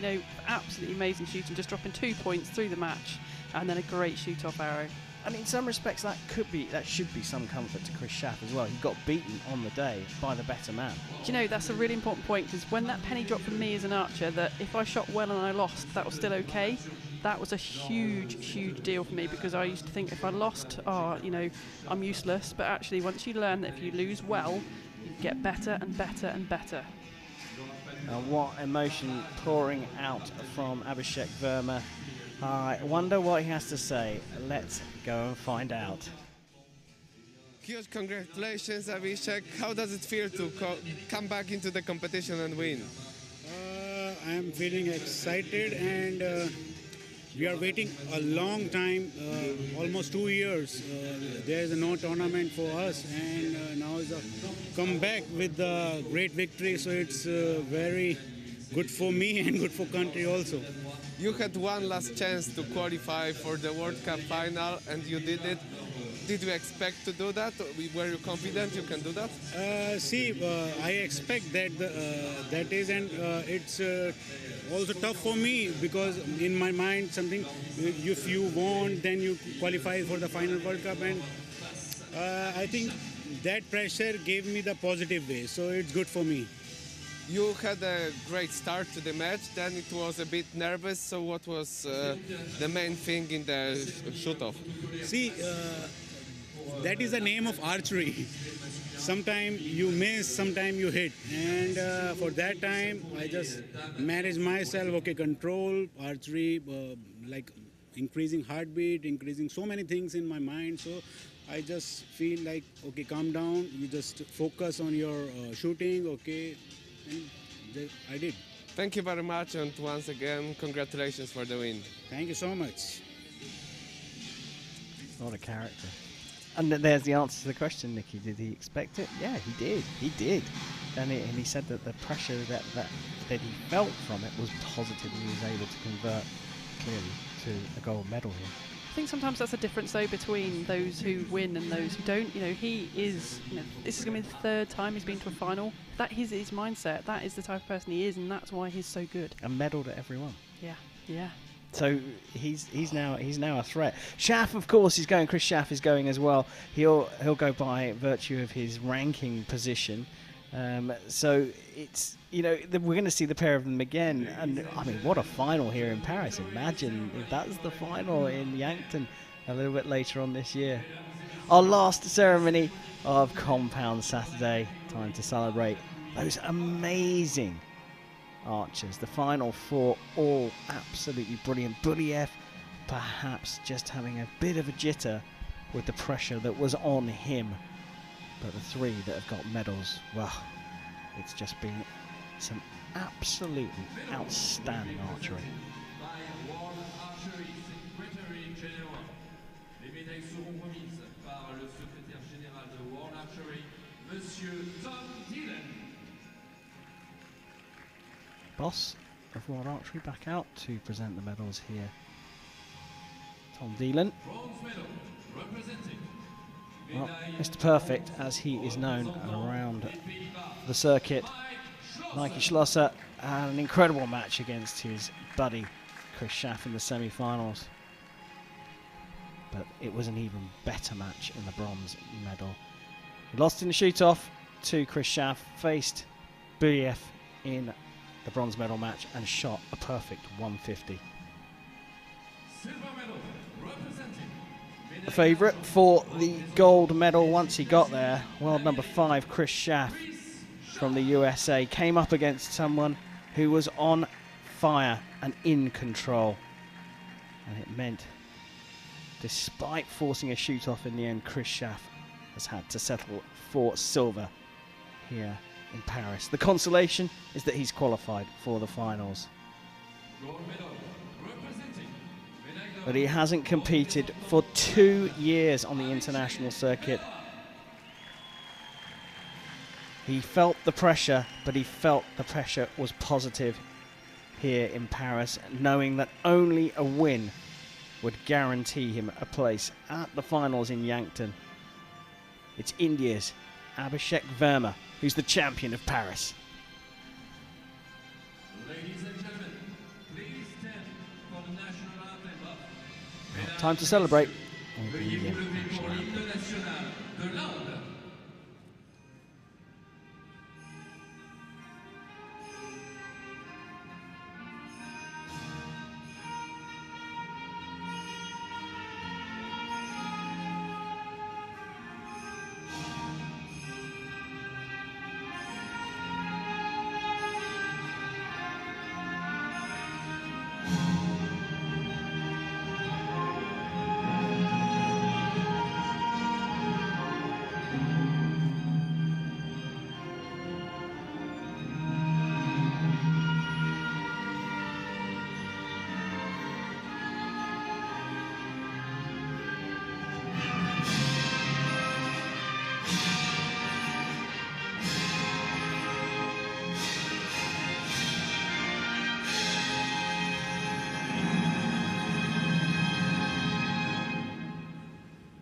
Absolutely amazing shooting, just dropping 2 points through the match, and then a great shoot-off arrow. And in some respects, that should be some comfort to Chris Schaff as well. He got beaten on the day by the better man. Do you know, that's a really important point, because when that penny dropped from me as an archer, that if I shot well and I lost, that was still okay. That was a huge, huge deal for me, because I used to think if I lost, I'm useless. But actually, once you learn that if you lose well, you get better and better and better. What emotion pouring out from Abhishek Verma. I wonder what he has to say. Let's go and find out. Huge congratulations, Abhishek. How does it feel to come back into the competition and win? I'm feeling excited, and we are waiting a long time, almost 2 years. There is no tournament for us, and now is a comeback with a great victory, so it's very good for me and good for country also. You had one last chance to qualify for the World Cup final, and you did it. Did you expect to do that? Were you confident you can do that? I expect that that is, and it's also tough for me, because in my mind something, if you won, then you qualify for the final World Cup, and I think that pressure gave me the positive way, so it's good for me. You had a great start to the match, then it was a bit nervous, so what was the main thing in the shoot-off? That is the name of archery. Sometimes you miss, sometimes you hit, and for that time I just managed myself, control, archery, like increasing heartbeat, increasing so many things in my mind, so I just feel like, calm down, you just focus on your shooting, and I did. Thank you very much, and once again, congratulations for the win. Thank you so much. What a character. And there's the answer to the question, Nikki. Did he expect it? Yeah, he did. He did. And he said that the pressure that he felt from it was positive, and he was able to convert clearly to a gold medal here. I think sometimes that's a difference though between those who win and those who don't. You know, he is. You know, this is going to be the third time he's been to a final. That is his mindset. That is the type of person he is, and that's why he's so good. And medalled at every one. Yeah, yeah. So he's now a threat. Schaff, of course, is going. Chris Schaff is going as well. He'll go by virtue of his ranking position. So it's, you know, we're going to see the pair of them again. And I mean, what a final here in Paris! Imagine if that's the final in Yankton a little bit later on this year. Our last ceremony of Compound Saturday. Time to celebrate those amazing archers. The final four, all absolutely brilliant. Buliev perhaps just having a bit of a jitter with the pressure that was on him. But the three that have got medals, well, it's just been some absolutely outstanding archery. By World Archery Secretary General. Les médailles seront remises par le secrétaire général de World Archery, Monsieur Tom Dillon. Boss of World Archery back out to present the medals here. Tom Dillon. Bronze medal representing. Well, Mr. Perfect, as he is known around the circuit, Nike Schlosser had an incredible match against his buddy Chris Schaff in the semi-finals. But it was an even better match in the bronze medal. He lost in the shoot-off to Chris Schaff, faced Buliev in the bronze medal match and shot a perfect 150. Silver medal representing. The favourite for the gold medal once he got there, world number 5 Chris Schaff from the USA, came up against someone who was on fire and in control, and it meant, despite forcing a shoot off in the end, Chris Schaff has had to settle for silver here in Paris. The consolation is that he's qualified for the finals. Gold medal representing. But he hasn't competed for 2 years on the international circuit. He felt the pressure, but he felt the pressure was positive here in Paris, knowing that only a win would guarantee him a place at the finals in Yankton. It's India's Abhishek Verma, who's the champion of Paris. Ladies and gentlemen, please stand for the national anthem. Time to celebrate. Veuillez vous lever pour l'hymne national de l'Inde.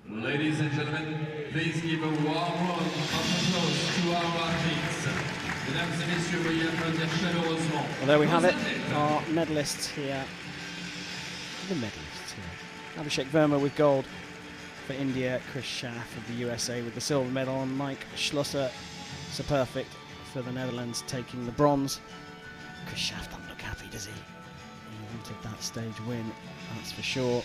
Ladies and gentlemen, please give a warm round of applause to our athletes. Mesdames et messieurs, veuillez applaudir chaleureusement. Well, there we have it, our medalists here. The medalists here. Abhishek Verma with gold for India, Chris Schaff of the USA with the silver medal, and Mike Schlosser, so perfect for the Netherlands, taking the bronze. Chris Schaff doesn't look happy, does he? He wanted that stage win, that's for sure.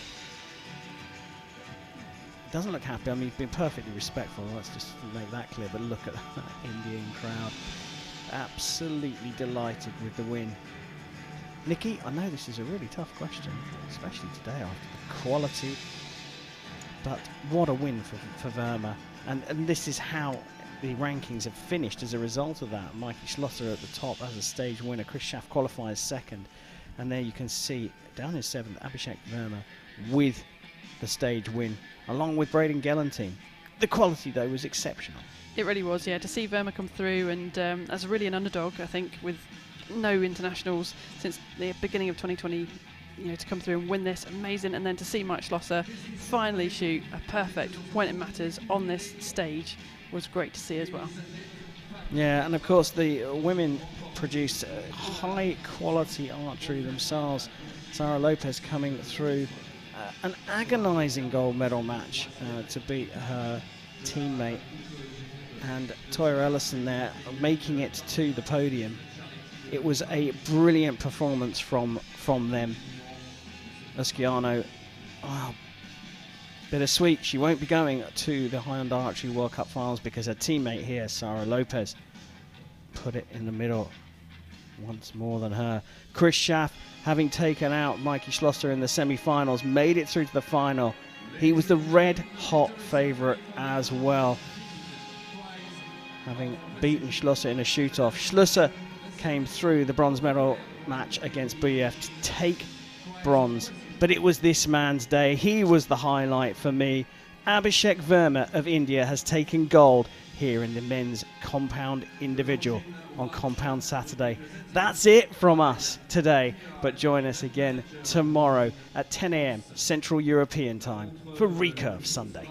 Doesn't look happy. I mean, he's been perfectly respectful. Let's just make that clear. But look at that Indian crowd. Absolutely delighted with the win. Nikki, I know this is a really tough question, especially today after the quality. But what a win for Verma. And this is how the rankings have finished as a result of that. Mikey Schlosser at the top as a stage winner. Chris Schaff qualifies second. And there you can see, down in seventh, Abhishek Verma with the stage win, along with Braden Gelantine. The quality, though, was exceptional. It really was, yeah. To see Verma come through and as really an underdog, I think, with no internationals since the beginning of 2020 to come through and win this, amazing. And then to see Mike Schlosser finally shoot a perfect when it matters on this stage was great to see as well. Yeah, and of course the women produced high quality archery themselves. Sarah Lopez coming through an agonizing gold medal match to beat her teammate, and Toya Ellison there making it to the podium. It was a brilliant performance from them. Lasciano, bittersweet. She won't be going to the Hyundai Archery World Cup finals because her teammate here, Sarah Lopez, put it in the middle once more than her. Chris Schaff, having taken out Mikey Schlosser in the semi-finals, made it through to the final. He was the red-hot favourite as well, having beaten Schlosser in a shoot-off. Schlosser came through the bronze medal match against Buyev to take bronze, but it was this man's day. He was the highlight for me. Abhishek Verma of India has taken gold here in the men's compound individual on Compound Saturday. That's it from us today, but join us again tomorrow at 10 a.m. Central European time for Recurve Sunday.